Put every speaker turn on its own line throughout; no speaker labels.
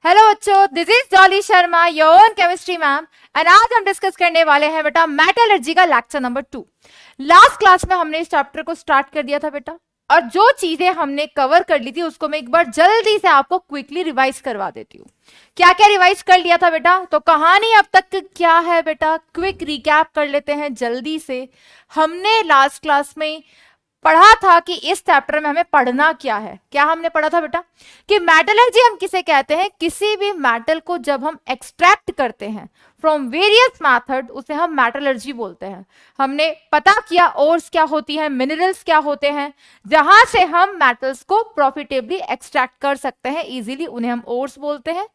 Hello बच्चों, this is jolly Sharma, your own chemistry ma'am. And आज हम डिस्कस करने वाले हैं बेटा मेटलर्जी का लेक्चर नंबर 2। लास्ट क्लास में हमने इस चैप्टर को स्टार्ट कर दिया था बेटा, और जो चीजें हमने कवर कर ली थी उसको मैं एक बार जल्दी से आपको क्विकली रिवाइज करवा देती हूँ। क्या क्या रिवाइज कर लिया था बेटा? तो कहानी अब तक क्या है बेटा, क्विक रिकैप कर लेते हैं जल्दी से। हमने लास्ट क्लास में पढ़ा था कि इस चैप्टर में हमें पढ़ना क्या है। क्या हमने पढ़ा था बेटा? कि मेटलर्जी हम किसे कहते हैं? किसी भी मेटल को जब हम एक्सट्रैक्ट करते हैं फ्रॉम वेरियस मेथड, उसे हम मेटलर्जी बोलते हैं। हमने पता किया ओर्स क्या होती है, मिनरल्स क्या होते हैं, जहां से हम मेटल्स को प्रॉफिटेबली एक्सट्रैक्ट कर सकते हैं इजीली, उन्हें हम ओर्स बोलते हैं।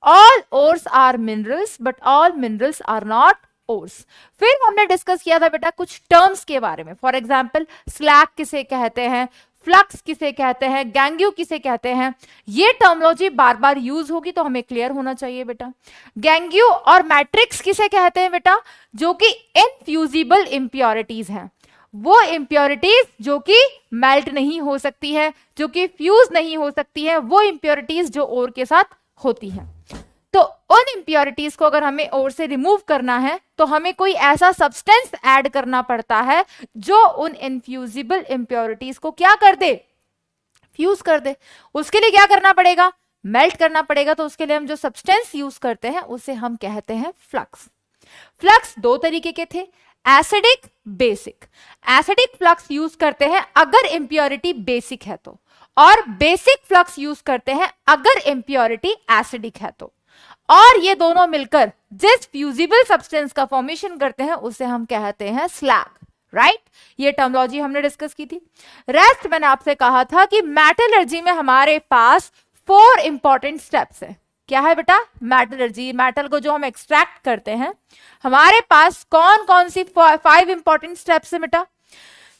All ores are minerals but all minerals are not ores. फिर हमने डिस्कस किया था बेटा कुछ टर्म्स के बारे में। फॉर एग्जाम्पल स्लैग किसे कहते हैं, फ्लक्स किसे कहते हैं, गैंग्यू किसे कहते हैं। ये टर्मोलॉजी बार बार यूज होगी तो हमें क्लियर होना चाहिए बेटा। गैंग्यू और मैट्रिक्स किसे कहते हैं बेटा? जो कि इनफ्यूजिबल इंप्योरिटीज हैं, वो इंप्योरिटीज जो कि मेल्ट नहीं हो सकती है, जो कि फ्यूज नहीं हो सकती है, वो इंप्योरिटीज जो ओर के साथ होती हैं। तो उन इंप्योरिटीज को अगर हमें ओर से रिमूव करना है तो हमें कोई ऐसा सब्सटेंस ऐड करना पड़ता है जो उन इनफ्यूजिबल इंप्योरिटीज को क्या कर दे, फ्यूज कर दे। उसके लिए क्या करना पड़ेगा? मेल्ट करना पड़ेगा। तो उसके लिए हम जो सब्सटेंस यूज करते हैं उसे हम कहते हैं फ्लक्स। फ्लक्स दो तरीके के थे, acidic, basic. Acidic flux use करते हैं अगर इंप्योरिटी बेसिक है तो, और बेसिक फ्लक्स यूज करते हैं अगर इंप्योरिटी एसिडिक है तो। और ये दोनों मिलकर जिस फ्यूजिबल सब्सटेंस का फॉर्मेशन करते हैं उसे हम कहते हैं स्लैग, राइट? ये टर्मोलॉजी हमने डिस्कस की थी। रेस्ट मैंने आपसे कहा था कि मेटलर्जी में हमारे पास 4 इंपॉर्टेंट स्टेप्स है। क्या है बेटा? मेटलर्जी, मेटल को जो हम एक्सट्रैक्ट करते हैं, हमारे पास कौन कौन सी 5 इंपॉर्टेंट स्टेप्स है बेटा?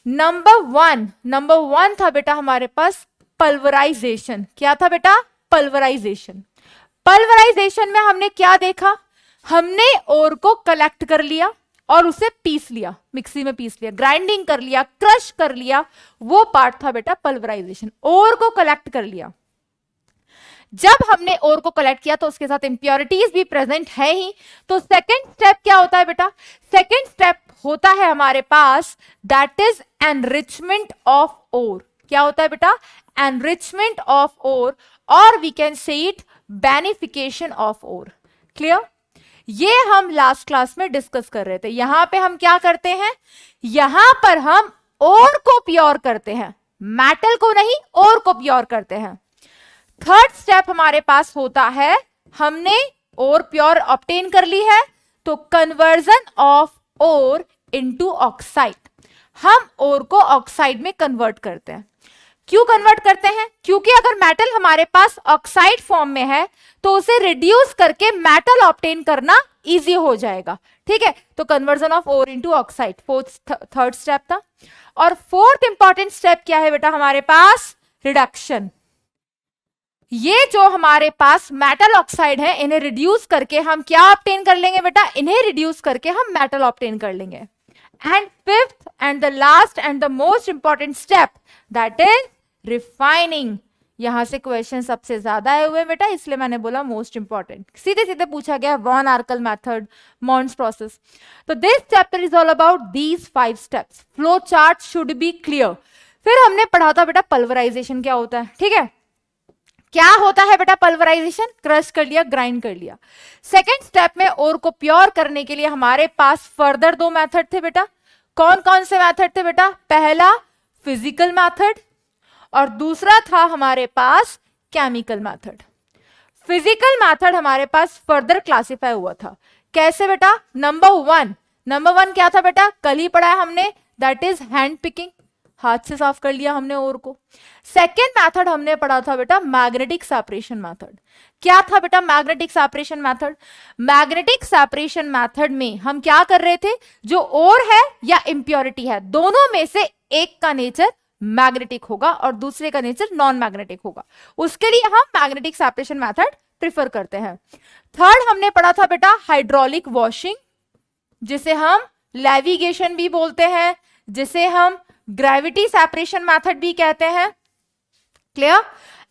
नंबर वन था बेटा हमारे पास पल्वराइजेशन। क्या था बेटा? पल्वराइजेशन। पल्वराइजेशन में हमने क्या देखा? हमने ओर को कलेक्ट कर लिया और उसे पीस लिया, मिक्सी में पीस लिया, ग्राइंडिंग कर लिया, क्रश कर लिया। वो पार्ट था बेटा पल्वराइजेशन। ओर को कलेक्ट कर लिया। जब हमने ओर को कलेक्ट किया तो उसके साथ इंप्योरिटीज भी प्रेजेंट है ही। तो सेकेंड स्टेप क्या होता है बेटा? सेकेंड स्टेप होता है हमारे पास that is enrichment of ore. क्या होता है बेटा? एनरिचमेंट ऑफ ओर, और we can say it beneficiation of ore. Clear? ये हम लास्ट क्लास में डिस्कस कर रहे थे। यहां पे हम क्या करते हैं? यहां पर हम ओर को प्योर करते हैं, मेटल को नहीं, ओर को प्योर करते हैं। थर्ड स्टेप हमारे पास होता है, हमने ओर प्योर ऑब्टेन कर ली है तो conversion of ore into oxide. हम ओर को ऑक्साइड में कन्वर्ट करते हैं। क्यों कन्वर्ट करते हैं? क्योंकि अगर मेटल हमारे पास ऑक्साइड फॉर्म में है तो उसे रिड्यूस करके मेटल ऑब्टेन करना इजी हो जाएगा। ठीक है, तो conversion of ore into oxide third step था। और फोर्थ इंपॉर्टेंट स्टेप क्या है बेटा हमारे पास? रिडक्शन। ये जो हमारे पास मेटल ऑक्साइड है, इन्हें रिड्यूस करके हम क्या ऑब्टेन कर लेंगे बेटा? इन्हें रिड्यूस करके हम मेटल ऑब्टेन कर लेंगे। And fifth and the last and the most important step that is refining. यहां से क्वेश्चन सबसे ज्यादा आए हुए बेटा, इसलिए मैंने बोला मोस्ट इंपॉर्टेंट। सीधे सीधे पूछा गया वॉन आर्कल मेथड, मॉन्स प्रोसेस। तो this chapter is all about these 5 steps. Flow chart should be clear. फिर हमने पढ़ा था बेटा पल्वराइजेशन क्या होता है। ठीक है, क्या होता है बेटा पल्वराइजेशन? क्रश कर लिया, ग्राइंड कर लिया। सेकेंड स्टेप में ओर को प्योर करने के लिए हमारे पास फर्दर 2 मेथड थे बेटा। कौन कौन से मेथड थे बेटा? पहला फिजिकल मेथड और दूसरा था हमारे पास केमिकल मेथड। फिजिकल मेथड हमारे पास फर्दर क्लासिफाई हुआ था। कैसे बेटा? नंबर वन क्या था बेटा? कल ही पढ़ा है हमने, दैट इज हैंड पिकिंग। हाथ से साफ कर लिया हमने ओर को। सेकेंड मेथड हमने पढ़ा था बेटा मैग्नेटिक सेपरेशन मेथड। क्या था बेटा magnetic separation method? Magnetic separation method में हम क्या कर रहे थे? जो ओर है या इंप्योरिटी है, दोनों में से एक का नेचर मैग्नेटिक होगा और दूसरे का नेचर नॉन मैग्नेटिक होगा। उसके लिए हम मैग्नेटिक सेपरेशन मेथड प्रिफर करते हैं। थर्ड हमने पढ़ा था बेटा हाइड्रोलिक वॉशिंग, जिसे हम लेविगेशन भी बोलते हैं, जिसे हम ग्रेविटी सेपरेशन मेथड भी कहते हैं। Clear?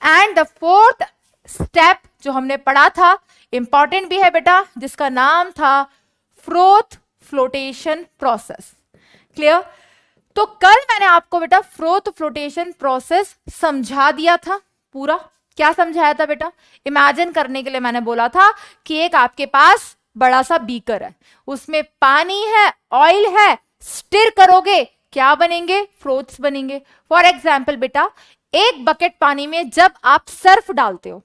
And the fourth step जो हमने पढ़ा था, इंपॉर्टेंट भी है बेटा, जिसका नाम था फ्रोथ फ्लोटेशन प्रोसेस। क्लियर? तो कल मैंने आपको बेटा फ्रोथ फ्लोटेशन प्रोसेस समझा दिया था पूरा। क्या समझाया था बेटा? इमेजिन करने के लिए मैंने बोला था कि एक आपके पास बड़ा सा बीकर है, उसमें पानी है, ऑयल है, स्टिर करोगे, क्या बनेंगे? फ्रोथ्स बनेंगे। फॉर एग्जाम्पल बेटा, एक बकेट पानी में जब आप सर्फ डालते हो,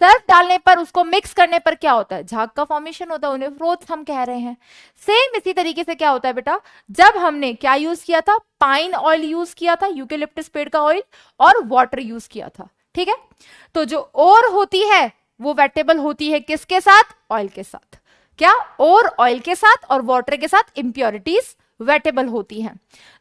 सर्फ डालने पर, उसको मिक्स करने पर क्या होता है? झाग का फॉर्मेशन होता है, उन्हें फ्रोथ्स हम कह रहे हैं। सेम इसी तरीके से क्या होता है बेटा, जब हमने क्या यूज किया था? पाइन ऑयल यूज किया था, यूकेलिप्टस पेड़ का ऑयल, और वाटर यूज किया था। ठीक है? तो जो ओर होती है वो वेटेबल होती है किसके साथ? ऑयल के साथ। क्या? और ऑयल के साथ और वाटर के साथ इंप्योरिटीज वेटेबल होती हैं।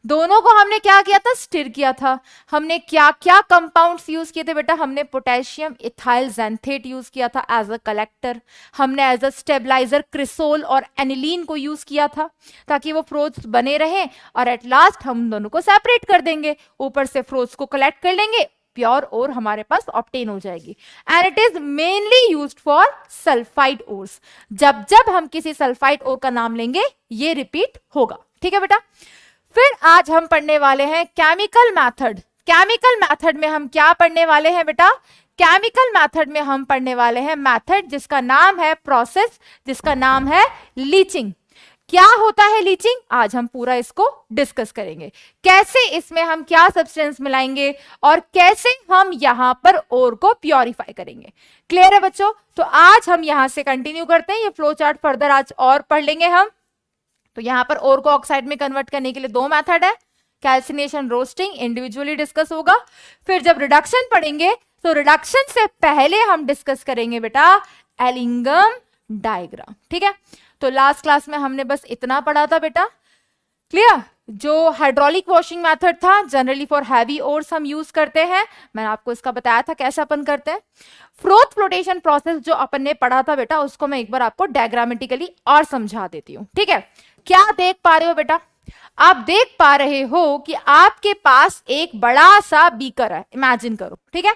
दोनों को हमने क्या किया था? स्टिर किया था। हमने क्या क्या कंपाउंड्स यूज किए थे बेटा? हमने पोटेशियम इथाइल ज़ैंथेट यूज किया था एज अ कलेक्टर। हमने एज अ स्टेबलाइजर क्रिसोल और एनिलीन को यूज किया था ताकि वो फ्रोथ्स बने रहें, और एट लास्ट हम दोनों को सेपरेट कर देंगे, ऊपर से फ्रोथ्स को कलेक्ट कर लेंगे, प्योर ओर हमारे पास ऑब्टेन हो जाएगी। And it is mainly used for sulphide ores. जब जब हम किसी सल्फाइड ओर का नाम लेंगे ये रिपीट होगा। ठीक है बेटा? फिर आज हम पढ़ने वाले हैं केमिकल मेथड। केमिकल मेथड में हम क्या पढ़ने वाले हैं बेटा? केमिकल मेथड में हम पढ़ने वाले हैं मेथड जिसका नाम है, प्रोसेस जिसका नाम है लीचिंग। क्या होता है लीचिंग? आज हम पूरा इसको डिस्कस करेंगे। कैसे इसमें हम क्या सब्सटेंस मिलाएंगे और कैसे हम यहां पर ओर को प्योरीफाई करेंगे। क्लियर है बच्चों? तो आज हम यहां से कंटिन्यू करते हैं, ये फ्लो चार्ट फर्दर आज और पढ़ लेंगे हम। तो यहां पर ओर को ऑक्साइड में कन्वर्ट करने के लिए दो मेथड है, कैल्सिनेशन, रोस्टिंग, इंडिविजुअली डिस्कस होगा। फिर जब रिडक्शन पढ़ेंगे तो रिडक्शन से पहले हम डिस्कस करेंगे बेटा एलिंगम डायग्राम। ठीक है? तो लास्ट क्लास में हमने बस इतना पढ़ा था बेटा। क्लियर? जो हाइड्रोलिक वॉशिंग मेथड था, जनरली फॉर हैवी ओर्स हम यूज करते हैं, मैंने आपको इसका बताया था कैसे अपन करते हैं। फ्रोथ फ्लोटेशन प्रोसेस जो अपन ने पढ़ा था बेटा, उसको मैं एक बार आपको डायग्रामेटिकली और समझा देती हूँ। ठीक है? क्या देख पा रहे हो बेटा? आप देख पा रहे हो कि आपके पास एक बड़ा सा बीकर है, इमेजिन करो। ठीक है?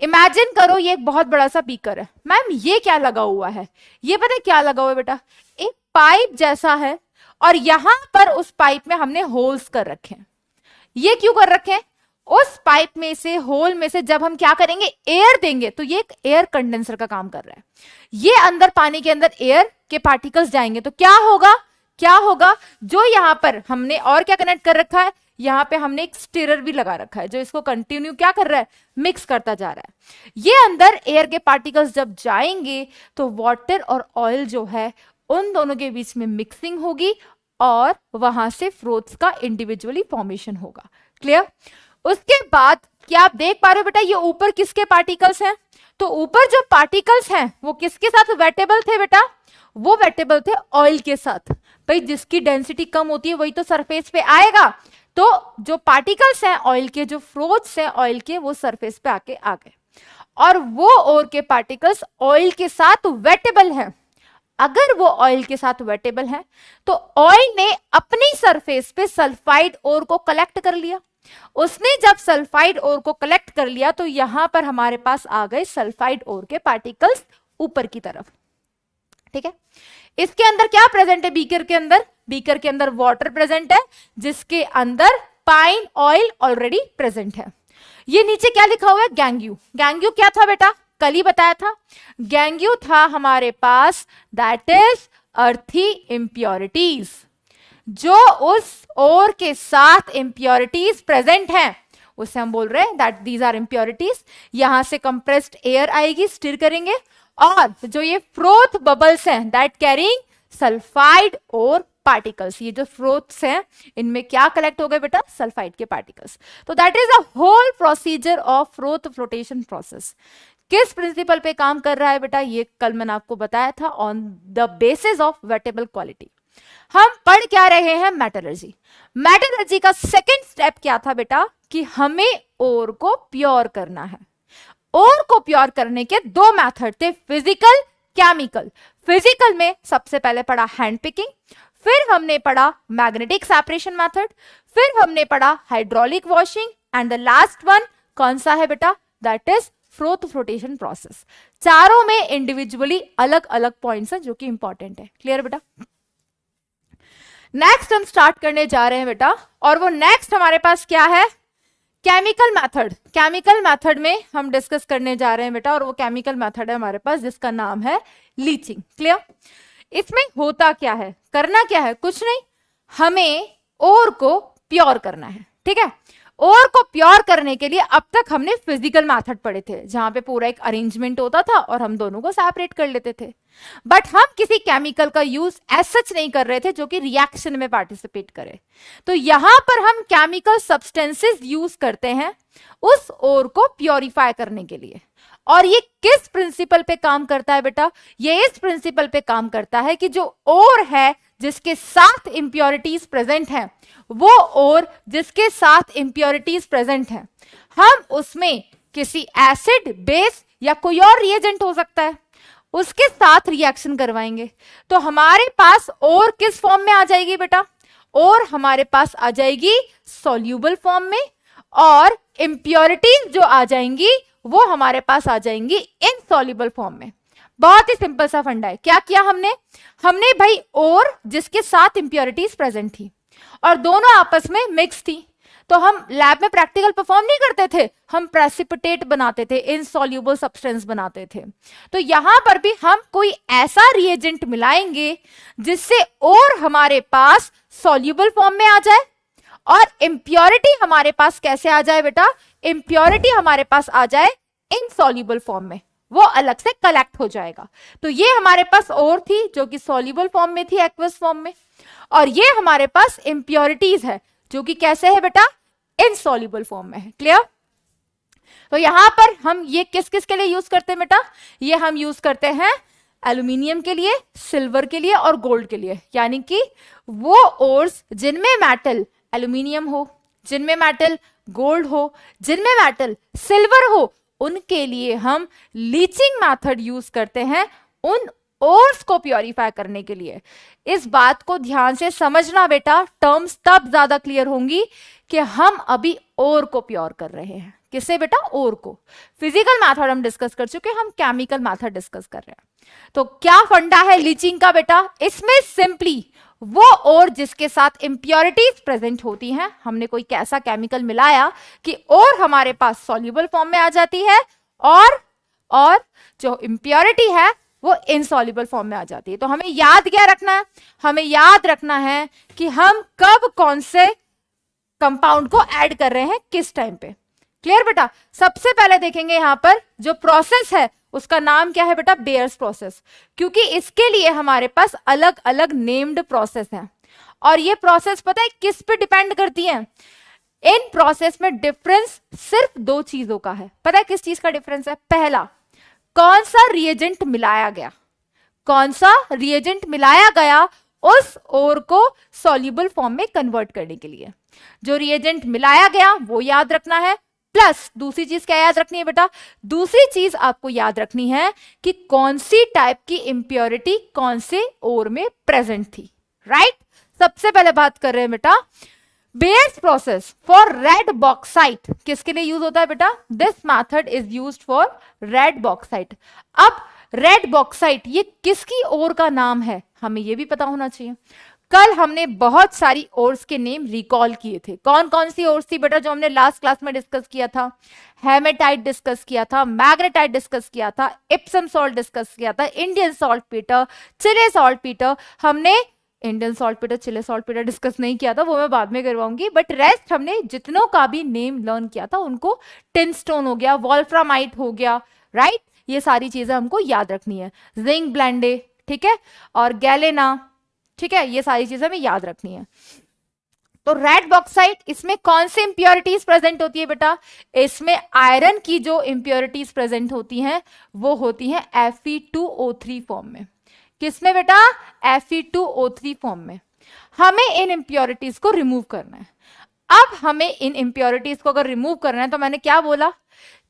इमेजिन करो ये एक बहुत बड़ा सा बीकर है। मैम ये क्या लगा हुआ है? ये पता है क्या लगा हुआ है बेटा? एक पाइप जैसा है, और यहां पर उस पाइप में हमने होल्स कर रखे हैं। ये क्यों कर रखे हैं? उस पाइप में से, होल में से जब हम क्या करेंगे? एयर देंगे, तो ये एक एयर कंडेंसर का काम कर रहा है। ये अंदर, पानी के अंदर एयर के पार्टिकल्स जाएंगे तो क्या होगा? क्या होगा? जो यहां पर हमने और क्या कनेक्ट कर रखा है, यहां पे हमने एक स्टिरर भी लगा रखा है जो इसको कंटिन्यू क्या कर रहा है? मिक्स करता जा रहा है। ये अंदर एयर के पार्टिकल्स जब जाएंगे तो वाटर और ऑयल जो है उन दोनों के बीच में मिक्सिंग होगी और वहां से फ्रोथ्स का इंडिविजुअली फॉर्मेशन होगा। क्लियर? उसके बाद क्या आप देख पा रहे हो बेटा, ये ऊपर किसके पार्टिकल्स हैं? तो ऊपर जो पार्टिकल्स हैं वो किसके साथ वेटेबल थे बेटा? वो वेटेबल थे ऑयल के साथ। भाई जिसकी डेंसिटी कम होती है वही तो सरफेस पे आएगा। तो जो पार्टिकल्स हैं ऑयल के, जो फ्रोथ्स हैं ऑयल के, वो सरफेस पे आके आ गए, और वो ओर के पार्टिकल्स ऑयल के साथ वेटेबल हैं। अगर वो ऑयल के साथ वेटेबल है तो ऑयल ने अपनी सरफेस पे सल्फाइड ओर को कलेक्ट कर लिया। उसने जब सल्फाइड ओर को कलेक्ट कर लिया तो यहां पर हमारे पास आ गए सल्फाइड ओर के पार्टिकल्स ऊपर की तरफ। ठीक है? इसके अंदर क्या प्रेजेंट है? बीकर के अंदर, बीकर के अंदर वाटर प्रेजेंट है जिसके अंदर पाइन ऑयल ऑलरेडी प्रेजेंट है। ये नीचे क्या लिखा हुआ है? गैंग्यू। गैंग्यू क्या था बेटा? कल ही बताया था। गैंग्यू था हमारे पास दैट इज अर्थी इंप्योरिटीज। जो उस ओर के साथ इंप्योरिटीज प्रेजेंट हैं उसे हम बोल रहे हैं दैट दीज आर इंप्योरिटीज। यहां से कंप्रेस्ड एयर आएगी, स्टिर करेंगे, और जो ये फ्रोथ बबल्स हैं दैट कैरिंग सल्फाइड और पार्टिकल्स, ये जो फ्रोथ्स हैं इनमें क्या कलेक्ट हो गए बेटा? सल्फाइड के पार्टिकल्स। तो that is a whole procedure of froth flotation process. किस प्रिंसिपल पे काम कर रहा है बेटा? ये कल मैंने आपको बताया था, on the basis of wettable quality. हम पढ़ क्या रहे हैं? मेटलर्जी। मेटलर्जी का सेकेंड स्टेप क्या था बेटा? कि हमें ओर को प्योर करना है। ओर को प्योर करने के दो मेथड थे, फिजिकल, केमिकल। फिजिकल में सबसे पहले पढ़ा हैंड पिकिंग, फिर हमने पढ़ा मैग्नेटिक सेपरेशन मेथड, फिर हमने पढ़ा hydraulic washing, and the last one कौन सा है बेटा? That is froth flotation process. चारों में इंडिविजुअली अलग अलग पॉइंट्स हैं जो कि इंपॉर्टेंट है। क्लियर बेटा? नेक्स्ट हम स्टार्ट करने जा रहे हैं बेटा, और वो नेक्स्ट हमारे पास क्या है? Chemical method. केमिकल मेथड में हम डिस्कस करने जा रहे हैं बेटा, और वो केमिकल मेथड है हमारे पास जिसका नाम है लीचिंग। क्लियर? इसमें होता क्या है, करना क्या है? कुछ नहीं, हमें ओर को प्योर करना है। ठीक है, ओर को प्योर करने के लिए अब तक हमने फिजिकल मेथड पढ़े थे जहां पे पूरा एक अरेंजमेंट होता था और हम दोनों को सेपरेट कर लेते थे, बट हम किसी केमिकल का यूज एज सच नहीं कर रहे थे जो कि रिएक्शन में पार्टिसिपेट करे। तो यहां पर हम केमिकल सब्सटेंसेस यूज करते हैं उस ओर को प्योरीफाई करने के लिए। और ये किस प्रिंसिपल पे काम करता है बेटा? ये इस प्रिंसिपल पे काम करता है कि जो ओर है जिसके साथ इंप्योरिटीज प्रेजेंट हैं, वो ओर जिसके साथ इंप्योरिटीज प्रेजेंट हैं, हम उसमें किसी एसिड, बेस या कोई और रिएजेंट हो सकता है, उसके साथ रिएक्शन करवाएंगे। तो हमारे पास ओर किस फॉर्म में आ जाएगी बेटा? ओर हमारे पास आ जाएगी सॉल्यूबल फॉर्म में, और इंप्योरिटीज जो आ जाएंगी वो हमारे पास आ जाएंगी इनसॉल्युबल फॉर्म में। बहुत ही सिंपल सा फंडा है। क्या किया हमने भाई ओर जिसके साथ इंप्योरिटीज प्रेजेंट थी और दोनों आपस में मिक्स थी, तो हम लैब में प्रैक्टिकल परफॉर्म नहीं करते थे, हम प्रेसिपिटेट बनाते थे, इनसॉल्युबल सब्सटेंस बनाते थे। तो यहां पर भी हम कोई ऐसा रिएजेंट मिलाएंगे जिससे ओर हमारे पास सॉल्युबल फॉर्म में आ जाए और इंप्योरिटी हमारे पास कैसे आ जाए बेटा? इंप्योरिटी हमारे पास आ जाए इनसॉल्युबल फॉर्म में, वो अलग से कलेक्ट हो जाएगा। तो ये हमारे पास ओर थी जो कि सॉल्युबल फॉर्म में थी, एक्वस फॉर्म में, और ये हमारे पास इंप्योरिटीज है जो कि कैसे है बेटा? इनसॉल्युबल फॉर्म में है। क्लियर? तो यहां पर हम ये किस किस के लिए यूज करते हैं बेटा? ये हम यूज करते हैं एल्यूमिनियम के लिए, सिल्वर के लिए और गोल्ड के लिए। यानी कि वो ओर्स जिनमें मेटल एल्यूमिनियम हो, जिनमें मेटल गोल्ड हो, जिनमें मेटल सिल्वर हो, उनके लिए हम लीचिंग मेथड यूज करते हैं उन ओर्स को प्योरीफाई करने के लिए। इस बात को ध्यान से समझना बेटा, टर्म्स तब ज्यादा क्लियर होंगी कि हम अभी ओर को प्योर कर रहे हैं। किससे बेटा? ओर को। फिजिकल मेथड हम डिस्कस कर चुके, हम केमिकल मेथड डिस्कस कर रहे हैं। तो क्या फंडा है लीचिंग का बेटा? इसमें सिंपली वो ओर जिसके साथ इंप्योरिटीज प्रेजेंट होती हैं, हमने कोई कैसा केमिकल मिलाया कि ओर हमारे पास सॉल्युबल फॉर्म में आ जाती है और जो इंप्योरिटी है वो इनसॉल्युबल फॉर्म में आ जाती है। तो हमें याद क्या रखना है? हमें याद रखना है कि हम कब कौन से कंपाउंड को ऐड कर रहे हैं, किस टाइम पे। क्लियर बेटा? सबसे पहले देखेंगे यहां पर जो प्रोसेस है उसका नाम क्या है बेटा? बेयर्स प्रोसेस, क्योंकि इसके लिए हमारे पास अलग अलग नेम्ड प्रोसेस हैं। और ये प्रोसेस पता है किस पे डिपेंड करती है? इन प्रोसेस में डिफरेंस सिर्फ दो चीजों का है। पता है किस चीज का डिफरेंस है? पहला, कौन सा रिएजेंट मिलाया गया, कौन सा रिएजेंट मिलाया गया उस ओर को सॉल्युबल फॉर्म में कन्वर्ट करने के लिए। जो रिएजेंट मिलाया गया वो याद रखना है, प्लस दूसरी चीज क्या याद रखनी है बेटा? दूसरी चीज आपको याद रखनी है कि कौन सी टाइप की इंप्योरिटी कौन से ओर में प्रेजेंट थी। राइट? सबसे पहले बात कर रहे हैं बेटा bears process for red bauxite. किसके लिए यूज होता है बेटा? This method is used for red bauxite. अब रेड बॉक्साइट ये किसकी ओर का नाम है, हमें ये भी पता होना चाहिए। कल हमने बहुत सारी ओर्स के नेम रिकॉल किए थे। कौन कौन सी ओर्स थी बेटा जो हमने लास्ट क्लास में डिस्कस किया था? हेमेटाइट डिस्कस किया था, मैग्नेटाइट डिस्कस किया था, इप्सम सॉल्ट डिस्कस किया था, इंडियन सॉल्ट पीटर, चिले सॉल्ट पीटर। हमने इंडियन सॉल्ट पीटर, चिले सॉल्ट पीटर डिस्कस नहीं किया था, वो मैं बाद में करवाऊंगी, बट रेस्ट हमने जितनों का भी नेम लर्न किया था उनको, टिनस्टोन हो गया, वॉल्फ्रामाइट हो गया, राइट? ये सारी चीजें हमको याद रखनी है। जिंक ब्लेंडे, ठीक है, और गैलेना, ठीक है, ये सारी चीजें हमें याद रखनी है। तो रेड बॉक्साइट, इसमें कौन सी इंप्योरिटीज प्रेजेंट होती है बेटा? इसमें आयरन की जो इंप्योरिटीज प्रेजेंट होती हैं वो होती हैं Fe2O3 फॉर्म में। किसमें बेटा? Fe2O3 फॉर्म में। हमें इन इंप्योरिटीज को रिमूव करना है। अब हमें इन इंप्योरिटीज को अगर रिमूव करना है तो मैंने क्या बोला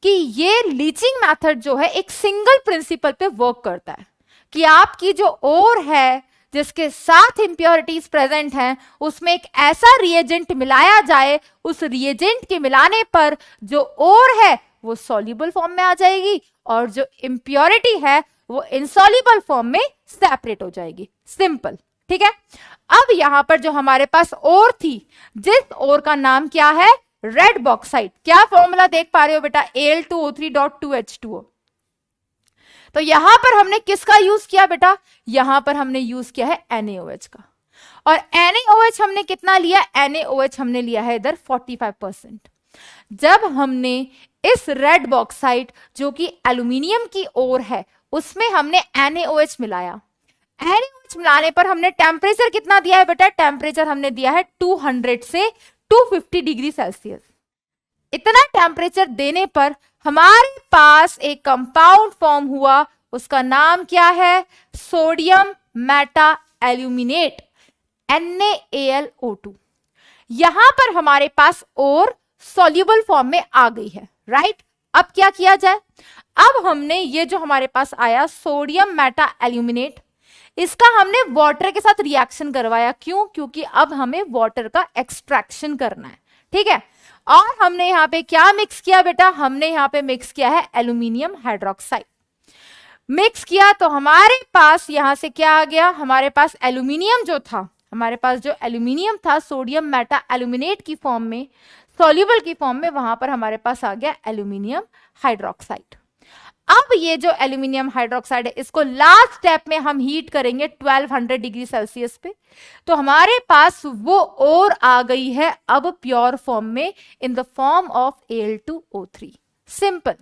कि ये लीचिंग मेथड जो है एक सिंगल प्रिंसिपल पे वर्क करता है कि आपकी जो ओर है जिसके साथ इंप्योरिटीज प्रेजेंट हैं उसमें एक ऐसा रिएजेंट मिलाया जाए, उस रिएजेंट के मिलाने पर जो ओर है वो सॉल्युबल फॉर्म में आ जाएगी और जो इम्प्योरिटी है वो इनसॉल्युबल फॉर्म में सेपरेट हो जाएगी। सिंपल, ठीक है। अब यहां पर जो हमारे पास ओर थी, जिस ओर का नाम क्या है, रेड बॉक्साइट। क्या फॉर्मूला देख पा रहे हो बेटा, Al2O3.2H2O। तो यहां पर हमने किसका यूज किया बेटा, यहां पर हमने यूज किया है NaOH का। और NaOH हमने कितना लिया, NaOH हमने लिया है इधर 45%। जब हमने इस रेड बॉक्साइट जो कि एल्यूमिनियम की ओर है उसमें हमने NaOH मिलाया, NaOH मिलाने पर हमने टेम्परेचर कितना दिया है बेटा, टेम्परेचर हमने दिया है 200 से 250 डिग्री सेल्सियस। इतना टेम्परेचर देने पर हमारे पास एक कंपाउंड फॉर्म हुआ, उसका नाम क्या है, सोडियम मेटा एल्यूमिनेट, NaAlO2। यहां पर हमारे पास और सॉल्युबल फॉर्म में आ गई है, राइट। अब क्या किया जाए, अब हमने ये जो हमारे पास आया सोडियम मेटा एल्यूमिनेट, इसका हमने वाटर के साथ रिएक्शन करवाया। क्यों, क्योंकि अब हमें वाटर का एक्सट्रैक्शन करना है, ठीक है। और हमने यहां पे क्या मिक्स किया बेटा, हमने यहां पे मिक्स किया है एल्यूमिनियम हाइड्रोक्साइड। मिक्स किया तो हमारे पास यहां से क्या आ गया, हमारे पास एल्यूमिनियम जो था, हमारे पास जो एल्यूमिनियम था सोडियम मेटा एल्यूमिनेट की फॉर्म में, सॉल्युबल की फॉर्म में, वहां पर हमारे पास आ गया एल्यूमिनियम हाइड्रोक्साइड। अब ये जो एल्यूमिनियम हाइड्रोक्साइड है इसको लास्ट स्टेप में हम हीट करेंगे 1200 डिग्री सेल्सियस पे, तो हमारे पास वो और आ गई है अब प्योर फॉर्म में इन the form of Al2O3। Simple.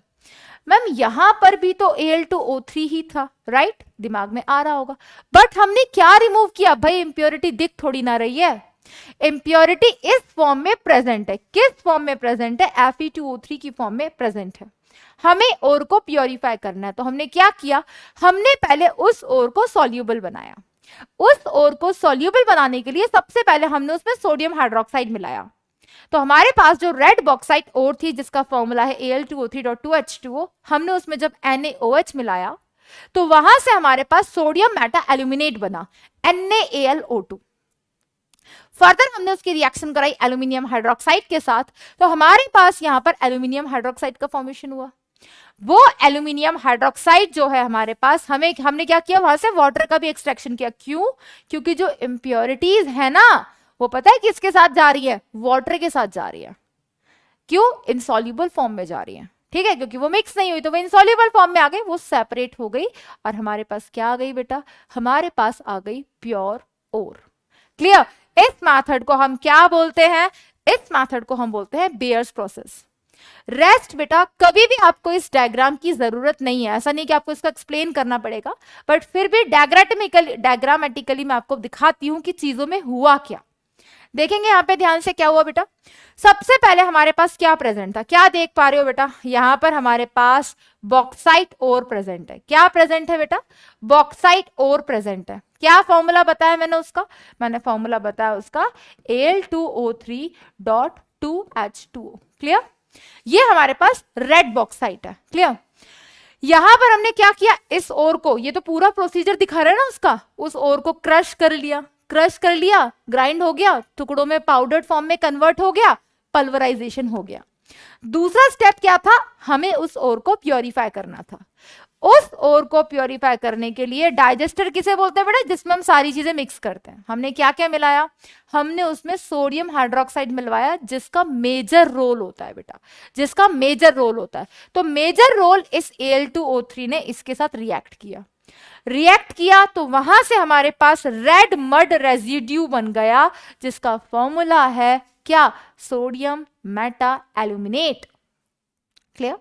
Ma'am यहां पर भी तो Al2O3 ही था, राइट, दिमाग में आ रहा होगा। बट हमने क्या रिमूव किया भाई, इंप्योरिटी दिख थोड़ी ना रही है, इंप्योरिटी इस फॉर्म में प्रेजेंट है। किस फॉर्म में प्रेजेंट है, Fe2O3 की फॉर्म में प्रेजेंट है। हमें ओर को प्योरीफाई करना है, तो हमने क्या किया, हमने पहले उस ओर को सॉल्युबल बनाया। उस ओर को सॉल्युबल बनाने के लिए सबसे पहले हमने उसमें सोडियम हाइड्रोक्साइड मिलाया। तो हमारे पास जो रेड बॉक्साइट ओर थी जिसका फॉर्मूला है Al2O3.2H2O, हमने उसमें जब NaOH मिलाया तो वहां से हमारे पास सोडियम मेटा एल्यूमिनेट बना, NaAlO2। फर्दर हमने उसकी रिएक्शन कराई एल्यूमिनियम हाइड्रोक्साइड के साथ, तो हमारे पास यहां पर एल्यूमिनियम हाइड्रोक्साइड का फॉर्मेशन हुआ। वो एल्यूमिनियम हाइड्रोक्साइड जो है हमारे पास, हमने क्या किया, वहां से वाटर का भी एक्सट्रैक्शन किया। क्यों, क्योंकि जो इम्प्योरिटीज है ना वो पता है किसके साथ जा रही है, वाटर के साथ जा रही है। क्यों, इनसॉल्युबल फॉर्म में जा रही है, ठीक है, क्योंकि वो मिक्स नहीं हुई तो वो इनसॉल्युबल फॉर्म में आ गई, वो सेपरेट हो गई और हमारे पास क्या आ गई बेटा, हमारे पास आ गई प्योर ओर। क्लियर। इस मेथड को हम क्या बोलते हैं, इस मेथड को हम बोलते हैं बेयर्स प्रोसेस। रेस्ट बेटा कभी भी आपको इस डायग्राम की जरूरत नहीं है, ऐसा नहीं कि आपको इसका एक्सप्लेन करना पड़ेगा, बट फिर भी डायग्रामेटिकली मैं आपको दिखाती हूं कि चीजों में हुआ क्या। देखेंगे यहां पे ध्यान से क्या हुआ बेटा। सबसे पहले हमारे पास क्या प्रेजेंट था, क्या देख पा रहे हो बेटा, यहां पर हमारे पास बॉक्साइट ओर प्रेजेंट है। क्या प्रेजेंट है बेटा, बॉक्साइट ओर प्रेजेंट है। क्या फॉर्मूला बताया मैंने उसका, मैंने फॉर्मूला बताया उसका Al2O3.2H2O। क्लियर। ये हमारे पास रेड बॉक्साइट है। क्लियर। यहां पर हमने क्या किया, इस ओर को, ये तो पूरा प्रोसीजर दिखा रहा है ना उसका, उस ओर को क्रश कर लिया, ग्राइंड हो गया, टुकड़ों में पाउडर्ड फॉर्म में कन्वर्ट हो गया, पल्वराइजेशन हो गया। दूसरा स्टेप क्या था, हमें उस ओर को प्योरीफाई करना था। उस ओर को प्योरीफाई करने के लिए डाइजेस्टर किसे बोलते हैं बेटा, जिसमें हम सारी चीजें मिक्स करते हैं। हमने क्या क्या मिलाया, हमने उसमें सोडियम हाइड्रोक्साइड मिलवाया, जिसका मेजर रोल होता है बेटा, जिसका मेजर रोल होता है। तो मेजर रोल इस Al2O3 ने इसके साथ रिएक्ट किया तो वहां से हमारे पास रेड मड रेजिड्यू बन गया, जिसका फॉर्मूला है क्या, सोडियम मेटा एल्यूमिनेट। क्लियर।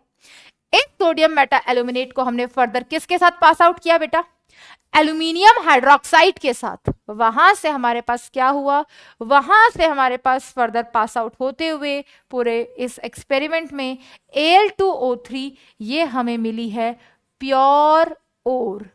इस सोडियम मेटा एल्यूमिनेट को हमने फर्दर किसके साथ पास आउट किया बेटा, एल्यूमिनियम हाइड्रोक्साइड के साथ। वहां से हमारे पास क्या हुआ, वहां से हमारे पास फर्दर पास आउट होते हुए पूरे इस एक्सपेरिमेंट में Al2O3 ये हमें मिली है प्योर ओर।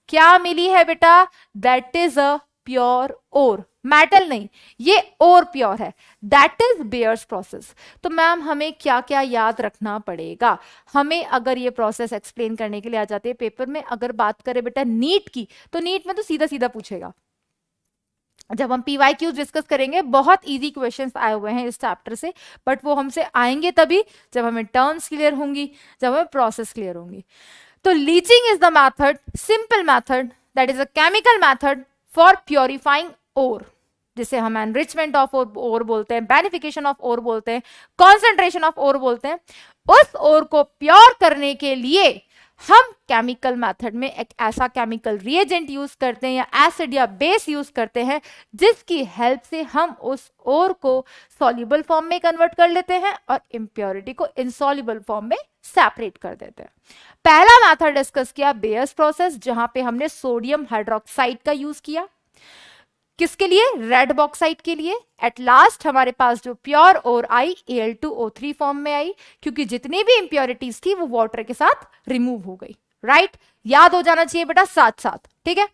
क्या मिली है बेटा, that is a pure ore, metal नहीं, ये और प्योर है, दैट इज बेयर्स प्रोसेस। तो मैम हमें क्या क्या याद रखना पड़ेगा, हमें अगर ये प्रोसेस एक्सप्लेन करने के लिए आ जाते हैं पेपर में, अगर बात करें बेटा नीट की, तो नीट में तो सीधा सीधा पूछेगा जब हम PYQs डिस्कस करेंगे, बहुत इजी क्वेश्चंस आए हुए हैं इस चैप्टर से, बट वो हमसे आएंगे तभी जब हमें टर्म्स क्लियर होंगी, जब हमें प्रोसेस क्लियर होंगी। तो leaching is the method, simple method, that is a chemical method for purifying ore, जिसे हम एनरिचमेंट ऑफ ओर बोलते हैं, बेनिफिकेशन ऑफ ओर बोलते हैं, कॉन्सेंट्रेशन ऑफ ओर बोलते हैं। उस ओर को प्योर करने के लिए हम केमिकल मेथड में एक ऐसा केमिकल रिएजेंट यूज करते हैं या एसिड या बेस यूज करते हैं जिसकी हेल्प से हम उस ओर को सॉल्युबल फॉर्म में कन्वर्ट कर लेते हैं और इम्प्योरिटी को इनसॉल्युबल फॉर्म में सेपरेट कर देते हैं। पहला मेथड डिस्कस किया बेयर्स प्रोसेस, जहां पे हमने सोडियम हाइड्रोक्साइड का यूज किया, किसके लिए? रेड बॉक्साइट के लिए। एट लास्ट हमारे पास जो प्योर और आई Al2O3 फॉर्म में आई, क्योंकि जितनी भी इंप्योरिटीज थी वो वाटर के साथ रिमूव हो गई। राइट, याद हो जाना चाहिए बेटा साथ साथ, ठीक है।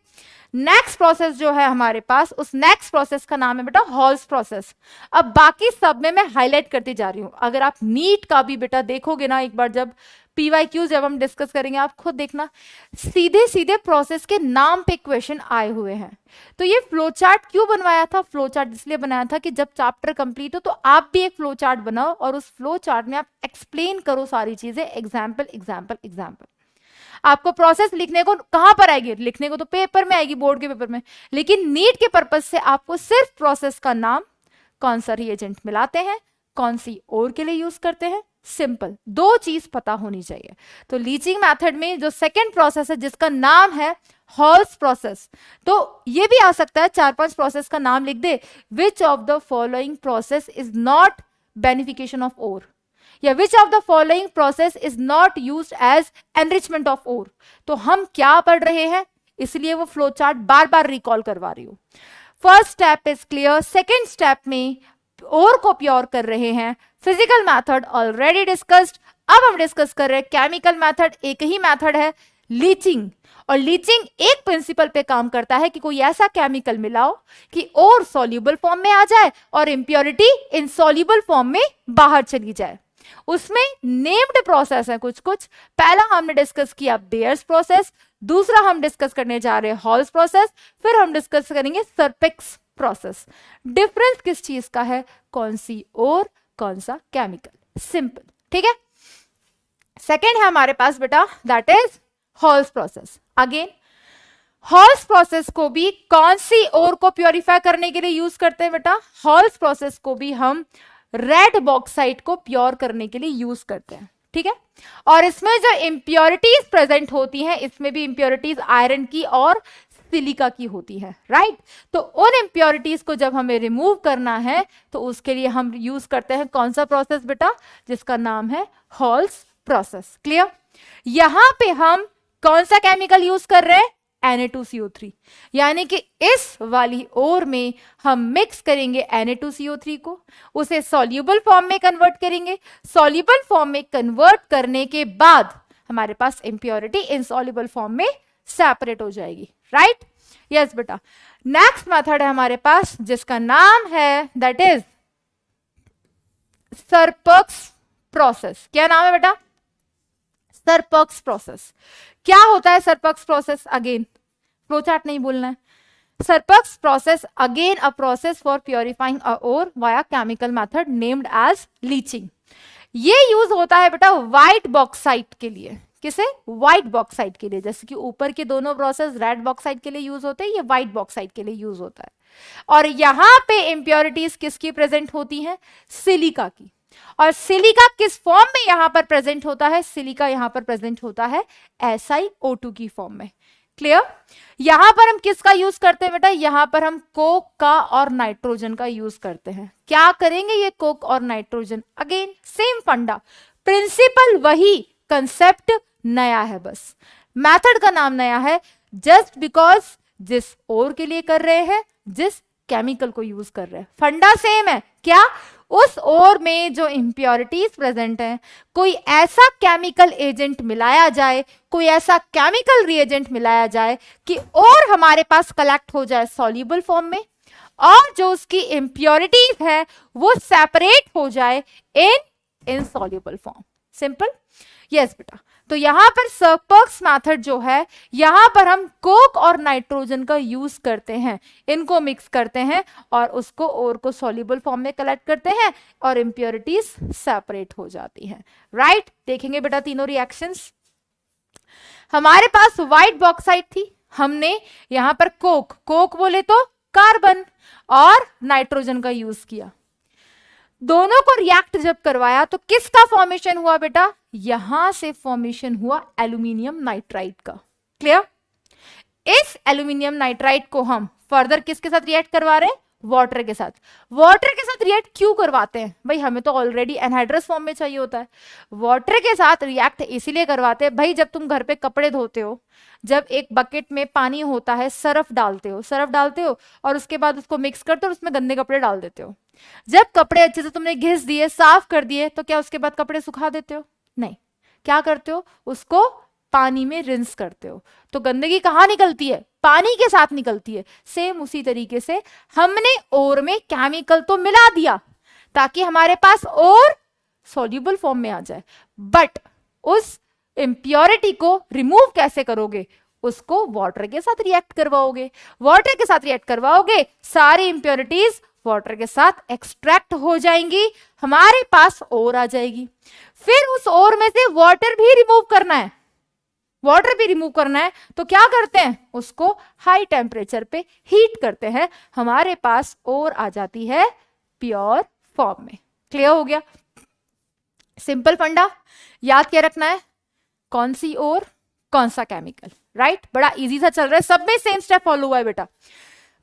नेक्स्ट प्रोसेस जो है हमारे पास, उस नेक्स्ट प्रोसेस का नाम है बेटा हॉल्स प्रोसेस। अब बाकी सब में मैं हाईलाइट करती जा रही हूं। अगर आप नीट का भी बेटा देखोगे ना एक बार, जब PYQ जब हम डिस्कस करेंगे, आप खुद देखना सीधे सीधे प्रोसेस के नाम पे क्वेश्चन आए हुए हैं। तो ये फ्लो चार्ट क्यों बनवाया था? फ्लो चार्ट इसलिए बनाया था कि जब चैप्टर कंप्लीट हो तो आप भी एक फ्लो चार्ट बनाओ और उस फ्लो चार्ट में आप एक्सप्लेन करो सारी चीजें, एग्जाम्पल एग्जाम्पल एग्जाम्पल। आपको प्रोसेस लिखने को कहां पर आएगी? लिखने को तो पेपर में आएगी, बोर्ड के पेपर में, लेकिन नीट के पर्पज से आपको सिर्फ प्रोसेस का नाम, कौन सा रिएजेंट मिलाते हैं, कौन सी ओर के लिए यूज करते हैं, सिंपल दो चीज पता होनी चाहिए। तो लीचिंग मेथड में जो सेकेंड प्रोसेस है जिसका नाम है हॉल्स प्रोसेस, तो ये भी आ सकता है 4-5 प्रोसेस का नाम लिख दे, which of the following process is not beneficiation of ore, या which of the following process is not used as enrichment of ore. तो हम क्या पढ़ रहे हैं, इसलिए वो फ्लो चार्ट बार बार रिकॉल करवा रही हूं। First step is clear, second step में ओर को प्योर कर रहे हैं, फिजिकल मेथड ऑलरेडी डिस्कस्ड। अब हम डिस्कस कर रहे हैं केमिकल मेथड। एक ही मेथड है लीचिंग, और लीचिंग एक प्रिंसिपल पे काम करता है कि कोई ऐसा केमिकल मिलाओ कि ओर सॉल्युबल फॉर्म में आ जाए और इंप्योरिटी इनसॉल्युबल फॉर्म में बाहर चली जाए। उसमें नेम्ड प्रोसेस है कुछ कुछ। पहला हमने डिस्कस किया बेयर्स प्रोसेस, दूसरा हम डिस्कस करने जा रहे हैं हॉल्स प्रोसेस, फिर हम डिस्कस करेंगे सरपेक्स प्रोसेस। डिफरेंस किस चीज का है? कौन सी और कौन सा केमिकल, सिंपल, ठीक है। सेकेंड है हमारे पास बेटा that is Hall's process. Again halls process को भी कौन सी ओर को प्योरीफाई करने के लिए यूज करते हैं बेटा? हॉल्स प्रोसेस को भी हम रेड बॉक्साइट को प्योर करने के लिए यूज करते हैं, ठीक है। और इसमें जो इंप्योरिटीज प्रेजेंट होती हैं, इसमें भी इंप्योरिटीज आयरन की और सिलिका की होती है, राइट। तो उन इंप्योरिटीज को जब हमें रिमूव करना है तो उसके लिए हम यूज करते हैं कौन सा प्रोसेस बेटा? जिसका नाम है हॉल्स प्रोसेस। क्लियर? यहां पे हम कौन सा केमिकल यूज कर रहे हैं? Na2CO3, यानी कि इस वाली ओर में हम मिक्स करेंगे Na2CO3 को, उसे सॉल्युबल फॉर्म में कन्वर्ट करेंगे। सॉल्युबल फॉर्म में कन्वर्ट करने के बाद हमारे पास इंप्योरिटी इनसॉल्युबल फॉर्म में सेपरेट हो जाएगी, राइट। यस बेटा। नेक्स्ट मेथड है हमारे पास जिसका नाम है दैट इज सरपेक्स प्रोसेस। क्या नाम है बेटा? Serpeck's process. क्या होता है Serpeck's process? Again flow chart नहीं बोलना है। Serpeck's process again a process for purifying a ore via chemical method named as leaching. ये यूज होता है बेटा व्हाइट बॉक्साइट के लिए। किसे? व्हाइट बॉक्साइट के लिए। जैसे कि ऊपर के दोनों प्रोसेस रेड बॉक्साइट के लिए यूज होते हैं, ये व्हाइट बॉक्साइट के लिए यूज होता है। और यहां पे इंप्योरिटीज किसकी प्रेजेंट होती हैं? सिलिका की। और सिलिका किस फॉर्म में यहां पर प्रेजेंट होता है? सिलिका यहां पर प्रेजेंट होता है SiO2 की फॉर्म में। क्लियर? यहां पर हम किसका यूज करते हैं बेटा? यहां पर हम कोक का और नाइट्रोजन का यूज करते हैं। क्या करेंगे ये कोक और नाइट्रोजन? अगेन सेम फंडा, प्रिंसिपल वही, कंसेप्ट नया है, बस मेथड का नाम नया है। जस्ट बिकॉज जिस ओर के लिए कर रहे हैं, जिस केमिकल को यूज कर रहे हैं, फंडा सेम है। क्या? उस ओर में जो इंप्योरिटीज प्रेजेंट हैं, कोई ऐसा केमिकल एजेंट मिलाया जाए, कोई ऐसा केमिकल रिएजेंट मिलाया जाए कि और हमारे पास कलेक्ट हो जाए सॉल्युबल फॉर्म में, और जो उसकी इंप्योरिटीज है वो सेपरेट हो जाए इन इनसॉल्युबल फॉर्म। सिंपल? यस बेटा। तो यहां पर सर्पर्क्स मेथड जो है, यहां पर हम कोक और नाइट्रोजन का यूज करते हैं, इनको मिक्स करते हैं और उसको और को सॉल्युबल फॉर्म में कलेक्ट करते हैं और इंप्योरिटीज सेपरेट हो जाती हैं। राइट, देखेंगे बेटा तीनों रिएक्शंस। हमारे पास व्हाइट बॉक्साइट थी, हमने यहां पर कोक बोले तो कार्बन और नाइट्रोजन का यूज किया, दोनों को रिएक्ट जब करवाया तो किसका फॉर्मेशन हुआ बेटा, यहां से फॉर्मेशन हुआ एल्यूमिनियम नाइट्राइड का। क्लियर? इस एल्यूमिनियम नाइट्राइड को हम फर्दर किसके साथ रिएक्ट करवा रहे हैं, वाटर के साथ। वाटर के साथ रिएक्ट क्यों करवाते हैं भाई, हमें तो ऑलरेडी एनहाइड्रस फॉर्म में चाहिए होता है। वाटर के साथ रिएक्ट इसीलिए करवाते हैं भाई, जब तुम घर पे कपड़े धोते हो, जब एक बकेट में पानी होता है, सर्फ डालते हो और उसके बाद उसको मिक्स करते हो और उसमें गंदे कपड़े डाल देते हो। जब कपड़े अच्छे से तुमने घिस दिए, साफ कर दिए, तो क्या उसके बाद कपड़े सुखा देते हो? नहीं, क्या करते हो, उसको पानी में रिंस करते हो। तो गंदगी कहां निकलती है, पानी के साथ निकलती है। सेम उसी तरीके से हमने ओर में केमिकल तो मिला दिया ताकि हमारे पास और सॉल्युबल फॉर्म में आ जाए, बट उस इंप्योरिटी को रिमूव कैसे करोगे, उसको वाटर के साथ रिएक्ट करवाओगे। वाटर के साथ रिएक्ट करवाओगे, सारी इंप्योरिटीज वाटर के साथ एक्सट्रैक्ट हो जाएंगी, हमारे पास और आ जाएगी। फिर उस और में से वाटर भी रिमूव करना है, तो क्या करते हैं, उसको हाई टेम्परेचर पे हीट करते हैं, हमारे पास और आ जाती है प्योर फॉर्म में। क्लियर हो गया? सिंपल फंडा याद क्या रखना है, कौन सी और कौन सा केमिकल। राइट, बड़ा इजी सा चल रहा है, सब में सेम स्टेप फॉलो हुआ है बेटा।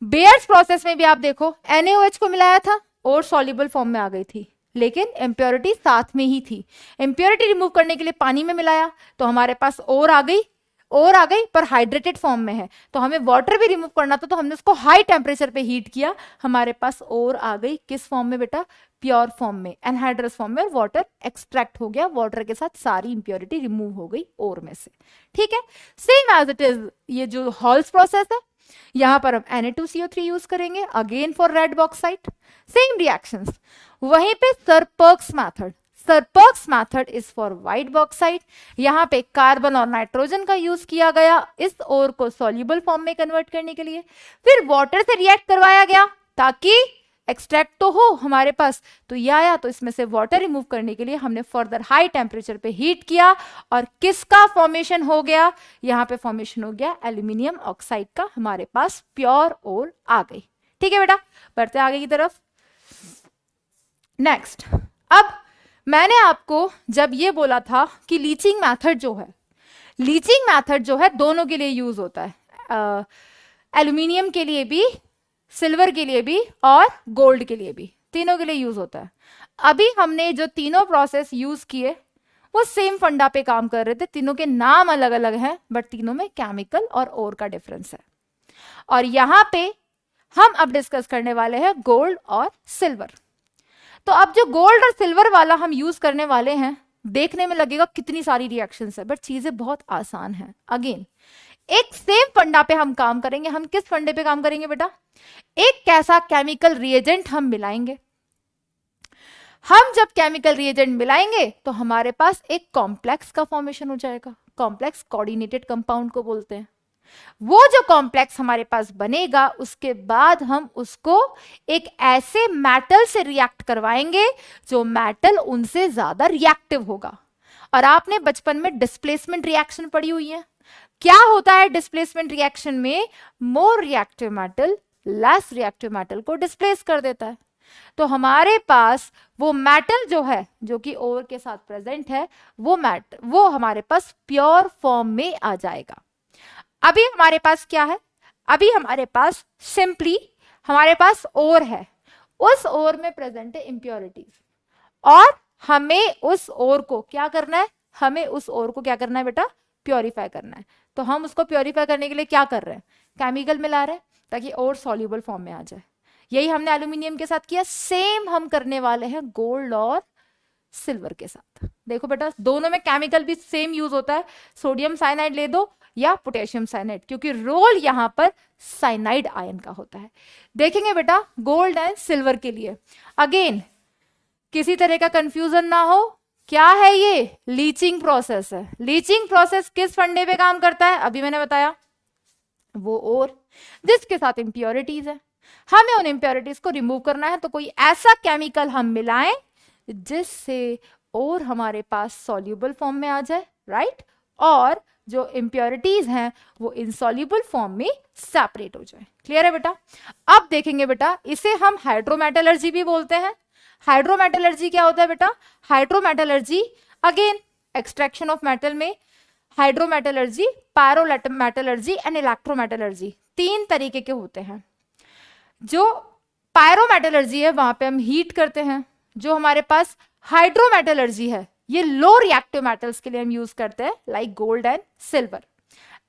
बेयर्स प्रोसेस में भी आप देखो, NaOH को मिलाया था और सॉल्युबल फॉर्म में आ गई थी, लेकिन इंप्योरिटी साथ में ही थी। इंप्योरिटी रिमूव करने के लिए पानी में मिलाया तो हमारे पास और आ गई पर हाइड्रेटेड फॉर्म में है। तो हमें वाटर भी रिमूव करना था, तो हमने उसको हाई टेम्परेचर पे हीट किया, हमारे पास और आ गई किस फॉर्म में बेटा, प्योर फॉर्म में, एनहाइड्रस फॉर्म में। वाटर एक्सट्रैक्ट हो गया, वाटर के साथ सारी इंप्योरिटी रिमूव हो गई और में से। ठीक है, सेम एज इट इज ये जो हॉल्स प्रोसेस है, यहां पर हम Na2CO3 यूज करेंगे again for red bauxite, same reactions. वहीं पे Serpeck's method is for white bauxite, यहां पे कार्बन और नाइट्रोजन का यूज किया गया इस ओर को सॉल्युबल फॉर्म में कन्वर्ट करने के लिए। फिर वाटर से रिएक्ट करवाया गया ताकि एक्सट्रैक्ट तो हो हमारे पास, तो ये आया, तो इसमें से वाटर रिमूव करने के लिए हमने फर्दर हाई टेम्परेचर पे हीट किया और किसका फॉर्मेशन हो गया, यहाँ पे फॉर्मेशन हो गया एल्यूमिनियम ऑक्साइड का, हमारे पास प्योर और आ गई। ठीक है बेटा, बढ़ते आगे की तरफ। नेक्स्ट, अब मैंने आपको जब ये बोला था कि लीचिंग मेथड जो है दोनों के लिए यूज होता है, एल्यूमिनियम के लिए भी, सिल्वर के लिए भी और गोल्ड के लिए भी, तीनों के लिए यूज होता है। अभी हमने जो तीनों प्रोसेस यूज किए वो सेम फंडा पे काम कर रहे थे, तीनों के नाम अलग अलग हैं, बट तीनों में केमिकल और ओर का डिफरेंस है। और यहां पे हम अब डिस्कस करने वाले हैं गोल्ड और सिल्वर। तो अब जो गोल्ड और सिल्वर वाला हम यूज करने वाले हैं, देखने में लगेगा कितनी सारी रिएक्शंस है, बट चीजें बहुत आसान है। अगेन एक सेम फंडा पे हम काम करेंगे। हम किस फंडे पे काम करेंगे बेटा, एक कैसा केमिकल रिएजेंट हम मिलाएंगे। हम जब केमिकल रिएजेंट मिलाएंगे तो हमारे पास एक कॉम्प्लेक्स का फॉर्मेशन हो जाएगा, कॉम्प्लेक्स कोऑर्डिनेटेड कंपाउंड को बोलते हैं। वो जो कॉम्प्लेक्स हमारे पास बनेगा, उसके बाद हम उसको एक ऐसे मेटल से रिएक्ट करवाएंगे जो मेटल उनसे ज्यादा रिएक्टिव होगा। और आपने बचपन में डिस्प्लेसमेंट रिएक्शन पढ़ी हुई है। क्या होता है डिस्प्लेसमेंट रिएक्शन में, more reactive metal less reactive metal को डिस्प्लेस कर देता है। तो हमारे पास वो मेटल जो है, जो कि ओर के साथ प्रेजेंट है, वो हमारे पास प्योर फॉर्म में आ जाएगा। अभी हमारे पास क्या है, अभी हमारे पास सिंपली हमारे पास ओर है, उस ओर में प्रेजेंट है इंप्योरिटीज, और हमें उस ओर को क्या करना है, बेटा प्योरीफाई करना है। तो हम उसको प्योरीफाई करने के लिए क्या कर रहे हैं, केमिकल मिला रहे हैं ताकि और सॉल्युबल फॉर्म में आ जाए। यही हमने एल्यूमिनियम के साथ किया, सेम हम करने वाले हैं गोल्ड और सिल्वर के साथ। देखो बेटा, दोनों में केमिकल भी सेम यूज होता है, सोडियम साइनाइड ले दो या पोटेशियम साइनाइड, क्योंकि रोल यहां पर साइनाइड आयन का होता है। देखेंगे बेटा गोल्ड एंड सिल्वर के लिए, अगेन किसी तरह का कंफ्यूजन ना हो, क्या है ये? लीचिंग प्रोसेस है। लीचिंग प्रोसेस किस फंडे पे काम करता है? अभी मैंने बताया, वो और जिसके साथ इंप्योरिटीज है, हमें उन इंप्योरिटीज को रिमूव करना है, तो कोई ऐसा केमिकल हम मिलाएं जिससे और हमारे पास सॉल्यूबल फॉर्म में आ जाए, राइट, और जो इंप्योरिटीज हैं वो इनसॉल्यूबल फॉर्म में सेपरेट हो जाए। क्लियर है बेटा? अब देखेंगे बेटा, इसे हम हाइड्रोमेटलर्जी भी बोलते हैं। हाइड्रोमेटलर्जी क्या होता है बेटा? Hydrometallurgy again extraction of metal में हाइड्रोमेटलर्जी, पायरोमेटलर्जी एंड इलेक्ट्रोमेटलर्जी, 3 तरीके के होते हैं। जो पायरोमेटलर्जी है वहां पे हम हीट करते हैं। जो हमारे पास हाइड्रोमेटलर्जी है ये लो रिएक्टिव मेटल्स के लिए हम यूज करते हैं, like gold and silver.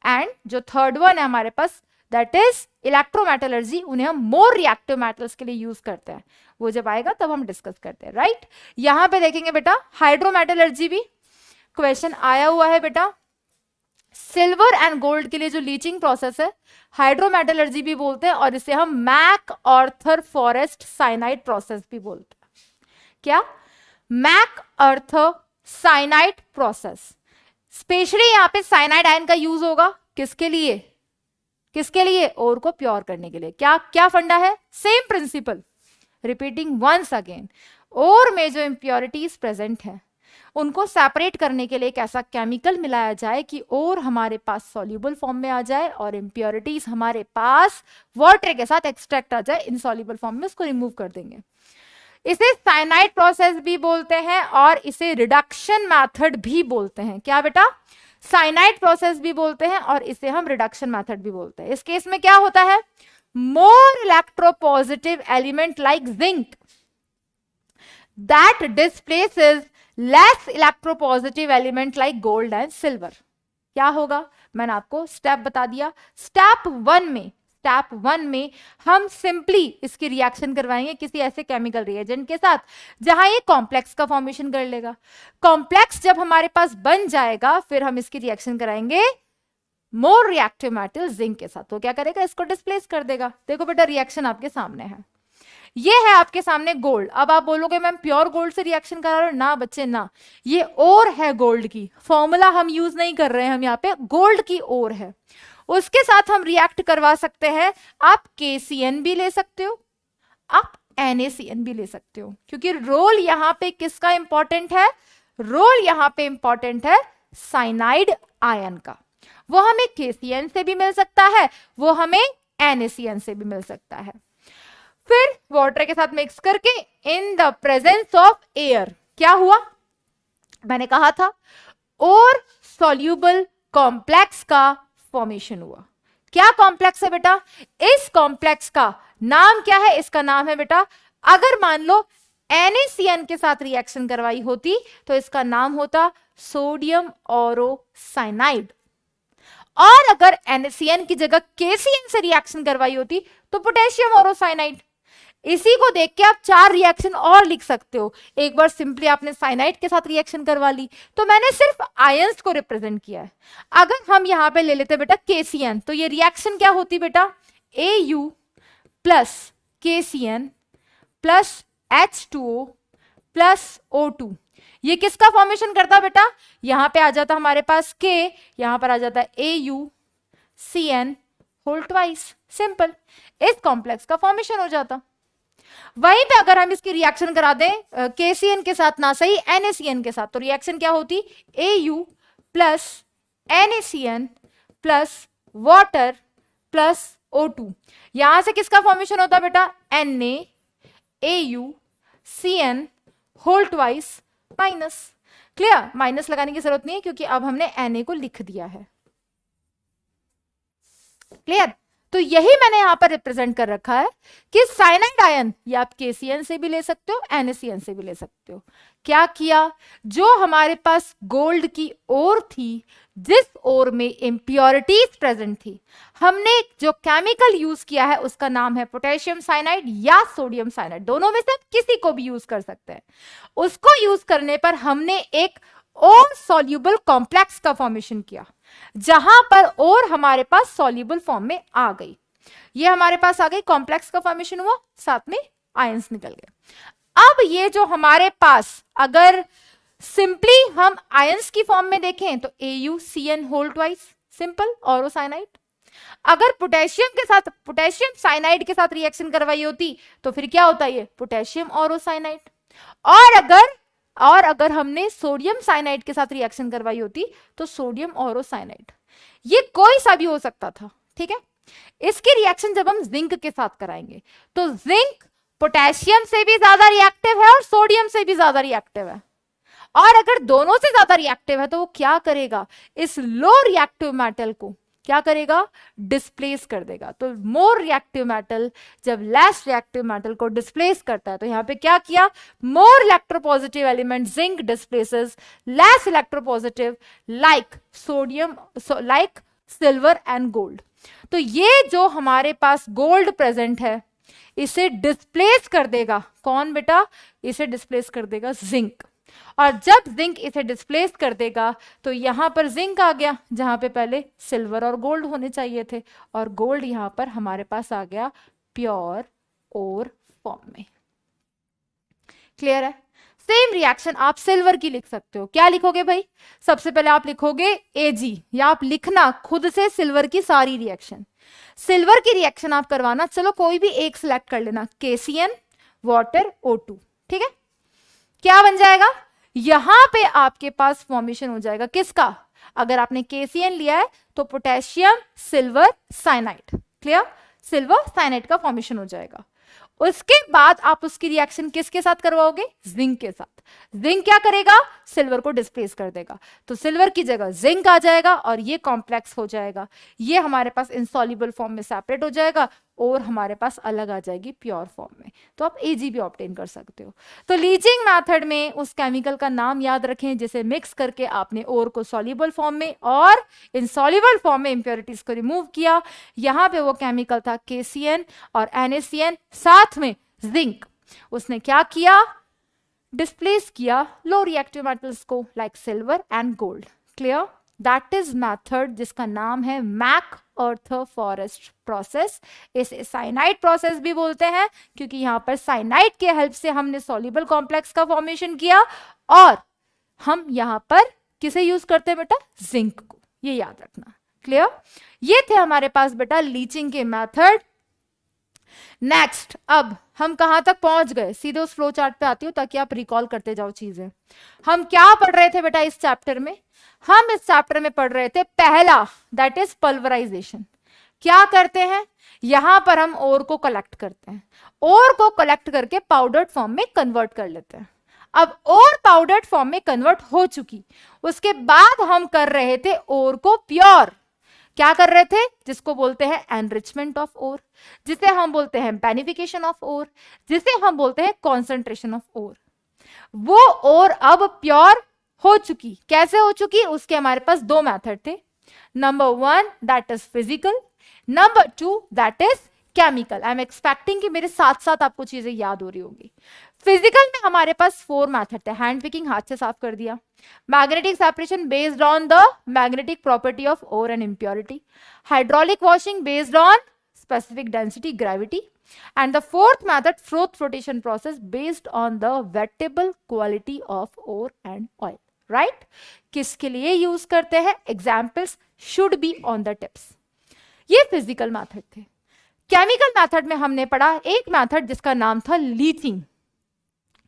And जो थर्ड वन है हमारे पास, दैट इज इलेक्ट्रोमेटलर्जी, उन्हें हम मोर रिएक्टिव मेटल्स के लिए यूज करते हैं। वो जब आएगा तब हम डिस्कस करते हैं, राइट। यहां पे देखेंगे बेटा हाइड्रोमेटलर्जी भी क्वेश्चन आया हुआ है बेटा। सिल्वर एंड गोल्ड के लिए जो लीचिंग प्रोसेस है हाइड्रोमेटलर्जी भी बोलते हैं, और इसे हम MacArthur Forrest cyanide process भी बोलते हैं। क्या? MacArthur cyanide process. Specially यहां पे साइनाइड आयन का यूज होगा किसके लिए? किसके लिए? ओर को प्योर करने के लिए। क्या क्या फंडा है? Same principle, repeating once again. Ore में जो इंप्योरिटीज प्रेजेंट है उनको सेपरेट करने के लिए एक ऐसा केमिकल मिलाया जाए कि और हमारे पास सॉल्यूबल फॉर्म में आ जाए और इंप्योरिटीज हमारे पास वाटर के साथ एक्सट्रैक्ट आ जाए इनसॉल्यूबल फॉर्म में, उसको रिमूव कर देंगे। इसे साइनाइड प्रोसेस भी बोलते हैं और इसे रिडक्शन मेथड भी बोलते हैं। क्या बेटा? साइनाइड प्रोसेस भी बोलते हैं और इसे हम रिडक्शन मेथड भी बोलते हैं। इस केस में क्या होता है? More electropositive element like zinc that displaces less electropositive element like gold and silver. क्या होगा? मैंने आपको स्टेप बता दिया। स्टेप वन में हम सिंपली इसकी रिएक्शन करवाएंगे किसी ऐसे केमिकल रिएजेंट के साथ जहां ये कॉम्प्लेक्स का फॉर्मेशन कर लेगा। कॉम्प्लेक्स जब हमारे पास बन जाएगा फिर हम इसकी रिएक्शन कराएंगे मोर रिएक्टिव मेटल जिंक के साथ। तो क्या करेगा? इसको डिस्प्लेस कर देगा। देखो बेटा रिएक्शन आपके सामने है, ये है आपके सामने गोल्ड। अब आप बोलोगे मैम प्योर गोल्ड से रिएक्शन करा रहे हो? ना बच्चे ना, ये और है गोल्ड की, फॉर्मूला हम यूज नहीं कर रहे हैं, हम यहाँ पे गोल्ड की और है, उसके साथ हम रिएक्ट करवा सकते हैं। आप KCN भी ले सकते हो, आप NaCN भी ले सकते हो, क्योंकि रोल यहां पे किसका इंपॉर्टेंट है? रोल यहां पे इंपॉर्टेंट है साइनाइड आयन का। वो हमें KCN से भी मिल सकता है, वो हमें NaCN से भी मिल सकता है। फिर वाटर के साथ मिक्स करके इन द प्रेजेंस ऑफ एयर क्या हुआ? मैंने कहा था और सॉल्यूबल कॉम्प्लेक्स का फॉर्मेशन हुआ। क्या कॉम्प्लेक्स है बेटा? इस कॉम्प्लेक्स का नाम क्या है? इसका नाम है बेटा, अगर मान लो NaCN के साथ रिएक्शन करवाई होती तो इसका नाम होता सोडियम ओरोसाइनाइड, और अगर NaCN की जगह KCN से रिएक्शन करवाई होती तो पोटेशियम ओरोसाइनाइड। इसी को देख के आप 4 रिएक्शन और लिख सकते हो। एक बार सिंपली आपने साइनाइड के साथ रिएक्शन करवा ली तो मैंने सिर्फ आयंस को रिप्रेजेंट किया है। अगर हम यहां पे ले लेते बेटा KCN तो ये रिएक्शन क्या होती बेटा? AU plus KCN plus H2O plus O2। ये किसका फॉर्मेशन करता बेटा? यहां पे आ जाता हमारे पास K, यहां पर आ जाता AuCN होल ट्वाइस। सिंपल, इस कॉम्प्लेक्स का फॉर्मेशन हो जाता। वहीं पे अगर हम इसकी रिएक्शन करा दें KCN के साथ ना सही NaCN के साथ, तो रिएक्शन क्या होती? AU plus NaCN plus water plus O2। यहां से किसका फॉर्मेशन होता बेटा? NaAuCN whole twice minus. Clear? Minus लगाने की जरूरत नहीं है क्योंकि अब हमने Na को लिख दिया है। क्लियर? तो यही मैंने यहां पर रिप्रेजेंट कर रखा है कि साइनाइड आयन ये आप KCN से भी ले सकते हो, NaCN से भी ले सकते हो। क्या किया? जो हमारे पास गोल्ड की ओर थी, जिस ओर में इंप्योरिटीज प्रेजेंट थी, हमने जो केमिकल यूज किया है उसका नाम है पोटेशियम साइनाइड या सोडियम साइनाइड, दोनों में से किसी को भी यूज कर सकते हैं। उसको यूज करने पर हमने एक और सॉल्यूबल कॉम्प्लेक्स का फॉर्मेशन किया, जहां पर और हमारे पास सॉल्यूबल फॉर्म में आ गई। ये हमारे पास आ गई, कॉम्प्लेक्स का फॉर्मेशन हुआ, साथ में आयंस निकल गए। अब ये जो हमारे पास अगर सिंपली हम आयंस की फॉर्म में देखें तो AuCN होल ट्वाइस, सिंपल ऑरोसाइनाइड। अगर पोटेशियम के साथ, पोटेशियम साइनाइड के साथ रिएक्शन करवाई होती तो फिर क्या होता है, पोटेशियम ऑरोसाइनाइड। और अगर हमने सोडियम साइनाइड के साथ रिएक्शन करवाई होती तो सोडियम ऑरोसाइनाइड। ये कोई सा भी हो सकता था, ठीक है। इसकी रिएक्शन जब हम जिंक के साथ कराएंगे तो जिंक पोटेशियम से भी ज्यादा रिएक्टिव है और सोडियम से भी ज्यादा रिएक्टिव है, और अगर दोनों से ज्यादा रिएक्टिव है तो वो क्या करेगा, इस लो रिएक्टिव मेटल को क्या करेगा, डिस्प्लेस कर देगा। तो मोर रिएक्टिव मेटल जब लेस रिएक्टिव मेटल को डिस्प्लेस करता है, तो यहां पे क्या किया, more electropositive element zinc displaces less electropositive like sodium, like silver and gold. तो ये जो हमारे पास गोल्ड प्रेजेंट है इसे डिस्प्लेस कर देगा कौन बेटा, इसे डिस्प्लेस कर देगा जिंक। और जब जिंक इसे डिस्प्लेस कर देगा तो यहां पर जिंक आ गया जहां पे पहले सिल्वर और गोल्ड होने चाहिए थे, और गोल्ड यहां पर हमारे पास आ गया प्योर ओर फॉर्म में। क्लियर है। सेम रिएक्शन आप सिल्वर की लिख सकते हो। क्या लिखोगे भाई, सबसे पहले आप लिखोगे Ag, या आप लिखना खुद से सिल्वर की सारी रिएक्शन। सिल्वर की रिएक्शन आप करवाना, चलो कोई भी एक सिलेक्ट कर लेना, KCN वाटर O2, ठीक है। क्या बन जाएगा, यहां पे आपके पास फॉर्मेशन हो जाएगा किसका, अगर आपने KCN लिया है तो potassium silver cyanide. Clear, silver cyanide का फॉर्मेशन हो जाएगा। उसके बाद आप उसकी रिएक्शन किसके साथ करवाओगे, जिंक के साथ। जिंक क्या करेगा, सिल्वर को डिस्प्लेस कर देगा, तो सिल्वर की जगह जिंक आ जाएगा और ये कॉम्प्लेक्स हो जाएगा। ये हमारे पास इनसॉल्युबल फॉर्म में सेपरेट हो जाएगा और हमारे पास अलग आ जाएगी प्योर फॉर्म में। तो आप Ag भी ऑब्टेन कर सकते हो। तो लीचिंग मेथड में उस केमिकल का नाम याद रखें जिसे मिक्स करके आपने ओर को सॉल्युबल फॉर्म में और इनसॉल्युबल फॉर्म में इंप्योरिटीज को रिमूव किया। यहां पे वो केमिकल था KCN और NaCN साथ में जिंक। उसने क्या किया, डिस्प्लेस किया लो रिएक्टिव मेटल्स को like silver and gold. Clear, that is method जिसका नाम है मैकआर्थर फॉरेस्ट प्रोसेस। इसे साइनाइड प्रोसेस भी बोलते हैं क्योंकि यहां पर साइनाइड के हेल्प से हमने सॉल्युबल कॉम्प्लेक्स का फॉर्मेशन किया, और हम यहां पर किसे यूज करते हैं बेटा, जिंक को, ये याद रखना। क्लियर, ये थे हमारे पास बेटा लीचिंग के मेथड। नेक्स्ट, अब हम कहां तक पहुंच गए, सीधे उस फ्लो चार्ट पे आती हूँ ताकि आप रिकॉल करते जाओ चीजें। हम क्या पढ़ रहे थे बेटा इस चैप्टर में, हम इस चैप्टर में पढ़ रहे थे पहला, दैट इज पल्वराइजेशन। क्या करते हैं, यहां पर हम ओर को कलेक्ट करते हैं, ओर को कलेक्ट करके पाउडर्ड फॉर्म में कन्वर्ट कर लेते हैं। अब ओर पाउडर्ड फॉर्म में कन्वर्ट हो चुकी, उसके बाद हम कर रहे थे ओर को प्योर। क्या कर रहे थे, जिसको बोलते हैं एनरिचमेंट ऑफ ओर, जिसे हम बोलते हैं बेनिफिकेशन ऑफ ओर, जिसे हम बोलते हैं कॉन्सेंट्रेशन ऑफ ओर। वो ओर अब प्योर हो चुकी। कैसे हो चुकी, उसके हमारे पास दो मेथड थे। Number 1 that is physical, number 2 that is chemical. I am expecting कि मेरे साथ साथ आपको चीजें याद हो रही होगी। फिजिकल में हमारे पास 4 मेथड थे। हैंड पिकिंग, हाथ से साफ कर दिया। Magnetic separation based on the magnetic property of ore and impurity. Hydraulic washing based on specific density, gravity, and the fourth method froth flotation process based on the wettable quality of ore and oil. Right? किसके लिए use करते हैं, examples should be on the tips. ये physical method थे। Chemical method में हमने पढ़ा एक मेथड जिसका नाम था लीचिंग,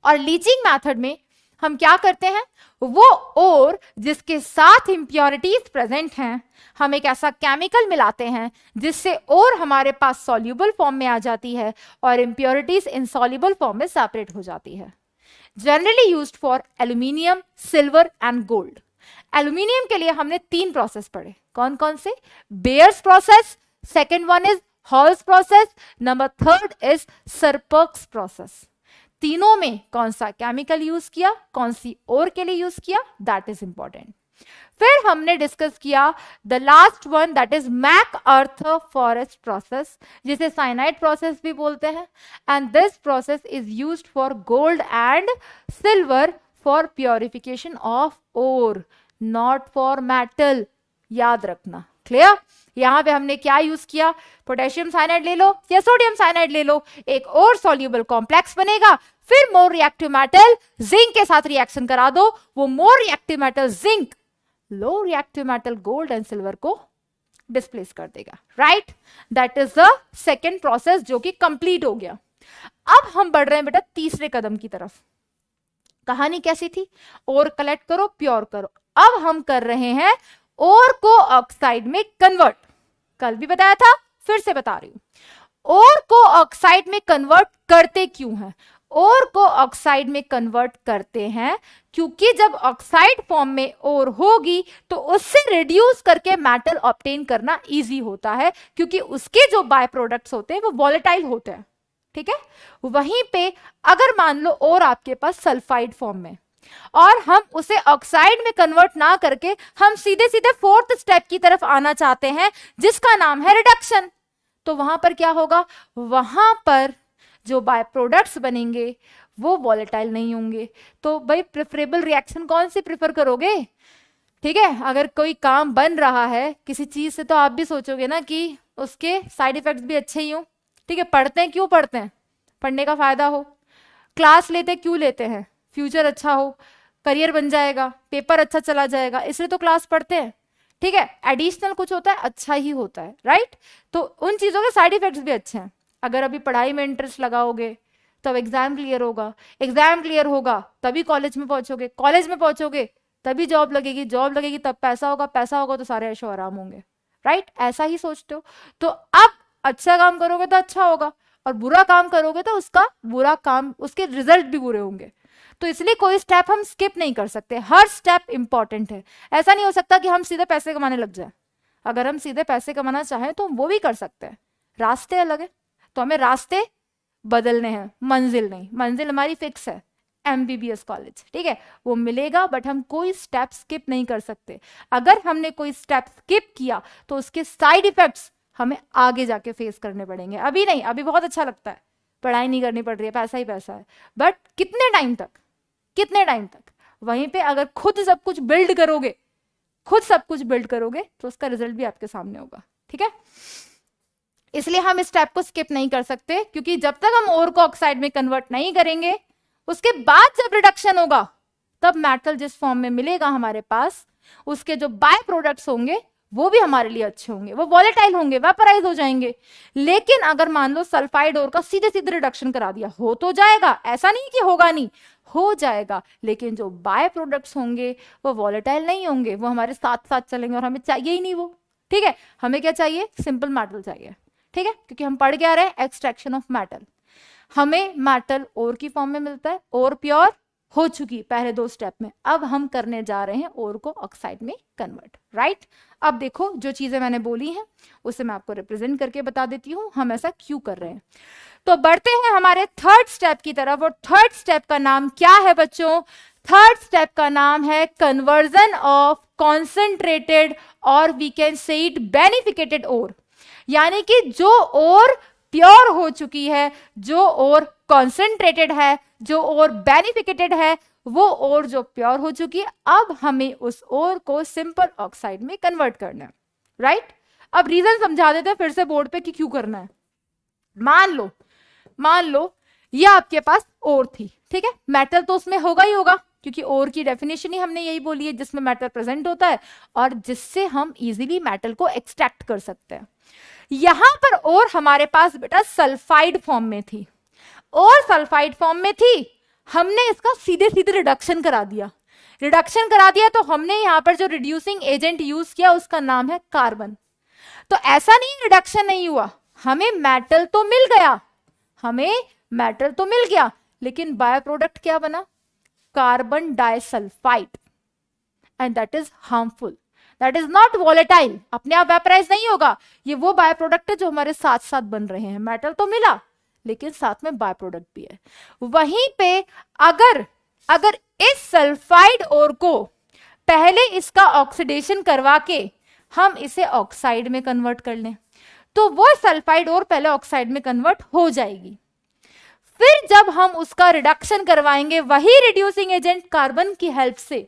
और लीचिंग मेथड में हम क्या करते हैं, वो ओर जिसके साथ इंप्योरिटीज प्रेजेंट हैं, हम एक ऐसा केमिकल मिलाते हैं जिससे ओर हमारे पास सॉल्युबल फॉर्म में आ जाती है और इंप्योरिटीज इनसॉल्युबल फॉर्म में सेपरेट हो जाती है। Generally used for aluminium, silver and gold. Aluminium के लिए हमने 3 प्रोसेस पढ़े, कौन कौन से, Bayer's process, second one is Hall's process, number 3 is Serpeck's process. तीनों में कौन सा केमिकल यूज किया, कौन सी ओर के लिए यूज किया, दैट इज इंपॉर्टेंट। फिर हमने डिस्कस किया the last one that is MacArthur Forrest process, जिसे साइनाइड प्रोसेस भी बोलते हैं, and this process is used for gold and silver for purification of ore, not for metal. याद रखना। क्लियर, यहां पे हमने क्या यूज किया, पोटेशियम साइनाइड ले लो या सोडियम साइनाइड ले लो, एक और सॉल्युबल कॉम्प्लेक्स बनेगा, फिर मोर रिएक्टिव मेटल जिंक के साथ रिएक्शन करा दो, वो more reactive metal zinc low reactive metal gold and silver को डिस्प्लेस कर देगा, right. That is the second process जो कि कंप्लीट हो गया। अब हम बढ़ रहे हैं बेटा तीसरे कदम की तरफ। कहानी कैसी थी? ओर कलेक्ट करो, प्योर करो। अब हम कर रहे हैं ओर को ऑक्साइड में कन्वर्ट। कल भी बताया था, फिर से बता रही हूं। ओर को ऑक्साइड में कन्वर्ट करते क्यों हैं? ओर को ऑक्साइड में कन्वर्ट करते हैं क्योंकि जब ऑक्साइड फॉर्म में ओर होगी तो उससे रिड्यूस करके मेटल ऑब्टेन करना इजी होता है, क्योंकि उसके जो बाय प्रोडक्ट्स होते हैं वो वॉलेटाइल होते हैं, ठीक है। वहीं पे अगर मान लो और आपके पास सल्फाइड फॉर्म में, और हम उसे ऑक्साइड में कन्वर्ट ना करके हम सीधे सीधे फोर्थ स्टेप की तरफ आना चाहते हैं जिसका नाम है रिडक्शन, तो वहां पर क्या होगा? वहां पर जो बाय प्रोडक्ट्स बनेंगे वो वॉलेटाइल नहीं होंगे। तो भाई प्रेफरेबल रिएक्शन कौन सी प्रेफर करोगे? ठीक है, अगर कोई काम बन रहा है किसी चीज से तो आप भी सोचोगे ना कि उसके साइड इफेक्ट्स भी अच्छे ही हो, ठीक है। पढ़ते हैं क्यों पढ़ते हैं? पढ़ने का फायदा हो। क्लास लेते क्यों लेते हैं? फ्यूचर अच्छा हो, करियर बन जाएगा, पेपर अच्छा चला जाएगा, इसलिए तो क्लास पढ़ते हैं, ठीक है। एडिशनल कुछ होता है अच्छा ही होता है, राइट। तो उन चीजों के साइड इफेक्ट्स भी अच्छे हैं। अगर अभी पढ़ाई में इंटरेस्ट लगाओगे तब एग्जाम क्लियर होगा, एग्जाम क्लियर होगा तभी कॉलेज में पहुंचोगे, कॉलेज में पहुंचोगे तभी जॉब लगेगी, जॉब लगेगी तब पैसा होगा, पैसा होगा तो सारे ऐशो आराम होंगे, राइट। ऐसा ही सोचते हो। तो अब अच्छा काम करोगे तो अच्छा होगा, और बुरा काम करोगे तो उसका बुरा काम, उसके रिजल्ट भी बुरे होंगे। तो इसलिए कोई स्टेप हम स्किप नहीं कर सकते, हर स्टेप इंपॉर्टेंट है। ऐसा नहीं हो सकता कि हम सीधे पैसे कमाने लग जाए। अगर हम सीधे पैसे कमाना चाहें तो हम वो भी कर सकते हैं, रास्ते अलग है। तो हमें रास्ते बदलने हैं, मंजिल नहीं। मंजिल हमारी फिक्स है, MBBS कॉलेज, ठीक है, वो मिलेगा, बट हम कोई स्टेप स्किप नहीं कर सकते। अगर हमने कोई स्टेप स्किप किया तो उसके साइड इफेक्ट्स हमें आगे जाके फेस करने पड़ेंगे। अभी नहीं, अभी बहुत अच्छा लगता है, पढ़ाई नहीं करनी पड़ रही है, पैसा ही पैसा है, बट कितने टाइम तक, कितने टाइम तक? वहीं पे अगर खुद सब कुछ बिल्ड करोगे, खुद सब कुछ बिल्ड करोगे तो उसका रिजल्ट भी आपके सामने होगा, ठीक है। इसलिए हम इस स्टेप को स्किप नहीं कर सकते, क्योंकि जब तक हम ओर को ऑक्साइड में कन्वर्ट नहीं करेंगे, उसके बाद जब रिडक्शन होगा तब मेटल जिस फॉर्म में मिलेगा हमारे पास, उसके जो बाय प्रोडक्ट्स होंगे वो भी हमारे लिए अच्छे होंगे, वो वॉलेटाइल होंगे, वेपराइज हो जाएंगे। लेकिन अगर मान लो सल्फाइड ओर का सीधे सीधे रिडक्शन करा दिया, हो तो जाएगा, ऐसा नहीं कि होगा नहीं, हो जाएगा, लेकिन जो बाय प्रोडक्ट्स होंगे वो वॉलेटाइल नहीं होंगे, वो हमारे साथ साथ चलेंगे, और हमें चाहिए ही नहीं वो, ठीक है। हमें क्या चाहिए? सिंपल मेटल चाहिए, ठीक है, क्योंकि हम पढ़ के आ रहे हैं एक्सट्रैक्शन ऑफ मेटल। हमें मेटल ओर की फॉर्म में मिलता है, ओर प्योर हो चुकी पहले 2 स्टेप में, अब हम करने जा रहे हैं ओर को ऑक्साइड में कन्वर्ट, राइट। अब देखो जो चीजें मैंने बोली हैं उसे मैं आपको रिप्रेजेंट करके बता देती हूँ हम ऐसा क्यों कर रहे हैं। तो बढ़ते हैं हमारे थर्ड स्टेप की तरफ, और थर्ड स्टेप का नाम क्या है बच्चों? थर्ड स्टेप का नाम है कन्वर्जन ऑफ कॉन्सेंट्रेटेड, और वी कैन से इट बेनिफिकेटेड ओर। यानी कि जो ओर प्योर हो चुकी है, जो ओर कॉन्सेंट्रेटेड है, जो ओर बेनिफिकेटेड है, वो ओर जो प्योर हो चुकी है, अब हमें उस ओर को सिंपल ऑक्साइड में कन्वर्ट करना है, राइट। अब रीजन समझा देते हैं फिर से बोर्ड पे कि क्यों करना है। मान लो ये आपके पास ओर थी, ठीक है, मेटल तो उसमें होगा ही होगा, क्योंकि ओर की डेफिनेशन ही हमने यही बोली है, जिसमें मेटल प्रेजेंट होता है और जिससे हम इजीली मेटल को एक्सट्रैक्ट कर सकते हैं। यहां पर और हमारे पास बेटा सल्फाइड फॉर्म में थी, और सल्फाइड फॉर्म में थी, हमने इसका सीधे सीधे रिडक्शन करा दिया। रिडक्शन करा दिया तो हमने यहां पर जो रिड्यूसिंग एजेंट यूज किया उसका नाम है कार्बन। तो ऐसा नहीं रिडक्शन नहीं हुआ, हमें मेटल तो मिल गया, हमें मेटल तो मिल गया, लेकिन बाय प्रोडक्ट क्या बना? Carbon disulphide, and that is harmful, that is not volatile, अपने आप वेपराइज नहीं होगा। ये वो बाय प्रोडक्ट है जो हमारे साथ साथ बन रहे हैं, मेटल तो मिला लेकिन साथ में बाय प्रोडक्ट भी है। वहीं पे अगर इस सल्फाइड ओर को पहले इसका ऑक्सीडेशन करवा के हम इसे ऑक्साइड में कन्वर्ट कर लें, तो वो सल्फाइड ओर पहले ऑक्साइड में कन्वर्ट हो जाएगी। फिर जब हम उसका रिडक्शन करवाएंगे वही रिड्यूसिंग एजेंट कार्बन की हेल्प से,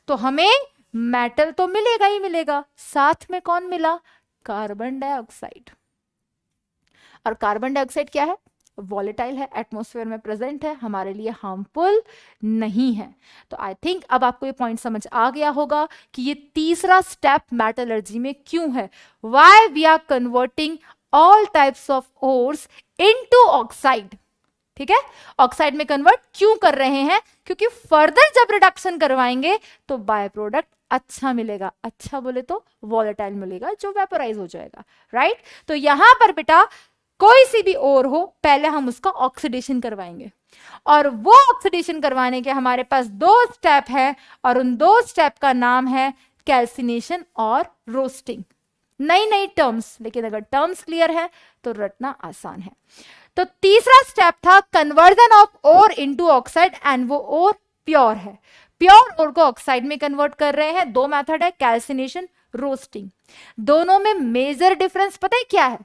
तो हमें मेटल तो मिलेगा ही मिलेगा, साथ में कौन मिला? Carbon dioxide. और कार्बन डाइऑक्साइड क्या है? वॉलेटाइल है, एटमॉस्फेयर में प्रेजेंट है, हमारे लिए हार्मफुल नहीं है। तो आई थिंक अब आपको ये पॉइंट समझ आ गया होगा कि ये तीसरा स्टेप मेटलर्जी में क्यों है, why we are converting all types of ores into oxide. ठीक है, ऑक्साइड में कन्वर्ट क्यों कर रहे हैं, क्योंकि फर्दर जब रिडक्शन करवाएंगे तो बाय प्रोडक्ट अच्छा मिलेगा, अच्छा बोले तो वॉलेटाइल मिलेगा जो वेपोराइज हो जाएगा, राइट। तो यहां पर बेटा कोई सी भी ओर हो, पहले हम उसका ऑक्सीडेशन करवाएंगे, और वो ऑक्सीडेशन करवाने के हमारे पास 2 स्टेप है, और उन 2 स्टेप का नाम है कैल्सिनेशन और रोस्टिंग। नई नई टर्म्स, लेकिन अगर टर्म्स क्लियर है तो रटना आसान है। तो तीसरा स्टेप था conversion of ore into oxide, and वो ओर प्योर है। प्योर ओर को ऑक्साइड में कन्वर्ट कर रहे हैं। 2 मेथड है, कैल्सिनेशन, रोस्टिंग। दोनों में मेजर डिफरेंस पता है क्या है?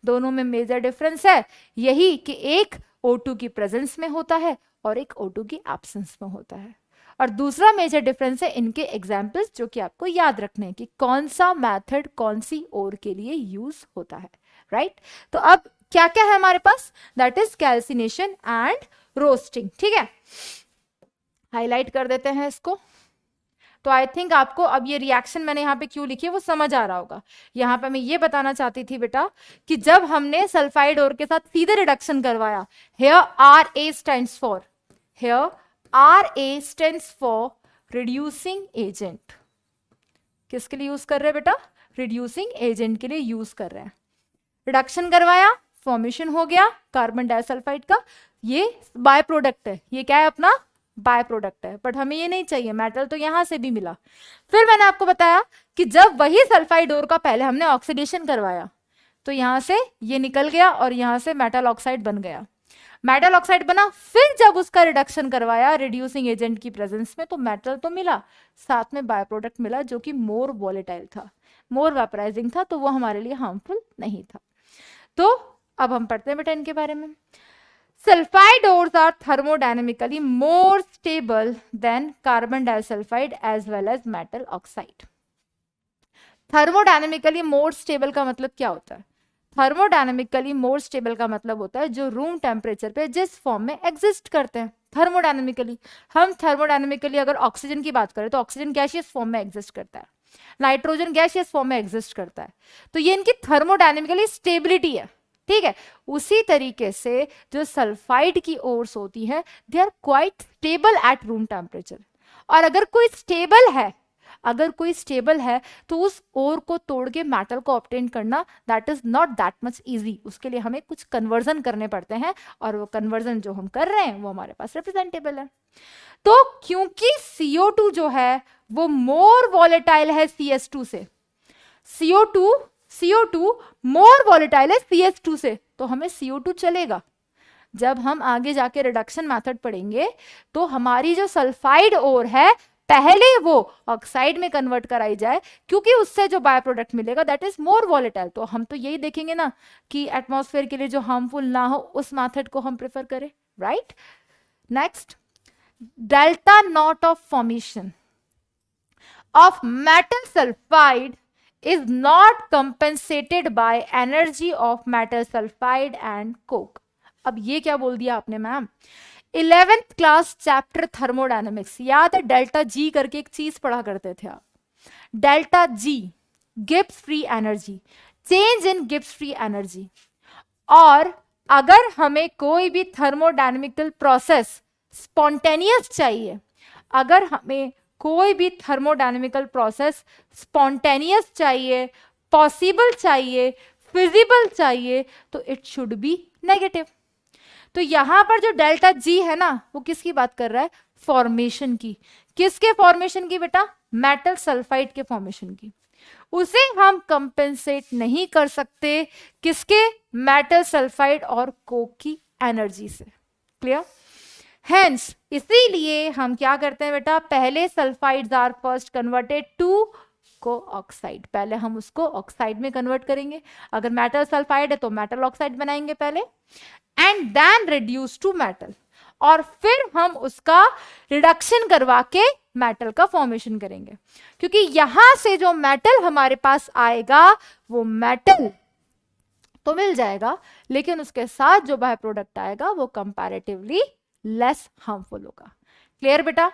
दोनों में मेजर डिफरेंस है यही कि एक O2 की प्रेजेंस में होता है और एक O2 की एब्सेंस में होता है। और दूसरा मेजर डिफरेंस है इनके एग्जाम्पल्स, जो कि आपको याद रखने हैं कि कौन सा मेथड कौन सी ओर के लिए यूज होता है, राइट। तो अब क्या क्या है हमारे पास, that is calcination and roasting. ठीक है, हाईलाइट कर देते हैं इसको। तो आई थिंक आपको अब ये रिएक्शन मैंने यहाँ पे क्यों लिखी है वो समझ आ रहा होगा। यहाँ पे मैं ये बताना चाहती थी बेटा कि जब हमने सल्फाइड ओर के साथ सीधे रिडक्शन करवाया, here RA stands for, here RA stands for reducing agent. किसके लिए यूज कर रहे हैं बेटा? रिड्यूसिंग एजेंट के लिए यूज कर रहे हैं। रिडक्शन करवाया, फॉर्मेशन हो गया कार्बन डाइसल्फाइड का, ये बाय प्रोडक्ट है, ये क्या है अपना बाय प्रोडक्ट है, बट हमें ये नहीं चाहिए, मेटल तो यहां से भी मिला। फिर मैंने आपको बताया कि जब वही सल्फाइड ओर का पहले हमने ऑक्सीडेशन करवाया तो यहां से ये निकल गया और यहां से मेटल ऑक्साइड बन गया। मेटल ऑक्साइड बना, फिर जब उसका रिडक्शन करवाया रिड्यूसिंग एजेंट की प्रेजेंस में तो मेटल तो मिला, साथ में बाय प्रोडक्ट मिला जो कि मोर वॉलेटाइल था, मोर वेपराइजिंग था, तो वो हमारे लिए हार्मफुल नहीं था। तो अब हम पढ़ते हैं बेटा इनके बारे में। Sulfide ores are thermodynamically more stable than carbon disulfide as well as metal oxide. Thermodynamically more stable का मतलब क्या होता है? Thermodynamically more stable का मतलब होता है जो रूम टेम्परेचर पे जिस फॉर्म में एग्जिस्ट करते हैं। थर्मोडायनेमिकली, हम थर्मोडायनेमिकली अगर ऑक्सीजन की बात करें तो ऑक्सीजन गैसियस फॉर्म में एग्जिस्ट करता है, नाइट्रोजन गैसियस फॉर्म में एग्जिस्ट करता है, तो ये इनकी थर्मोडायनेमिकली स्टेबिलिटी है। ठीक है, उसी तरीके से जो सल्फाइड की ओर्स होती है they are quite stable at room temperature. और अगर कोई स्टेबल है तो उस ओर को तोड़ के मेटल को ऑब्टेन करना that is not that much easy. उसके लिए हमें कुछ कन्वर्जन करने पड़ते हैं और वो कन्वर्जन जो हम कर रहे हैं वो हमारे पास रिप्रेजेंटेबल है। तो क्योंकि CO2 जो है वो मोर वॉलेटाइल है CS2 से, CO2 मोर वॉलेटाइल है CS2 से, तो हमें CO2 चलेगा। जब हम आगे जाके रिडक्शन मेथड पढ़ेंगे तो हमारी जो सल्फाइड ओर है पहले वो ऑक्साइड में कन्वर्ट कराई जाए, क्योंकि उससे जो बाय प्रोडक्ट मिलेगा दैट इज मोर वॉलेटाइल। तो हम तो यही देखेंगे ना कि एटमॉस्फेयर के लिए जो हार्मफुल ना हो उस मेथड को हम प्रेफर करें, right. Next, delta not of formation of metal sulphide is not compensated by energy of metal sulfide and coke। अब ये क्या बोल दिया आपने ma'am? 11th class chapter thermodynamics, याद है डेल्टा जी करके एक चीज पढ़ा करते थे आप? Delta G Gibbs free energy, change in Gibbs free energy. और अगर हमें कोई भी थर्मोडायनेमिकल प्रोसेस स्पॉन्टेनियस चाहिए, अगर हमें कोई भी थर्मोडायनेमिकल प्रोसेस स्पॉन्टेनियस चाहिए, पॉसिबल चाहिए, फिजिबल चाहिए, तो इट शुड बी नेगेटिव। तो यहां पर जो डेल्टा जी है ना वो किसकी बात कर रहा है? फॉर्मेशन की। किसके फॉर्मेशन की बेटा? मेटल सल्फाइड के फॉर्मेशन की। उसे हम कंपेंसेट नहीं कर सकते किसके? मेटल सल्फाइड और कोक की एनर्जी से। क्लियर? हेंस इसीलिए हम क्या करते हैं बेटा, पहले sulphides are first converted to को ऑक्साइड, पहले हम उसको ऑक्साइड में कन्वर्ट करेंगे। अगर मेटल सल्फाइड है तो मेटल ऑक्साइड बनाएंगे पहले, and then reduce to metal, और फिर हम उसका रिडक्शन करवा के मेटल का फॉर्मेशन करेंगे। क्योंकि यहां से जो मेटल हमारे पास आएगा वो मेटल तो मिल जाएगा, लेकिन उसके साथ जो बाय प्रोडक्ट आएगा वो कंपैरेटिवली लेस हार्मफुल होगा। क्लियर बेटा?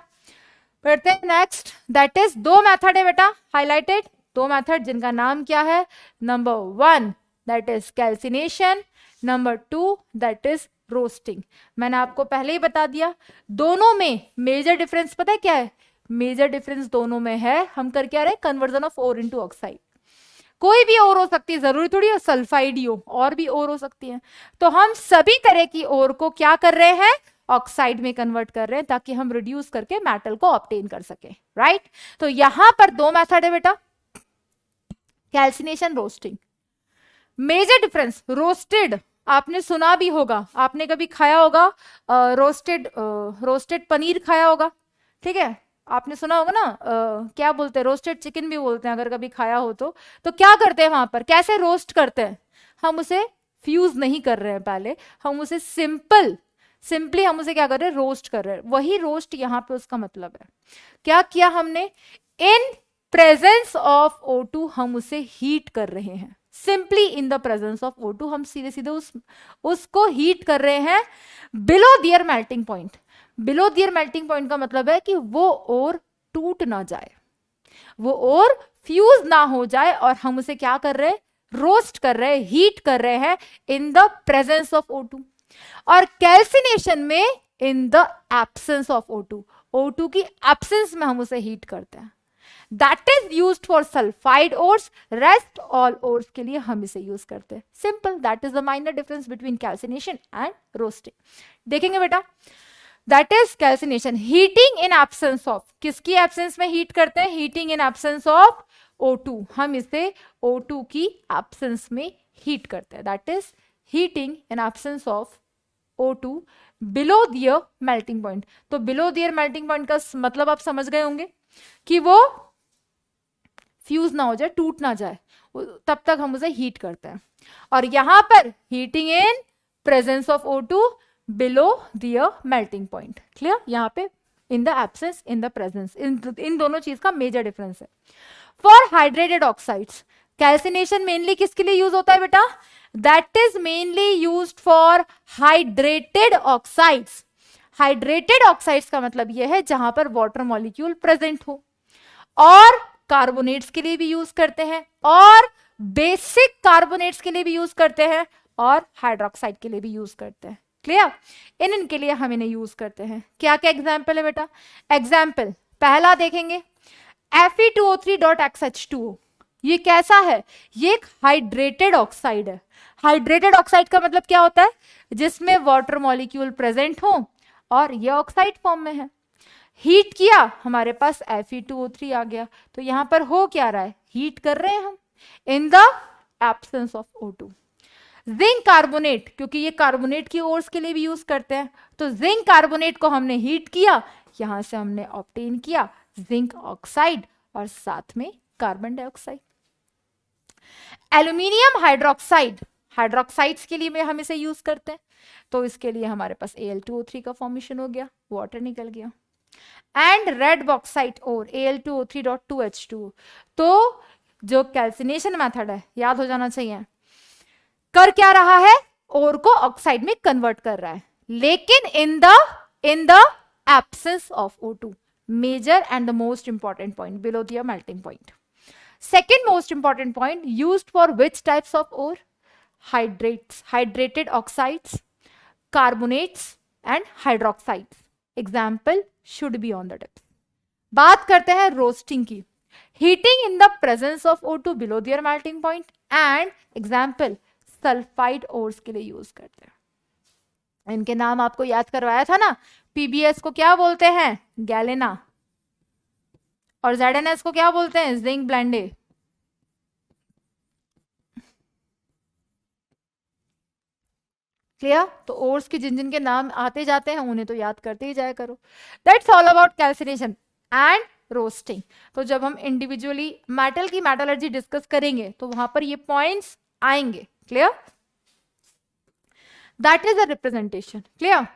पढ़ते हैं नेक्स्ट, दैट इज, दो मेथड है बेटा हाईलाइटेड, दो मेथड जिनका नाम क्या है, number 1 that is calcination, number 2 that is roasting. मैंने आपको पहले ही बता दिया, दोनों में मेजर डिफरेंस पता है क्या है? मेजर डिफरेंस दोनों में है, हम कर क्या रहे, conversion of ore into oxide. कोई भी ओर हो सकती है, जरूरी थोड़ी है सल्फाइड ही हो, और भी ओर हो सकती है। तो हम सभी तरह की ओर को क्या कर रहे हैं, ऑक्साइड में कन्वर्ट कर रहे हैं, ताकि हम रिड्यूस करके मेटल को ऑब्टेन कर सके, राइट? तो यहां पर दो मेथड है बेटा, calcination, roasting. Major difference, roasted आपने सुना भी होगा, आपने कभी खाया होगा, रोस्टेड पनीर खाया होगा, ठीक है, आपने सुना होगा ना, क्या बोलते हैं, रोस्टेड चिकन भी बोलते हैं अगर कभी खाया हो तो क्या करते हैं वहां पर, कैसे रोस्ट करते हैं, हम उसे फ्यूज नहीं कर रहे हैं पहले, हम उसे सिंपली हम उसे क्या कर रहे हैं, रोस्ट कर रहे हैं। वही रोस्ट यहाँ पे उसका मतलब है, क्या किया हमने, इन प्रेजेंस ऑफ O2 हम उसे हीट कर रहे हैं, simply in the presence of O2 हम सीधे सीधे उसको हीट कर रहे हैं below their melting point. Below their melting point का मतलब है कि वो और टूट ना जाए, वो और फ्यूज ना हो जाए, और हम उसे क्या कर रहे हैं, रोस्ट कर रहे हैं, हीट कर रहे हैं इन द प्रेजेंस ऑफ O2। और कैल्सिनेशन में इन the absence of O2, O2 की एब्सेंस में हम उसे हीट करते हैं। That is used for sulphide ores, rest all ores के लिए हम इसे यूज करते हैं। Simple, that is the minor difference between calcination and roasting. देखेंगे बेटा, that is calcination, heating in absence of, किसकी एब्सेंस में हीट करते हैं, heating in absence of O2, हम इसे O2 की एब्सेंस में हीट करते हैं, that is heating in absence of O2 below their melting point. तो बिलो दियर मेल्टिंग पॉइंट का मतलब आप समझ गए होंगे कि वो फ्यूज ना हो जाए, टूट ना जाए, तब तक हम उसे हीट करते हैं। और यहां पर heating in presence of O2 below their melting point. Clear? यहां पे in the absence, in the presence, in दोनों चीज का मेजर डिफरेंस है। For hydrated oxides, calcination mainly किसके लिए यूज होता है बेटा, that is mainly used for hydrated oxides. Hydrated oxides का मतलब यह है जहां पर वाटर मॉलिक्यूल प्रेजेंट हो, और कार्बोनेट्स के लिए भी यूज करते हैं, और बेसिक कार्बोनेट्स के लिए भी यूज करते हैं, और हाइड्रोक्साइड के लिए भी यूज करते हैं। क्लियर? इनके लिए हम इन्हें यूज करते हैं। क्या क्या एग्जाम्पल है बेटा? एग्जाम्पल पहला देखेंगे, Fe2O3.XH2O। ये कैसा है? ये एक हाइड्रेटेड ऑक्साइड है। हाइड्रेटेड ऑक्साइड का मतलब क्या होता है? जिसमें वाटर मॉलिक्यूल प्रेजेंट हो और ये ऑक्साइड फॉर्म में है। हीट किया, हमारे पास Fe2O3 आ गया। तो यहां पर हो क्या रहा है? हीट कर रहे हैं हम इन the absence of O2। Zinc carbonate, क्योंकि ये कार्बोनेट की ओर्स के लिए भी यूज करते हैं, तो जिंक कार्बोनेट को हमने हीट किया, यहां से हमने ऑब्टेन किया जिंक ऑक्साइड और साथ में carbon dioxide. Aluminium hydroxide, hydroxides के लिए में हम इसे यूज करते हैं, तो इसके लिए हमारे पास Al2O3 का फॉर्मेशन हो गया, वाटर निकल गया। एंड रेड बॉक्साइट और Al2O3.2H2O। तो जो कैल्सिनेशन मेथड है, याद हो जाना चाहिए, कर क्या रहा है? ओर को ऑक्साइड में कन्वर्ट कर रहा है, लेकिन in the absence of O2। Major and the most important point below the melting point. Second most important point, used for which types of ore? Hydrates, hydrated oxides, carbonates and hydroxides. Example should be on the tips. बात करते हैं roasting की, heating in the presence of O2 below their melting point, and example sulphide ores के लिए use करते हैं। इनके नाम आपको याद करवाया था ना, PbS को क्या बोलते हैं? गैलेना। और ZnS को क्या बोलते हैं? Zinc blende. क्लियर? तो ओर्स के जिन जिन के नाम आते जाते हैं उन्हें तो याद करते ही जाया करो। That's all about calcination and roasting. तो जब हम इंडिविजुअली मेटल की मेटलर्जी डिस्कस करेंगे तो वहां पर ये पॉइंट्स आएंगे। Clear? That is a representation. Clear?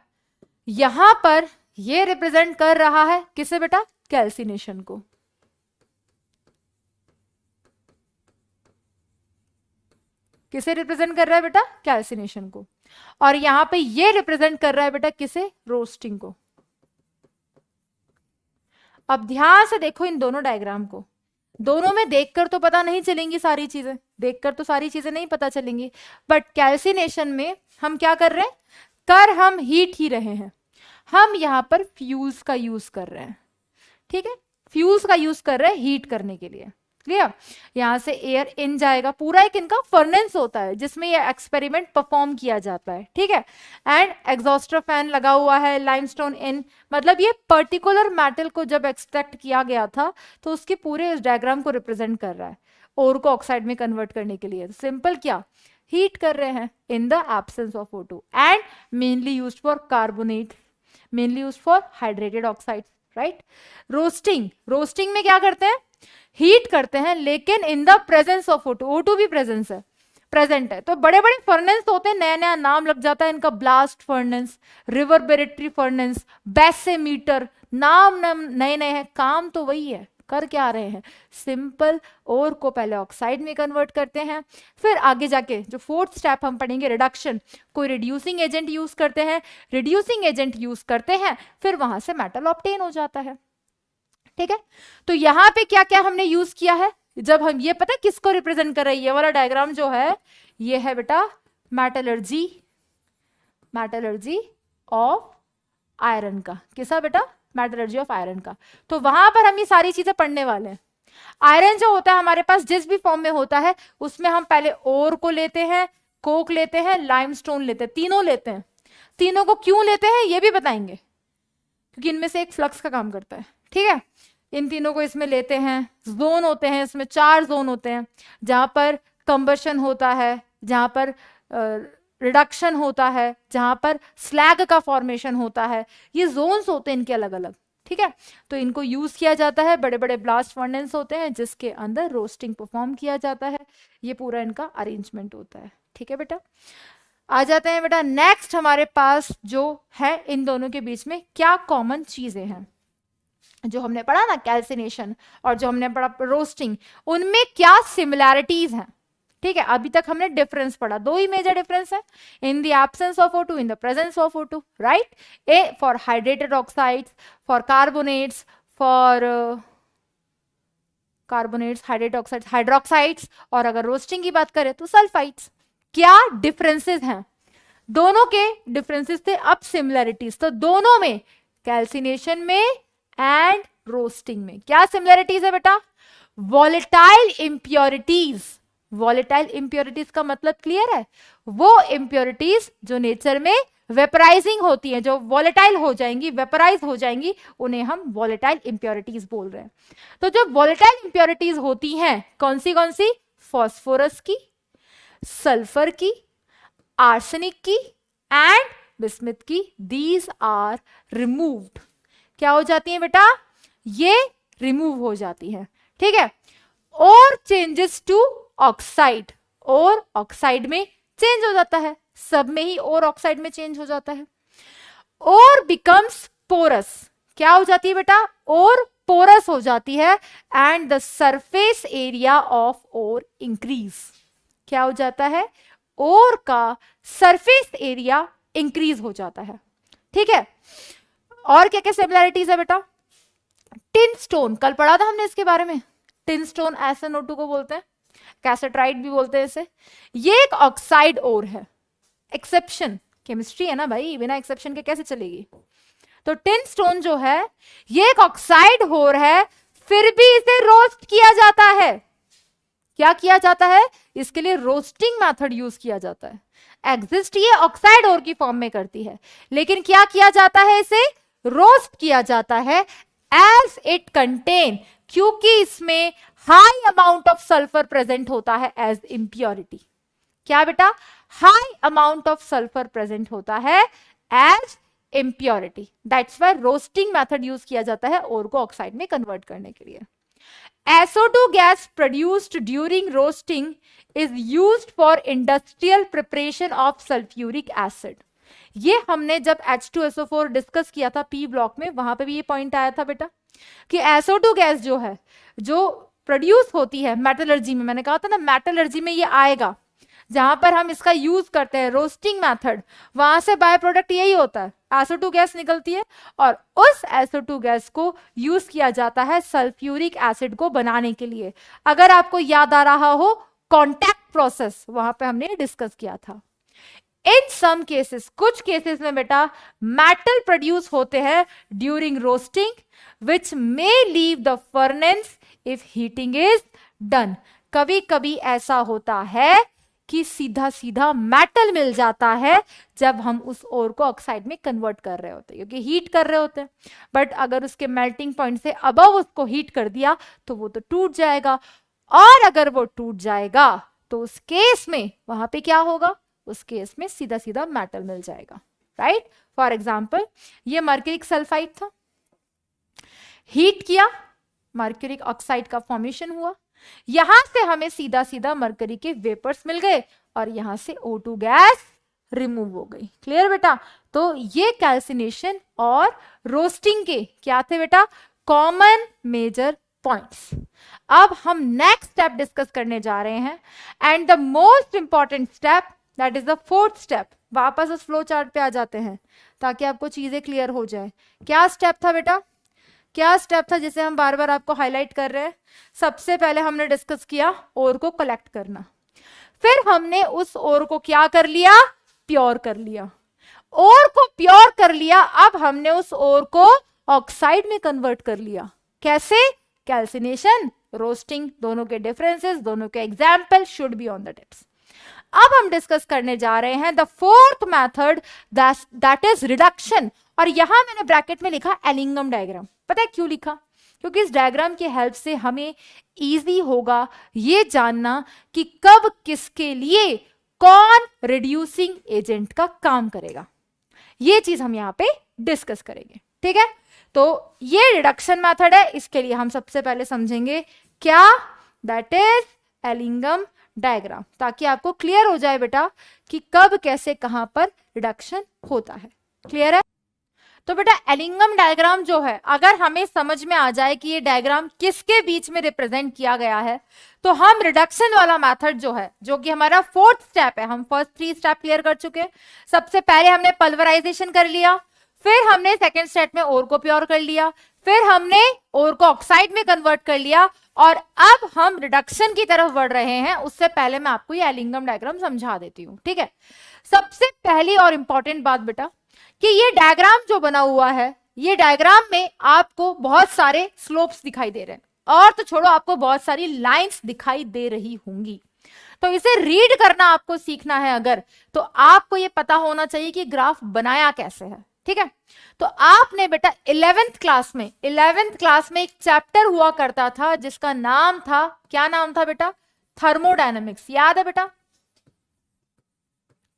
यहां पर ये रिप्रेजेंट कर रहा है किसे बेटा? कैल्सिनेशन को। किसे रिप्रेजेंट कर रहा है बेटा? कैल्सिनेशन को। और यहां पे ये रिप्रेजेंट कर रहा है बेटा किसे? रोस्टिंग को। अब ध्यान से देखो इन दोनों डायग्राम को, दोनों में देखकर तो पता नहीं चलेंगी सारी चीजें, देखकर तो सारी चीजें नहीं पता चलेंगी, बट कैल्सिनेशन में हम क्या कर रहे हैं? कर हम हीट ही रहे हैं, हम यहां पर फ्यूज का यूज कर रहे हैं, ठीक है, फ्यूज का यूज कर रहे हैं हीट करने के लिए। क्लियर? यहां से एयर इन जाएगा, पूरा एक इनका फर्नेस होता है जिसमें ये एक्सपेरिमेंट परफॉर्म किया जाता है, ठीक है। एंड एग्जॉस्टर फैन लगा हुआ है, लाइमस्टोन इन, मतलब ये पर्टिकुलर मेटल को जब एक्सट्रैक्ट किया गया था तो उसके पूरे इस डायग्राम को रिप्रेजेंट कर रहा है ओर को ऑक्साइड में कन्वर्ट करने के लिए। सिंपल क्या, हीट कर रहे हैं इन the absence of O2 and mainly used for carbonate, mainly used for hydrated oxide, right. Roasting, roasting में क्या करते हैं? हीट करते हैं, लेकिन in the presence of O2, O2 भी प्रेजेंस है, प्रेजेंट है। तो बड़े बड़े फर्नेस होते हैं, नया नया नाम लग जाता है इनका, ब्लास्ट फर्नेस, रिवर्बरेटरी फर्नेस, बेसेमीटर, नाम नए नए हैं, काम तो वही है, कर क्या रहे हैं? सिंपल ओर को पहले ऑक्साइड में कन्वर्ट करते हैं, फिर आगे जाके जो फोर्थ स्टेप हम पढ़ेंगे रिडक्शन, कोई रिड्यूसिंग एजेंट यूज करते हैं, रिड्यूसिंग एजेंट यूज करते हैं, फिर वहां से मेटल ऑब्टेन हो जाता है, ठीक है। तो यहां पे क्या क्या हमने यूज किया है? जब हम ये पता है किसको रिप्रेजेंट कर रहे हैं, ये वाला डायग्राम जो है ये है बेटा मेटलर्जी, मेटलर्जी ऑफ आयरन का। किसा बेटा? मेटलर्जी ऑफ आयरन का। तो वहां पर हम ये सारी चीजें पढ़ने वाले हैं। आयरन जो होता है हमारे पास जिस भी फॉर्म में होता है उसमें हम पहले ओर को लेते हैं, कोक लेते हैं, लाइमस्टोन लेते हैं, तीनों लेते हैं। तीनों को क्यों लेते हैं ये भी बताएंगे, क्योंकि इनमें से एक फ्लक्स का काम करता है, ठीक है। इन तीनों को इसमें लेते हैं, जोन होते हैं इसमें, 4 जोन होते हैं, जहां पर कंबशन होता है, जहां पर रिडक्शन होता है, जहां पर स्लैग का फॉर्मेशन होता है, ये जोन्स होते हैं इनके अलग अलग, ठीक है। तो इनको यूज किया जाता है, बड़े बड़े ब्लास्ट फर्नेस होते हैं जिसके अंदर रोस्टिंग परफॉर्म किया जाता है, ये पूरा इनका अरेंजमेंट होता है, ठीक है बेटा। आ जाते हैं बेटा नेक्स्ट, हमारे पास जो है इन दोनों के बीच में क्या कॉमन चीजें हैं, जो हमने पढ़ा ना कैल्सिनेशन और जो हमने पढ़ा रोस्टिंग, उनमें क्या सिमिलैरिटीज हैं, ठीक है। अभी तक हमने डिफरेंस पढ़ा, 2 ही मेजर डिफरेंस है, in the absence of O2, in the presence of O2, right. A for hydrated oxides, for carbonates, for carbonates, hydrated oxides, hydroxides, और अगर रोस्टिंग की बात करें तो सल्फाइड्स। क्या डिफरेंसेस हैं? दोनों के डिफरेंसेस थे, अब सिमिलैरिटीज। तो दोनों में, कैल्सिनेशन में एंड रोस्टिंग में क्या सिमिलैरिटीज है बेटा? Volatile impurities. वॉलेटाइल इंप्योरिटीज का मतलब क्लियर है? वो इंप्योरिटीज जो नेचर में वेपराइजिंग होती हैं, जो वॉलेटाइल हो जाएंगी, वेपराइज हो जाएंगी, उन्हें हम वॉलेटाइल इंप्योरिटीज बोल रहे हैं। तो जो वॉलेटाइल इंप्योरिटीज होती हैं कौन सी? फॉस्फोरस की, सल्फर की, आर्सेनिक की एंड बिस्मिथ की, दीज आर रिमूव्ड। क्या हो जाती है बेटा? ये रिमूव हो जाती है, ठीक है। और चेंजेस टू ऑक्साइड, और ऑक्साइड में चेंज हो जाता है, सब में ही और ऑक्साइड में चेंज हो जाता है। और बिकम्स पोरस, क्या हो जाती है बेटा? और पोरस हो जाती है, and the surface area of और इंक्रीज। क्या हो जाता है? और का सरफेस एरिया इंक्रीज हो जाता है, ठीक है। और क्या क्या सिमिलैरिटीज है बेटा? टिन स्टोन, कल पढ़ा था हमने इसके बारे में, टिन स्टोन SnO2 को बोलते हैं, कैसेट्राइट भी बोलते हैं इसे। ये एक ऑक्साइड ओर है, एक्सेप्शन, केमिस्ट्री है ना भाई, बिना एक्सेप्शन के कैसे चलेगी। तो टिन स्टोन जो है ये एक ऑक्साइड ओर है, फिर भी इसे रोस्ट किया जाता है। क्या किया जाता है? इसके लिए रोस्टिंग मेथड यूज किया जाता है। एग्जिस्ट ये ऑक्साइड ओर की फॉर्म में करती है, लेकिन क्या किया जाता है? इसे रोस्ट किया जाता है एज इट कंटेन, क्योंकि इसमें high amount of sulphur present होता है एज इंप्योरिटी। क्या बेटा? High amount of sulphur present होता है as impurity, that's why roasting method use किया जाता है ओर को ऑक्साइड में कन्वर्ट करने के लिए। SO2 gas produced during roasting is used for industrial preparation of sulfuric acid. ये हमने जब H2SO4 डिस्कस किया था P ब्लॉक में, वहां पे भी ये पॉइंट आया था बेटा कि SO2 गैस जो है, जो प्रोड्यूस होती है मेटलर्जी में, मैंने कहा था ना मेटलर्जी में ये आएगा, जहां पर हम इसका यूज करते हैं रोस्टिंग मेथड, वहां से बाय प्रोडक्ट यही होता है, SO2 गैस निकलती है और उस SO2 गैस को यूज किया जाता है सल्फ्यूरिक एसिड को बनाने के लिए। अगर आपको याद आ रहा हो कॉन्टैक्ट प्रोसेस, वहां पे हमने डिस्कस किया था। इन सम केसेस, कुछ केसेस में बेटा मेटल प्रोड्यूस होते हैं during roasting which may leave the furnace if heating is done. कभी कभी ऐसा होता है कि सीधा सीधा मेटल मिल जाता है जब हम उस ओर को ऑक्साइड में कन्वर्ट कर रहे होते हैं, क्योंकि हीट कर रहे होते हैं। बट अगर उसके मेल्टिंग पॉइंट से अबव उसको हीट कर दिया तो वो तो टूट जाएगा, और अगर वो टूट जाएगा तो उस केस में वहां पे क्या होगा, उस केस में सीधा सीधा मेटल मिल जाएगा, राइट। फॉर एग्जाम्पल ये मर्क्यूरिक सल्फाइड था, हीट किया, मर्क्यूरिक ऑक्साइड का फॉर्मेशन हुआ, यहां से हमें सीधा सीधा मरकरी के वेपर्स मिल गए और यहां से O2 गैस रिमूव हो गई। क्लियर बेटा। तो ये कैल्सिनेशन और रोस्टिंग के क्या थे बेटा, कॉमन मेजर पॉइंट्स। अब हम नेक्स्ट स्टेप डिस्कस करने जा रहे हैं and the most important step that is the fourth step. वापस उस फ्लो चार्ट पे आ जाते हैं ताकि आपको चीजें क्लियर हो जाए। क्या स्टेप था बेटा, क्या स्टेप था जिसे हम बार बार आपको हाईलाइट कर रहे हैं। सबसे पहले हमने डिस्कस किया ओर को कलेक्ट करना, फिर हमने उस ओर को क्या कर लिया, प्योर कर लिया। ओर को प्योर कर लिया, अब हमने उस ओर को ऑक्साइड में कन्वर्ट कर लिया। कैसे, कैल्सिनेशन, रोस्टिंग, दोनों के डिफरेंसेस, दोनों के example should be on the tips. अब हम डिस्कस करने जा रहे हैं the fourth method that is reduction, और यहां मैंने ब्रैकेट में लिखा एलिंगम डायग्राम। पता है क्यों लिखा, क्योंकि इस डायग्राम की हेल्प से हमें इजी होगा ये जानना कि कब किसके लिए कौन रिड्यूसिंग एजेंट का काम करेगा। ये चीज हम यहां पे डिस्कस करेंगे, ठीक है। तो ये रिडक्शन मेथड है, इसके लिए हम सबसे पहले समझेंगे क्या, दैट इज एलिंगम डायग्राम, ताकि आपको क्लियर हो जाए बेटा कि कब कैसे कहां पर रिडक्शन होता है। क्लियर है। तो बेटा एलिंगम डायग्राम जो है, अगर हमें समझ में आ जाए कि ये डायग्राम किसके बीच में रिप्रेजेंट किया गया है, तो हम रिडक्शन वाला मेथड जो है, जो कि हमारा फोर्थ स्टेप है, हम फर्स्ट 3 स्टेप क्लियर कर चुके हैं। सबसे पहले हमने पल्वराइजेशन कर लिया, फिर हमने सेकेंड स्टेप में ओर को प्योर कर लिया, फिर हमने ओर को ऑक्साइड में कन्वर्ट कर लिया, और अब हम रिडक्शन की तरफ बढ़ रहे हैं। उससे पहले मैं आपको ये एलिंगम डायग्राम समझा देती हूँ, ठीक है। सबसे पहली और इंपॉर्टेंट बात बेटा कि ये डायग्राम जो बना हुआ है, ये डायग्राम में आपको बहुत सारे स्लोप्स दिखाई दे रहे हैं, और तो छोड़ो आपको बहुत सारी लाइंस दिखाई दे रही होंगी। तो इसे रीड करना आपको सीखना है अगर, तो आपको ये पता होना चाहिए कि ग्राफ बनाया कैसे है, ठीक है। तो आपने बेटा 11th क्लास में एक चैप्टर हुआ करता था जिसका नाम था, क्या नाम था बेटा, थर्मोडायनेमिक्स। याद है बेटा,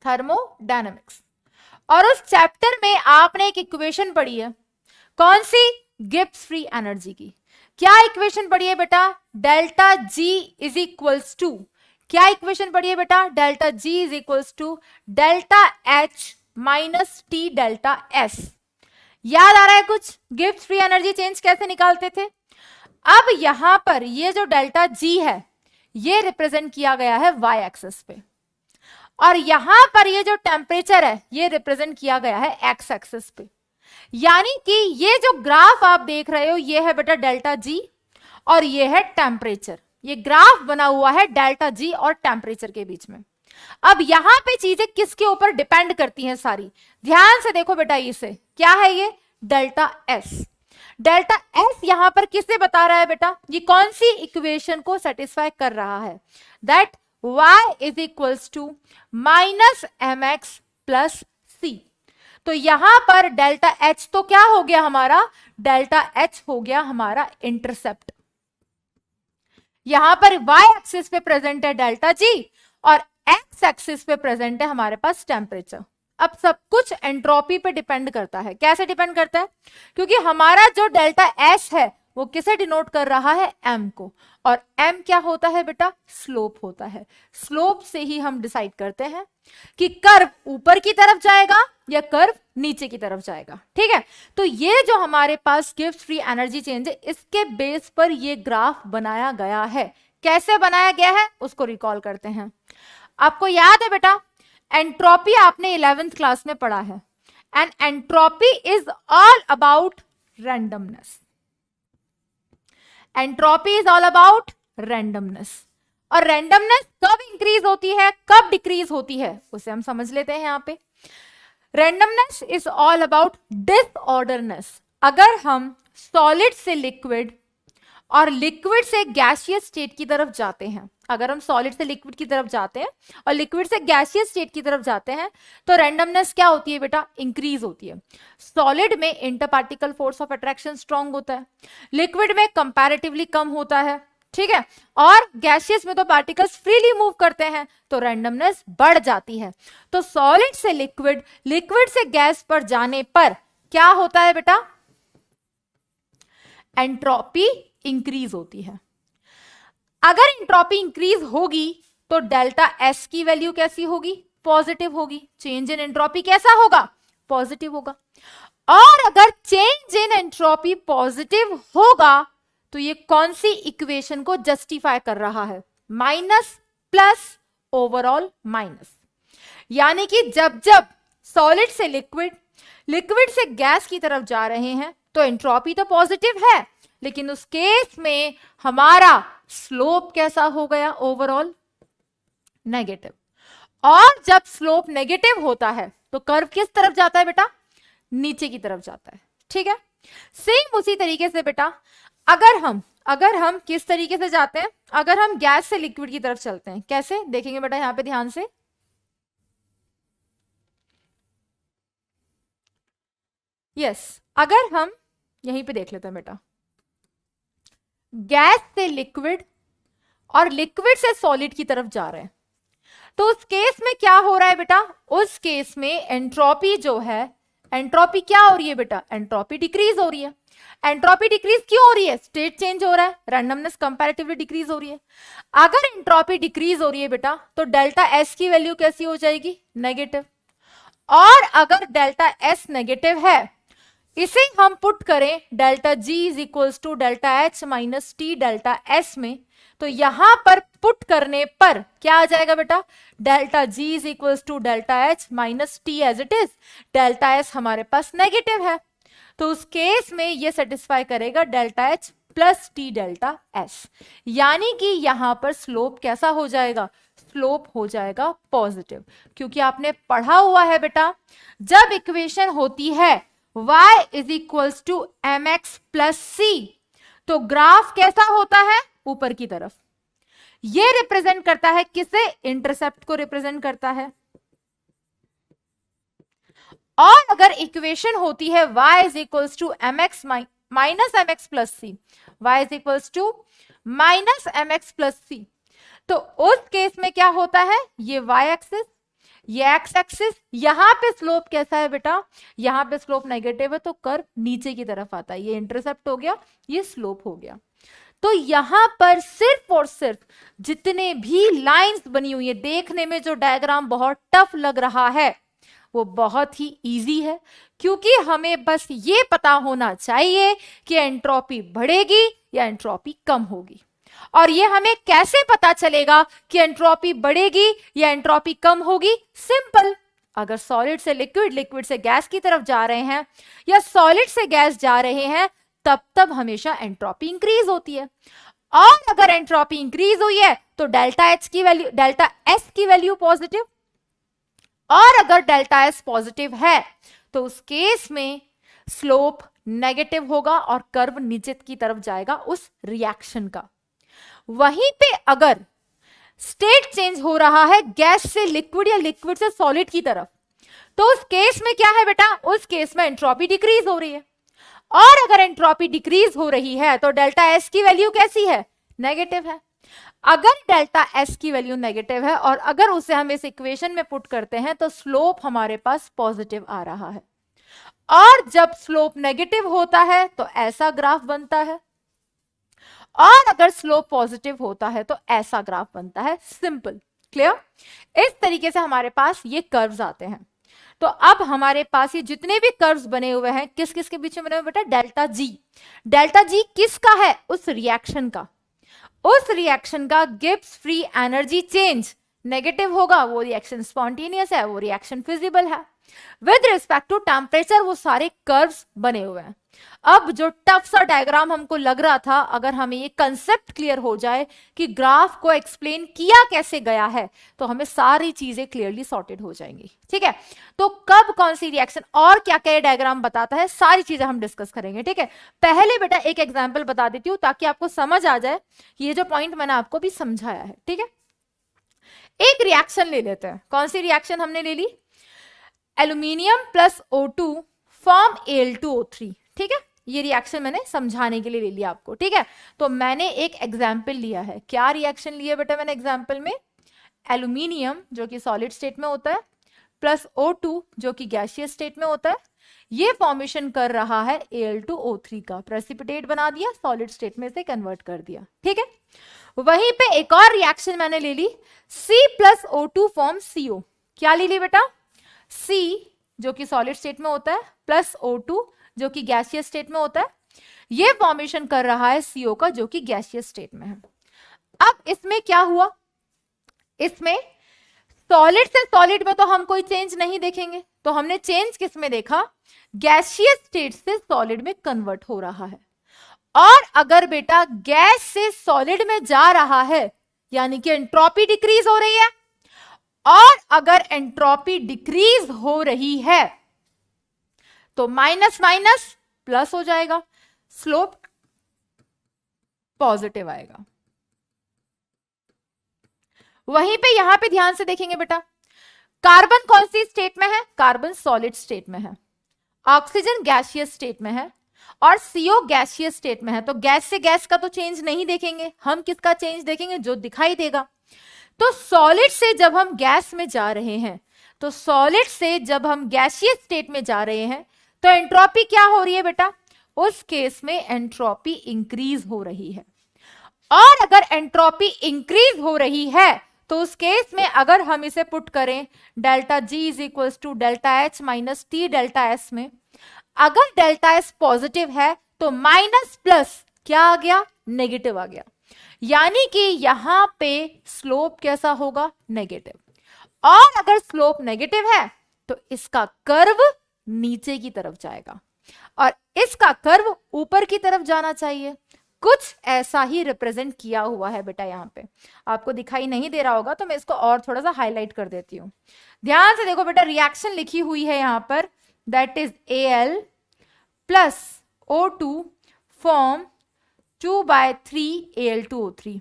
थर्मोडायनेमिक्स। और उस चैप्टर में आपने एक इक्वेशन पढ़ी है, कौन सी, गिब्स फ्री एनर्जी की। क्या इक्वेशन पढ़ी है बेटा, delta G is equals to, क्या इक्वेशन पढ़ी है बेटा, delta G is equals to delta H minus T delta S. याद आ रहा है कुछ, गिब्स फ्री एनर्जी चेंज कैसे निकालते थे। अब यहां पर ये जो डेल्टा जी है, ये रिप्रेजेंट किया गया है वाई एक्सिस पे, और यहां पर ये जो टेम्परेचर है, ये रिप्रेजेंट किया गया है एक्स एक्सिस पे। यानी कि ये जो ग्राफ आप देख रहे हो, ये है बेटा डेल्टा जी और ये है टेम्परेचर। ये ग्राफ बना हुआ है डेल्टा जी और टेम्परेचर के बीच में। अब यहां पे चीजें किसके ऊपर डिपेंड करती हैं सारी, ध्यान से देखो बेटा, इसे क्या है, ये डेल्टा एस। डेल्टा एस यहां पर किसे बता रहा है बेटा, ये कौन सी इक्वेशन को सेटिस्फाई कर रहा है, that y is equals to minus m x plus c. तो यहां पर डेल्टा एच तो क्या हो गया हमारा, डेल्टा एच हो गया हमारा इंटरसेप्ट। यहां पर y एक्सिस पे प्रेजेंट है डेल्टा जी और x एक्सिस पे प्रेजेंट है हमारे पास टेम्परेचर। अब सब कुछ एंट्रोपी पे डिपेंड करता है। कैसे डिपेंड करता है, क्योंकि हमारा जो डेल्टा एस है वो किसे डिनोट कर रहा है, m को, और m क्या होता है बेटा, स्लोप होता है। स्लोप से ही हम डिसाइड करते हैं कि कर्व ऊपर की तरफ जाएगा या कर्व नीचे की तरफ जाएगा, ठीक है। तो ये जो हमारे पास गिब्स फ्री एनर्जी चेंज है, इसके बेस पर ये ग्राफ बनाया गया है। कैसे बनाया गया है उसको रिकॉल करते हैं। आपको याद है बेटा, एंट्रोपी आपने 11th क्लास में पढ़ा है, and entropy is all about randomness. Entropy is all about randomness. और रैंडमनेस कब इंक्रीज होती है, कब डिक्रीज होती है, उसे हम समझ लेते हैं यहां पे। Randomness is all about disorderness. अगर हम सॉलिड से लिक्विड और लिक्विड से गैसियस स्टेट की तरफ जाते हैं, अगर हम सॉलिड से लिक्विड की तरफ जाते हैं और लिक्विड से गैसियस स्टेट की तरफ जाते हैं, तो रैंडमनेस क्या होती है बेटा, इंक्रीज होती है। सॉलिड में inter particle force of attraction strong होता है, लिक्विड में कंपैरेटिवली कम होता है, ठीक है, और गैसियस में तो पार्टिकल्स फ्रीली मूव करते हैं, तो रैंडमनेस बढ़ जाती है। तो सॉलिड से लिक्विड, लिक्विड से गैस पर जाने पर क्या होता है बेटा, एंट्रोपी इंक्रीज होती है। अगर एंट्रोपी इंक्रीज होगी तो डेल्टा एस की वैल्यू कैसी होगी, पॉजिटिव होगी। चेंज इन एंट्रोपी कैसा होगा, पॉजिटिव होगा। और अगर चेंज इन एंट्रोपी पॉजिटिव होगा तो ये कौन सी इक्वेशन को जस्टिफाई कर रहा है, माइनस प्लस ओवरऑल माइनस। यानी कि जब जब सॉलिड से लिक्विड, लिक्विड से गैस की तरफ जा रहे हैं तो एंट्रोपी तो पॉजिटिव है, लेकिन उस केस में हमारा स्लोप कैसा हो गया, ओवरऑल नेगेटिव। और जब स्लोप नेगेटिव होता है तो कर्व किस तरफ जाता है बेटा, नीचे की तरफ जाता है, ठीक है। सेम उसी तरीके से बेटा अगर हम किस तरीके से जाते हैं, अगर हम गैस से लिक्विड की तरफ चलते हैं, कैसे देखेंगे बेटा यहां पे ध्यान से। अगर हम यहीं पे देख लेते हैं बेटा, गैस से लिक्विड और लिक्विड से सॉलिड की तरफ जा रहे हैं, तो उस केस में क्या हो रहा है बेटा, उस केस में एंट्रोपी जो है, एंट्रोपी क्या हो रही है बेटा, एंट्रोपी डिक्रीज हो रही है। एंट्रोपी डिक्रीज क्यों हो रही है, स्टेट चेंज हो रहा है, रैंडमनेस कंपैरेटिवली डिक्रीज हो रही है। अगर एंट्रोपी डिक्रीज हो रही है बेटा तो डेल्टा एस की वैल्यू कैसी हो जाएगी, नेगेटिव। और अगर डेल्टा एस नेगेटिव है, इसे हम पुट करें delta G is equals to delta H minus T delta S में, तो यहां पर पुट करने पर क्या आ जाएगा बेटा, delta G is equals to delta H minus T as it is. Delta S हमारे पास नेगेटिव है, तो उस केस में ये सेटिस्फाई करेगा delta H plus T delta S. यानी कि यहां पर स्लोप कैसा हो जाएगा, स्लोप हो जाएगा पॉजिटिव। क्योंकि आपने पढ़ा हुआ है बेटा, जब इक्वेशन होती है y is equals to m x plus c, तो ग्राफ कैसा होता है, ऊपर की तरफ। ये रिप्रेजेंट करता है किसे, इंटरसेप्ट को रिप्रेजेंट करता है। और अगर इक्वेशन होती है y is equals to m x minus m x plus c, y is equals to minus m x plus c, तो उस केस में क्या होता है, ये y एक्सिस, ये एक्स एक्सिस, यहां पे स्लोप कैसा है बेटा, यहां पे स्लोप नेगेटिव है, तो कर्व नीचे की तरफ आता है। ये इंटरसेप्ट हो गया, ये स्लोप हो गया। तो यहां पर सिर्फ और सिर्फ जितने भी लाइंस बनी हुई है, देखने में जो डायग्राम बहुत टफ लग रहा है वो बहुत ही इजी है, क्योंकि हमें बस ये पता होना चाहिए कि एंट्रोपी बढ़ेगी या एंट्रोपी कम होगी। और ये हमें कैसे पता चलेगा कि एंट्रोपी बढ़ेगी या एंट्रोपी कम होगी, सिंपल। अगर सॉलिड से लिक्विड, लिक्विड से गैस की तरफ जा रहे हैं या सॉलिड से गैस जा रहे हैं, तब हमेशा एंट्रोपी इंक्रीज होती है। और अगर एंट्रोपी इंक्रीज हुई है तो डेल्टा एच की वैल्यू, डेल्टा एस की वैल्यू पॉजिटिव। और अगर डेल्टा एस पॉजिटिव है तो उस केस में स्लोप नेगेटिव होगा और कर्व नीचे की तरफ जाएगा उस रिएक्शन का। वहीं पे अगर स्टेट चेंज हो रहा है गैस से लिक्विड या लिक्विड से सॉलिड की तरफ, तो उस केस में क्या है बेटा, उस केस में एंट्रोपी डिक्रीज हो रही है। और अगर एंट्रोपी डिक्रीज हो रही है तो डेल्टा एस की वैल्यू कैसी है, नेगेटिव है। अगर डेल्टा एस की वैल्यू नेगेटिव है और अगर उसे हम इस इक्वेशन में पुट करते हैं तो स्लोप हमारे पास पॉजिटिव आ रहा है। और जब स्लोप नेगेटिव होता है तो ऐसा ग्राफ बनता है, और अगर स्लोप पॉजिटिव होता है तो ऐसा ग्राफ बनता है। Simple, clear. इस तरीके से हमारे पास ये कर्व्स आते हैं। तो अब हमारे पास ये जितने भी कर्व्स बने हुए हैं, किस किस के बीच में बने हुए बेटा, डेल्टा जी। डेल्टा जी किसका है, उस रिएक्शन का। उस रिएक्शन का Gibbs free energy change negative होगा वो रिएक्शन स्पॉन्टेनियस है, वो रिएक्शन फिजिबल है। विद रिस्पेक्ट टू टेम्परेचर वो सारे कर्व्स बने हुए हैं। अब जो टफ सा डायग्राम हमको लग रहा था, अगर हमें ये कंसेप्ट क्लियर हो जाए कि ग्राफ को एक्सप्लेन किया कैसे गया है, तो हमें सारी चीजें क्लियरली सॉर्टेड हो जाएंगी। ठीक है, तो कब कौन सी रिएक्शन और क्या क्या डायग्राम बताता है, सारी चीजें हम डिस्कस करेंगे। ठीक है, पहले बेटा एक एग्जाम्पल बता देती हूँ ताकि आपको समझ आ जाए ये जो पॉइंट मैंने आपको भी समझाया है। ठीक है, एक रिएक्शन ले लेते हैं। कौन सी रिएक्शन हमने ले ली? Aluminium plus O2 form Al2O3। ठीक है, ये रिएक्शन मैंने समझाने के लिए ले लिया आपको। ठीक है, तो मैंने एक एग्जाम्पल लिया है। क्या रिएक्शन लिया बेटा मैंने एग्जाम्पल में? एल्यूमिनियम जो कि सॉलिड स्टेट में होता है प्लस O2 जो कि गैसियस स्टेट में होता है, ये फॉर्मेशन कर रहा है Al2O3 का। प्रेसिपिटेट बना दिया, सॉलिड स्टेट में से कन्वर्ट कर दिया। ठीक है, वहीं पे एक और रिएक्शन मैंने ले ली, C plus O2 form CO। क्या ले ली बेटा? C जो कि सॉलिड स्टेट में होता है प्लस O2 जो कि गैसियस स्टेट में होता है, ये फॉर्मेशन कर रहा है CO का जो कि गैसियस स्टेट में है। अब इसमें क्या हुआ? इसमें सॉलिड से सॉलिड में तो हम कोई चेंज नहीं देखेंगे, तो हमने चेंज किस में देखा? गैसियस स्टेट से सॉलिड में कन्वर्ट हो रहा है। और अगर बेटा गैस से सॉलिड में जा रहा है यानी कि एंट्रोपी डिक्रीज हो रही है, और अगर एंट्रोपी डिक्रीज हो रही है तो माइनस माइनस प्लस हो जाएगा, स्लोप पॉजिटिव आएगा। वहीं पे यहां पे ध्यान से देखेंगे बेटा, कार्बन कौन सी स्टेट में है? कार्बन सॉलिड स्टेट में है, ऑक्सीजन गैसियस स्टेट में है और CO गैसियस स्टेट में है। तो गैस से गैस का तो चेंज नहीं देखेंगे, हम किसका चेंज देखेंगे? जो दिखाई देगा। तो सॉलिड से जब हम गैस में जा रहे हैं, तो सॉलिड से जब हम गैसियस स्टेट में जा रहे हैं, तो एंट्रोपी क्या हो रही है बेटा? उस केस में एंट्रोपी इंक्रीज हो रही है। और अगर एंट्रोपी इंक्रीज हो रही है तो उस केस में अगर हम इसे पुट करें delta G is equals to delta H minus T delta S में, अगर डेल्टा S पॉजिटिव है तो माइनस प्लस क्या आ गया? नेगेटिव आ गया। यानी कि यहां पे स्लोप कैसा होगा? नेगेटिव। और अगर स्लोप नेगेटिव है तो इसका कर्व नीचे की तरफ जाएगा और इसका कर्व ऊपर की तरफ जाना चाहिए। कुछ ऐसा ही रिप्रेजेंट किया हुआ है बेटा। यहां पे आपको दिखाई नहीं दे रहा होगा तो मैं इसको और थोड़ा सा हाईलाइट कर देती हूं। ध्यान से देखो बेटा, रिएक्शन लिखी हुई है यहां पर, that is Al plus O2 form 2/3 Al2O3।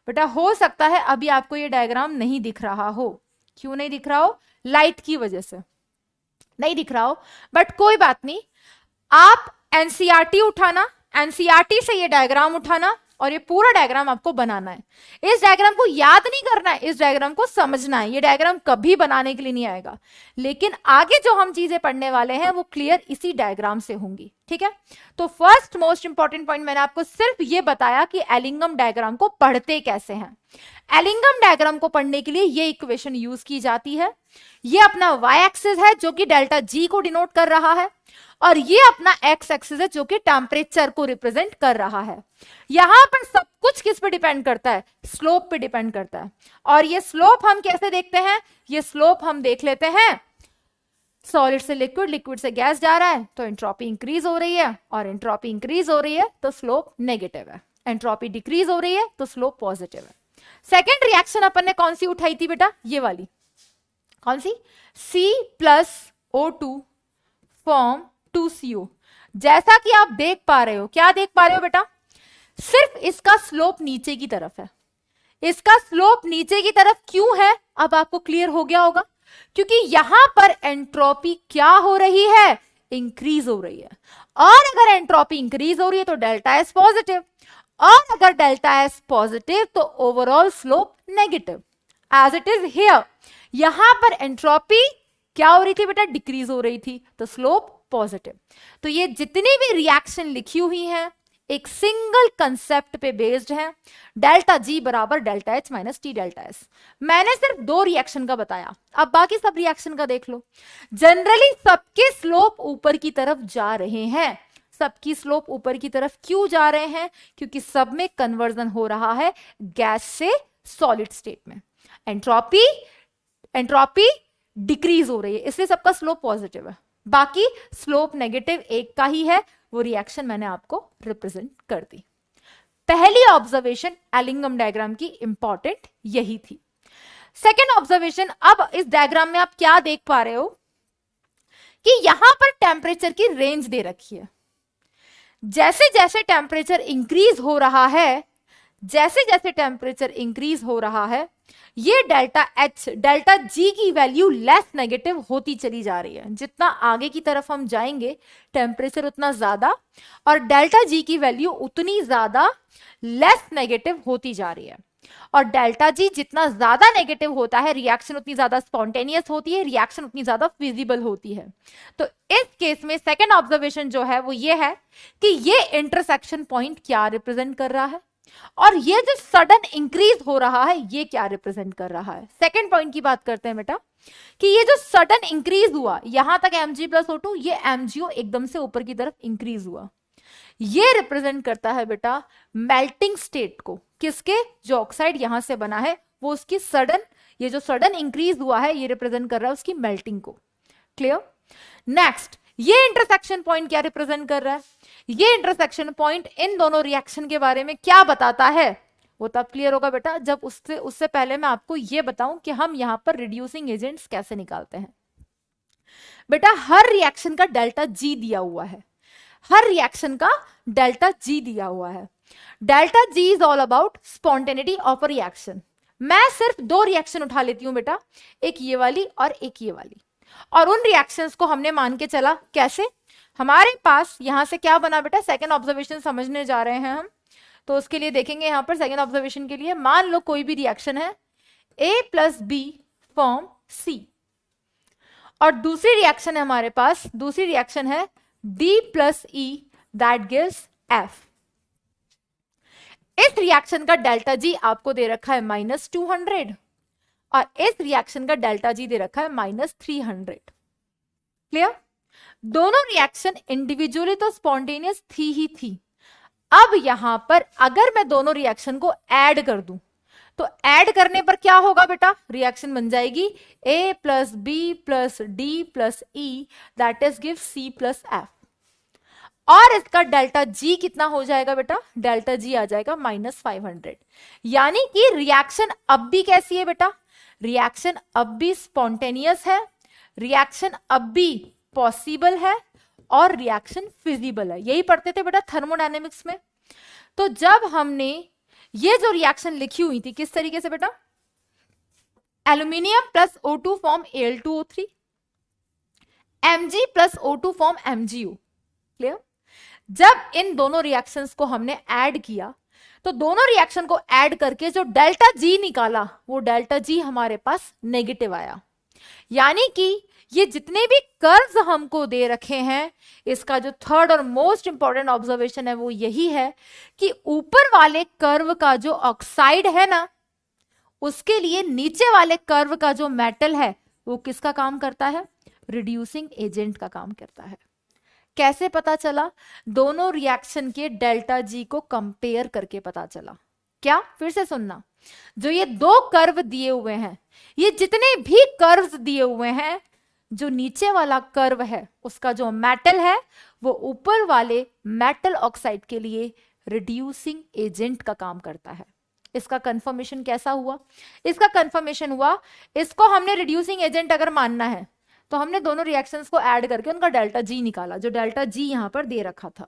बेटा हो सकता है अभी आपको ये डायग्राम नहीं दिख रहा हो। क्यों नहीं दिख रहा हो? लाइट की वजह से नहीं दिख रहा हो, बट कोई बात नहीं। आप एनसीईआरटी उठाना, एनसीईआरटी से ये डायग्राम उठाना और ये पूरा डायग्राम आपको बनाना है। इस डायग्राम को याद नहीं करना है, इस डायग्राम को समझना है। ये डायग्राम कभी बनाने के लिए नहीं आएगा, लेकिन आगे जो हम चीजें पढ़ने वाले हैं वो क्लियर इसी डायग्राम से होंगी। ठीक है, तो फर्स्ट मोस्ट इंपॉर्टेंट पॉइंट मैंने आपको सिर्फ ये बताया कि एलिंगम डायग्राम को पढ़ते कैसे हैं। एलिंगम डायग्राम को पढ़ने के लिए ये इक्वेशन यूज की जाती है। ये अपना वाई एक्सिस है जो कि डेल्टा G को डिनोट कर रहा है, और ये अपना एक्स एक्सिस है जो कि टेम्परेचर को रिप्रेजेंट कर रहा है। यहां पर सब कुछ किस पे डिपेंड करता है? स्लोप पे डिपेंड करता है। और ये स्लोप हम कैसे देखते हैं? ये स्लोप हम देख लेते हैं, सॉलिड से लिक्विड, लिक्विड से गैस जा रहा है तो एंट्रोपी इंक्रीज हो रही है, और एंट्रोपी इंक्रीज हो रही है तो स्लोप नेगेटिव है। एंट्रोपी डिक्रीज हो रही है तो स्लोप पॉजिटिव है। सेकेंड रिएक्शन अपन ने कौन सी उठाई थी बेटा? ये वाली। कौन सी? C plus O2 form 2CO। जैसा कि आप देख पा रहे हो, क्या देख पा रहे हो बेटा? सिर्फ इसका स्लोप नीचे की तरफ है। इसका स्लोप नीचे की तरफ क्यों है? अब आपको क्लियर हो गया होगा, क्योंकि यहां पर एंट्रोपी क्या हो रही है? इंक्रीज हो रही है। और अगर एंट्रोपी इंक्रीज हो रही है तो डेल्टा S पॉजिटिव, और अगर डेल्टा S पॉजिटिव तो overall slope negative, as it is here. यहां पर एंट्रोपी क्या हो रही थी बेटा? डिक्रीज हो रही थी, तो स्लोप पॉजिटिव। तो ये जितनी भी रिएक्शन लिखी हुई हैं एक सिंगल कंसेप्ट पे बेस्ड है, डेल्टा G बराबर delta H minus T delta S। मैंने सिर्फ 2 रिएक्शन का बताया, अब बाकी सब रिएक्शन का देख लो। जनरली सबके स्लोप ऊपर की तरफ जा रहे हैं। सबकी स्लोप ऊपर की तरफ क्यों जा रहे हैं? क्योंकि सब में कन्वर्जन हो रहा है गैस से सॉलिड स्टेट में। एंट्रोपी एंट्रोपी डिक्रीज हो रही है, इसलिए सबका स्लोप पॉजिटिव है। बाकी स्लोप नेगेटिव एक का ही है, वो रिएक्शन मैंने आपको रिप्रेजेंट कर दी। पहली ऑब्जर्वेशन एलिंगम डायग्राम की इंपॉर्टेंट यही थी। सेकेंड ऑब्जर्वेशन, अब इस डायग्राम में आप क्या देख पा रहे हो कि यहां पर टेम्परेचर की रेंज दे रखी है। जैसे जैसे टेम्परेचर इंक्रीज हो रहा है, जैसे जैसे टेम्परेचर इंक्रीज हो रहा है, ये डेल्टा एच डेल्टा जी की वैल्यू लेस नेगेटिव होती चली जा रही है। जितना आगे की तरफ हम जाएंगे टेम्परेचर उतना ज्यादा, और डेल्टा जी की वैल्यू उतनी ज्यादा लेस नेगेटिव होती जा रही है। और डेल्टा जी जितना ज्यादा नेगेटिव होता है, रिएक्शन उतनी ज्यादा स्पॉन्टेनियस होती है, रिएक्शन उतनी ज्यादा फिजिबल होती है। तो इस केस में सेकेंड ऑब्जर्वेशन जो है वो ये है कि ये इंटरसेक्शन पॉइंट क्या रिप्रेजेंट कर रहा है, और ये जो सडन इंक्रीज हो रहा है ये क्या रिप्रेजेंट कर रहा है। सेकेंड पॉइंट की बात करते हैं बेटा, कि ये जो सडन इंक्रीज हुआ यहां तक Mg+O2, ये MgO एकदम से ऊपर की तरफ इंक्रीज हुआ, ये रिप्रेजेंट करता है बेटा मेल्टिंग स्टेट को। किसके? जो ऑक्साइड यहां से बना है वो उसकी सडन, ये जो सडन इंक्रीज हुआ है ये रिप्रेजेंट कर रहा है उसकी मेल्टिंग को। क्लियर? नेक्स्ट, ये इंटरसेक्शन पॉइंट क्या रिप्रेजेंट कर रहा है? ये इंटरसेक्शन पॉइंट इन दोनों रिएक्शन के बारे में क्या बताता है, वो तब क्लियर होगा बेटा जब उससे पहले मैं आपको ये बताऊं कि हम यहां पर रिड्यूसिंग एजेंट्स कैसे निकालते हैं। बेटा हर रिएक्शन का डेल्टा जी दिया हुआ है, हर रिएक्शन का डेल्टा जी दिया हुआ है। Delta G is all about spontaneity of a reaction. मैं सिर्फ दो रिएक्शन उठा लेती हूं बेटा, एक ये वाली और एक ये वाली, और उन रिएक्शंस को हमने मान के चला कैसे, हमारे पास यहां से क्या बना बेटा, सेकेंड ऑब्जर्वेशन समझने जा रहे हैं हम, तो उसके लिए देखेंगे यहां पर सेकेंड ऑब्जर्वेशन के लिए। मान लो कोई भी रिएक्शन है A+B फॉर्म C, और दूसरी रिएक्शन है हमारे पास, दूसरी रिएक्शन है D+E दैट गिव्स F। इस रिएक्शन का डेल्टा जी आपको दे रखा है -200, और इस रिएक्शन का डेल्टा जी दे रखा है -300। क्लियर? दोनों रिएक्शन इंडिविजुअली तो स्पॉन्टेनियस थी ही थी। अब यहां पर अगर मैं दोनों रिएक्शन को ऐड कर दूं, तो ऐड करने पर क्या होगा बेटा, रिएक्शन बन जाएगी A+B+D+E that is give C+F, और इसका डेल्टा जी कितना हो जाएगा बेटा, डेल्टा जी आ जाएगा -500। यानी कि रिएक्शन अब भी कैसी है बेटा, रिएक्शन अब भी स्पॉन्टेनियस है, रिएक्शन अब भी पॉसिबल है, और रिएक्शन फिजिबल है। यही पढ़ते थे बेटा थर्मोडायनेमिक्स में। तो जब हमने ये जो रिएक्शन लिखी हुई थी किस तरीके से बेटा, aluminium plus O2 form Al2O3, Mg+O2 form MgO। Clear? जब इन दोनों रिएक्शंस को हमने ऐड किया, तो दोनों रिएक्शन को ऐड करके जो डेल्टा जी निकाला, वो डेल्टा जी हमारे पास नेगेटिव आया। यानी कि ये जितने भी कर्व्स हमको दे रखे हैं, इसका जो थर्ड और मोस्ट इंपॉर्टेंट ऑब्जर्वेशन है वो यही है कि ऊपर वाले कर्व का जो ऑक्साइड है ना, उसके लिए नीचे वाले कर्व का जो मेटल है वो किसका काम करता है, रिड्यूसिंग एजेंट का काम करता है। कैसे पता चला? दोनों रिएक्शन के डेल्टा जी को कंपेयर करके पता चला। क्या? फिर से सुनना, जो ये दो कर्व दिए हुए हैं, ये जितने भी कर्व्स दिए हुए हैं, जो नीचे वाला कर्व है उसका जो मेटल है वो ऊपर वाले मेटल ऑक्साइड के लिए रिड्यूसिंग एजेंट का काम करता है। इसका कंफर्मेशन कैसा हुआ? इसका कंफर्मेशन हुआ, इसको हमने रिड्यूसिंग एजेंट अगर मानना है तो हमने दोनों रिएक्शंस को ऐड करके उनका डेल्टा जी निकाला। जो डेल्टा जी यहां पर दे रखा था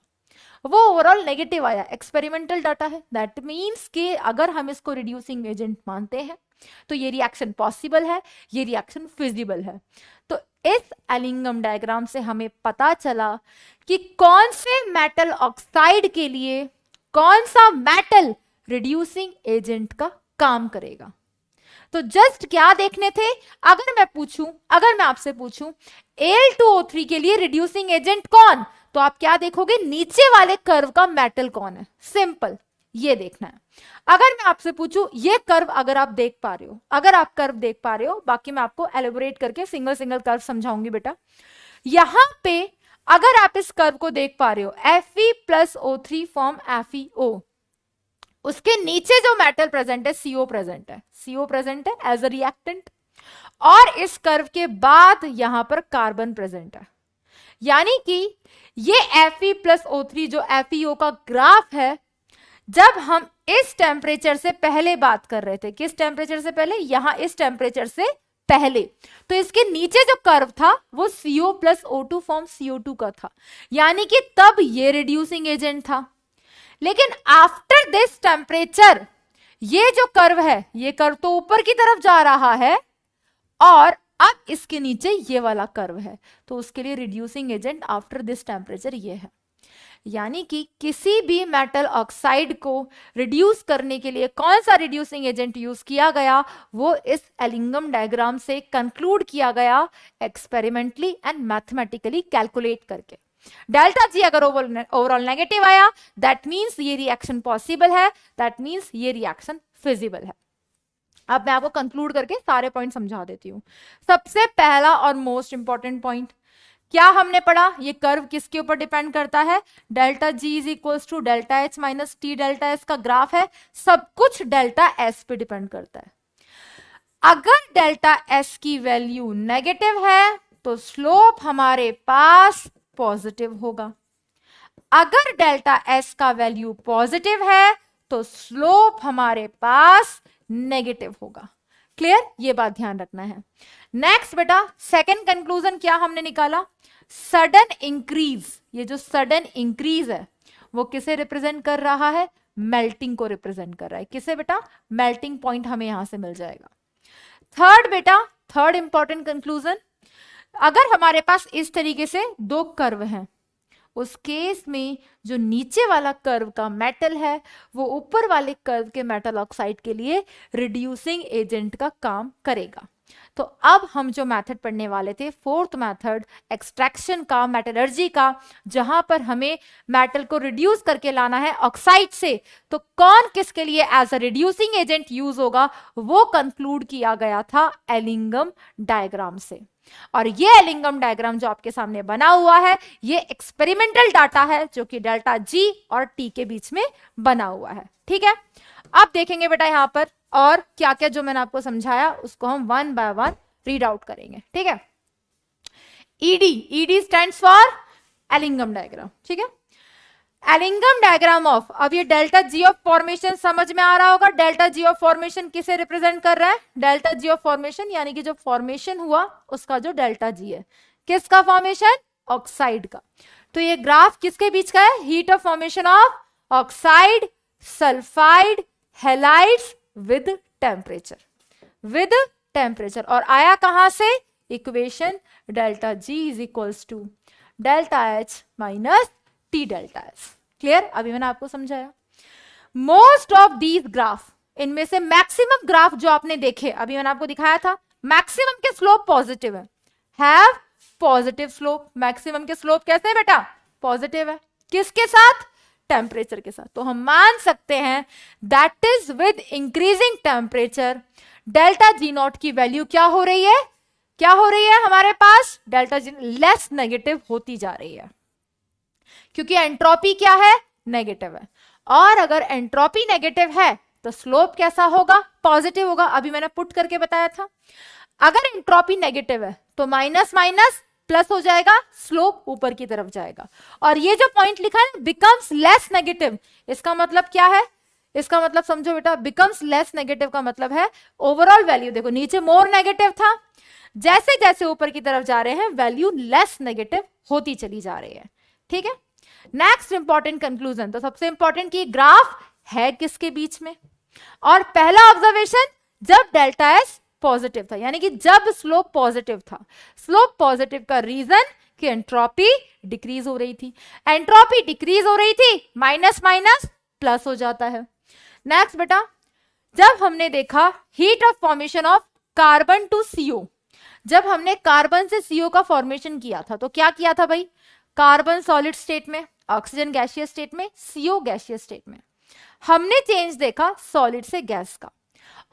वो ओवरऑल नेगेटिव आया, एक्सपेरिमेंटल डाटा है। दैट मीन्स कि अगर हम इसको रिड्यूसिंग एजेंट मानते हैं तो ये रिएक्शन पॉसिबल है, ये रिएक्शन फिजिबल है। तो इस एलिंगम डायग्राम से हमें पता चला कि कौन से मेटल ऑक्साइड के लिए कौन सा मेटल रिड्यूसिंग एजेंट का काम करेगा। तो जस्ट क्या देखने थे, अगर मैं आपसे पूछूं Al2O3 के लिए रिड्यूसिंग एजेंट कौन, तो आप क्या देखोगे, नीचे वाले कर्व का मेटल कौन है, सिंपल ये देखना है। अगर मैं आपसे पूछूं ये कर्व अगर आप देख पा रहे हो, अगर आप कर्व देख पा रहे हो, बाकी मैं आपको एलेबोरेट करके सिंगल सिंगल कर्व समझाऊंगी बेटा। यहां पे अगर आप इस कर्व को देख पा रहे हो, Fe+O3 फॉर्म FeO, उसके नीचे जो मेटल प्रेजेंट है CO प्रेजेंट है, CO प्रेजेंट है एज अ रिएक्टेंट, और इस कर्व के बाद यहां पर कार्बन प्रेजेंट है। यानी कि ये Fe+O3 जो FeO का ग्राफ है, जब हम इस टेम्परेचर से पहले बात कर रहे थे, किस टेम्परेचर से पहले, यहां इस टेम्परेचर से पहले, तो इसके नीचे जो कर्व था वो CO+O2 फॉर्म CO2 का था, यानी कि तब ये रिड्यूसिंग एजेंट था। लेकिन आफ्टर दिस टेम्परेचर ये जो कर्व है, ये कर्व तो ऊपर की तरफ जा रहा है, और अब इसके नीचे ये वाला कर्व है, तो उसके लिए reducing agent after this temperature ये है। यानी कि किसी भी मेटल ऑक्साइड को रिड्यूस करने के लिए कौन सा रिड्यूसिंग एजेंट यूज किया गया, वो इस एलिंगम डायग्राम से कंक्लूड किया गया एक्सपेरिमेंटली एंड मैथमेटिकली कैलकुलेट करके। डेल्टा जी अगर ओवरऑल नेगेटिव आया, दैट मीन्स ये रिएक्शन पॉसिबल है, दैट मीन्स ये रिएक्शन फिजिबल है। अब मैं आपको कंक्लूड करके सारे पॉइंट समझा देती हूं। सबसे पहला और मोस्ट इंपॉर्टेंट पॉइंट क्या हमने पढ़ा, ये कर्व किसके ऊपर डिपेंड करता है, delta G is equals to delta H minus T delta S का ग्राफ है, सब कुछ डेल्टा एस पे डिपेंड करता है। अगर डेल्टा एस की वैल्यू नेगेटिव है तो स्लोप हमारे पास पॉजिटिव होगा, अगर डेल्टा एस का वैल्यू पॉजिटिव है तो स्लोप हमारे पास नेगेटिव होगा। क्लियर, ये बात ध्यान रखना है। नेक्स्ट बेटा, सेकंड कंक्लूजन क्या हमने निकाला, सडन इंक्रीज, ये जो सडन इंक्रीज है वो किसे रिप्रेजेंट कर रहा है, मेल्टिंग को रिप्रेजेंट कर रहा है। किसे बेटा, मेल्टिंग पॉइंट हमें यहां से मिल जाएगा। थर्ड बेटा, थर्ड इंपॉर्टेंट कंक्लूजन, अगर हमारे पास इस तरीके से दो कर्व हैं, उस केस में जो नीचे वाला कर्व का मेटल है वो ऊपर वाले कर्व के मेटल ऑक्साइड के लिए रिड्यूसिंग एजेंट का काम करेगा। तो अब हम जो मेथड पढ़ने वाले थे, फोर्थ मेथड एक्सट्रैक्शन का, मेटलर्जी का, जहां पर हमें मेटल को रिड्यूस करके लाना है ऑक्साइड से, तो कौन किसके लिए as a reducing agent use होगा, वो कंक्लूड किया गया था एलिंगम डायग्राम से। और ये एलिंगम डायग्राम जो आपके सामने बना हुआ है, ये एक्सपेरिमेंटल डाटा है जो कि डेल्टा जी और टी के बीच में बना हुआ है। ठीक है, अब देखेंगे बेटा यहां पर और क्या क्या जो मैंने आपको समझाया उसको हम one by one read out करेंगे। ठीक है, ED, ED stands for Ellingham diagram. ठीक है, एलिंगम डायग्राम ऑफ, अब ये डेल्टा जी ऑफ फॉर्मेशन समझ में आ रहा होगा, डेल्टा जी ऑफ फॉर्मेशन किसे रिप्रेजेंट कर रहा है, डेल्टा जी ऑफ फॉर्मेशन यानी कि जो फॉर्मेशन हुआ उसका जो डेल्टा जी है, किसका फॉर्मेशन, ऑक्साइड का। तो ये ग्राफ किसके बीच का है, heat of formation of oxide, sulphide, halides with temperature, with temperature, और आया कहां से, equation delta G is equals to delta H minus T delta S. Clear, अभी मैंने आपको समझाया। मोस्ट ऑफ दीज ग्राफ, इनमें से मैक्सिमम ग्राफ जो आपने देखे, अभी मैंने आपको दिखाया था, मैक्सिमम के स्लोप पॉजिटिव है, हैव पॉजिटिव स्लोप। मैक्सिमम के स्लोप कैसे है बेटा, पॉजिटिव है, किसके साथ, टेम्परेचर के साथ। तो हम मान सकते हैं that is with increasing temperature delta G not की वैल्यू क्या हो रही है, क्या हो रही है हमारे पास, डेल्टा जी लेस नेगेटिव होती जा रही है, क्योंकि एंट्रोपी क्या है, नेगेटिव है। और अगर एंट्रोपी नेगेटिव है तो स्लोप कैसा होगा, पॉजिटिव होगा। अभी मैंने पुट करके बताया था, अगर एंट्रोपी नेगेटिव है तो माइनस माइनस प्लस हो जाएगा, स्लोप ऊपर की तरफ जाएगा। और ये जो पॉइंट लिखा है बिकम्स लेस नेगेटिव, इसका मतलब क्या है, इसका मतलब समझो बेटा, बिकम्स लेस नेगेटिव का मतलब है ओवरऑल वैल्यू, देखो नीचे मोर नेगेटिव था, जैसे जैसे ऊपर की तरफ जा रहे हैं वैल्यू लेस नेगेटिव होती चली जा रही है। ठीक है, नेक्स्ट इंपॉर्टेंट कंक्लूजन, तो सबसे इंपॉर्टेंट कि ग्राफ है किसके बीच में, और पहला ऑब्जर्वेशन जब डेल्टा एस पॉजिटिव था, यानी कि जब स्लोप पॉजिटिव था। स्लोप पॉजिटिव का रीजन कि एंट्रोपी डिक्रीज हो रही थी, एंट्रोपी डिक्रीज हो रही थी, माइनस माइनस प्लस हो जाता है। नेक्स्ट बेटा, जब हमने देखा heat of formation of carbon to CO, जब हमने कार्बन से सीओ का फॉर्मेशन किया था तो क्या किया था भाई, कार्बन सॉलिड स्टेट में, ऑक्सीजन गैसियस स्टेट में, सीओ गैसियस स्टेट में। हमने चेंज देखा सॉलिड से गैस का,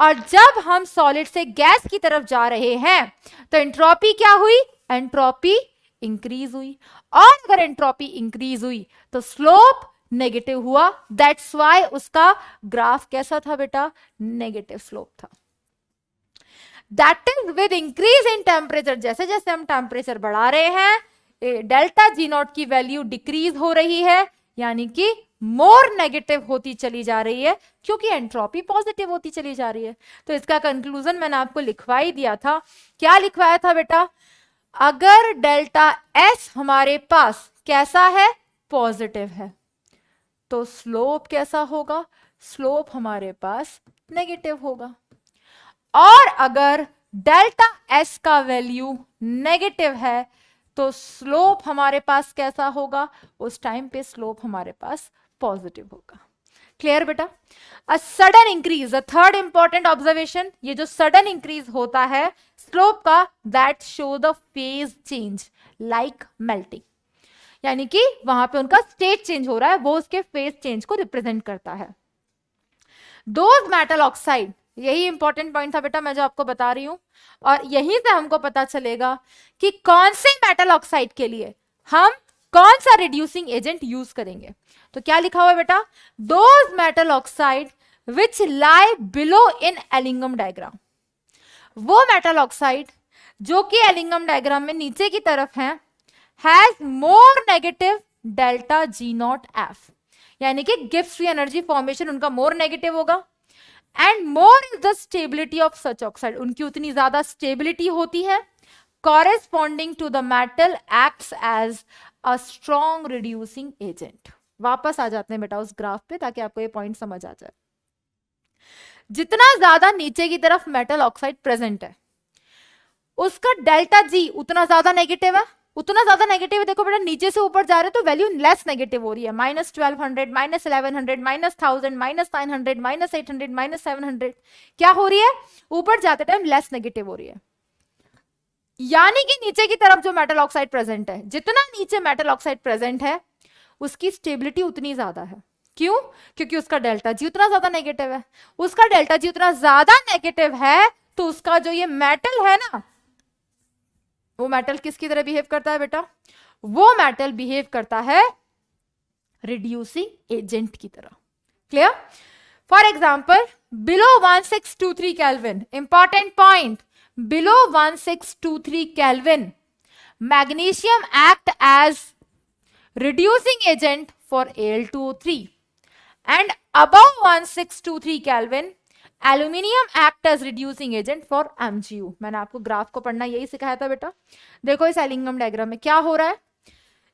और जब हम सॉलिड से गैस की तरफ जा रहे हैं तो एंट्रोपी क्या हुई, एंट्रोपी इंक्रीज हुई, और अगर एंट्रोपी इंक्रीज हुई तो स्लोप नेगेटिव हुआ, दैट्स वाई उसका ग्राफ कैसा था बेटा, नेगेटिव स्लोप था। That is with increase in temperature, जैसे जैसे हम टेम्परेचर बढ़ा रहे हैं डेल्टा जी नॉट की वैल्यू डिक्रीज हो रही है, यानी कि मोर नेगेटिव होती चली जा रही है, क्योंकि एंट्रोपी पॉजिटिव होती चली जा रही है। तो इसका कंक्लूजन मैंने आपको लिखवा ही दिया था। क्या लिखवाया था बेटा, अगर डेल्टा एस हमारे पास कैसा है, पॉजिटिव है, तो स्लोप कैसा होगा, स्लोप हमारे पास नेगेटिव होगा। और अगर डेल्टा एस का वैल्यू नेगेटिव है तो स्लोप हमारे पास कैसा होगा, उस टाइम पे स्लोप हमारे पास पॉजिटिव होगा। क्लियर बेटा। A sudden increase, a third important observation, ये जो सडन इंक्रीज होता है स्लोप का, that show the phase change like melting, यानी कि वहां पे उनका स्टेट चेंज हो रहा है, वो उसके फेज चेंज को रिप्रेजेंट करता है। दोज मेटल ऑक्साइड, यही इंपॉर्टेंट पॉइंट था बेटा मैं जो आपको बता रही हूं, और यहीं से हमको पता चलेगा कि कौन से मेटल ऑक्साइड के लिए हम कौन सा रिड्यूसिंग एजेंट यूज करेंगे। तो क्या लिखा हुआ है बेटा, those metal oxide which lie below in Ellingham diagram, वो मेटल ऑक्साइड जो कि एलिंगम डायग्राम में नीचे की तरफ है, has more negative delta G naught F, यानी कि गिब्स फ्री एनर्जी फॉर्मेशन उनका मोर नेगेटिव होगा, and more is the stability of such oxide, उनकी उतनी ज्यादा स्टेबिलिटी होती है, corresponding to the metal acts as a strong reducing agent. वापस आ जाते हैं बेटा उस ग्राफ पे ताकि आपको ये पॉइंट समझ आ जाए। जितना ज्यादा नीचे की तरफ मेटल ऑक्साइड प्रेजेंट है उसका डेल्टा जी उतना ज्यादा नेगेटिव है, उतना ज्यादा नेगेटिव है। देखो बेटा नीचे से ऊपर जा रहे तो वैल्यू लेस नेगेटिव हो रही है, -1200, -1100, -1000, -900, -800, -700, क्या हो रही है, ऊपर जाते टाइम लेस नेगेटिव हो रही है। यानी कि नीचे की तरफ जो मेटल ऑक्साइड प्रेजेंट है, जितना नीचे मेटल ऑक्साइड प्रेजेंट है उसकी स्टेबिलिटी उतनी ज्यादा है। क्यों, क्योंकि उसका डेल्टा जी उतना ज्यादा नेगेटिव है। उसका डेल्टा जी उतना ज्यादा नेगेटिव है तो उसका जो ये मेटल है ना, वो मेटल किसकी तरह बिहेव करता है बेटा, वो मेटल बिहेव करता है रिड्यूसिंग एजेंट की तरह। Clear. For example below 1623 kelvin, important point, below 1623 Kelvin, magnesium act as reducing agent for Al2O3, and above 1623 Kelvin, aluminium act as reducing agent for MgU। मैंने आपको ग्राफ को पढ़ना यही सिखाया था बेटा। देखो इस एलिंगम डायग्राम में क्या हो रहा है,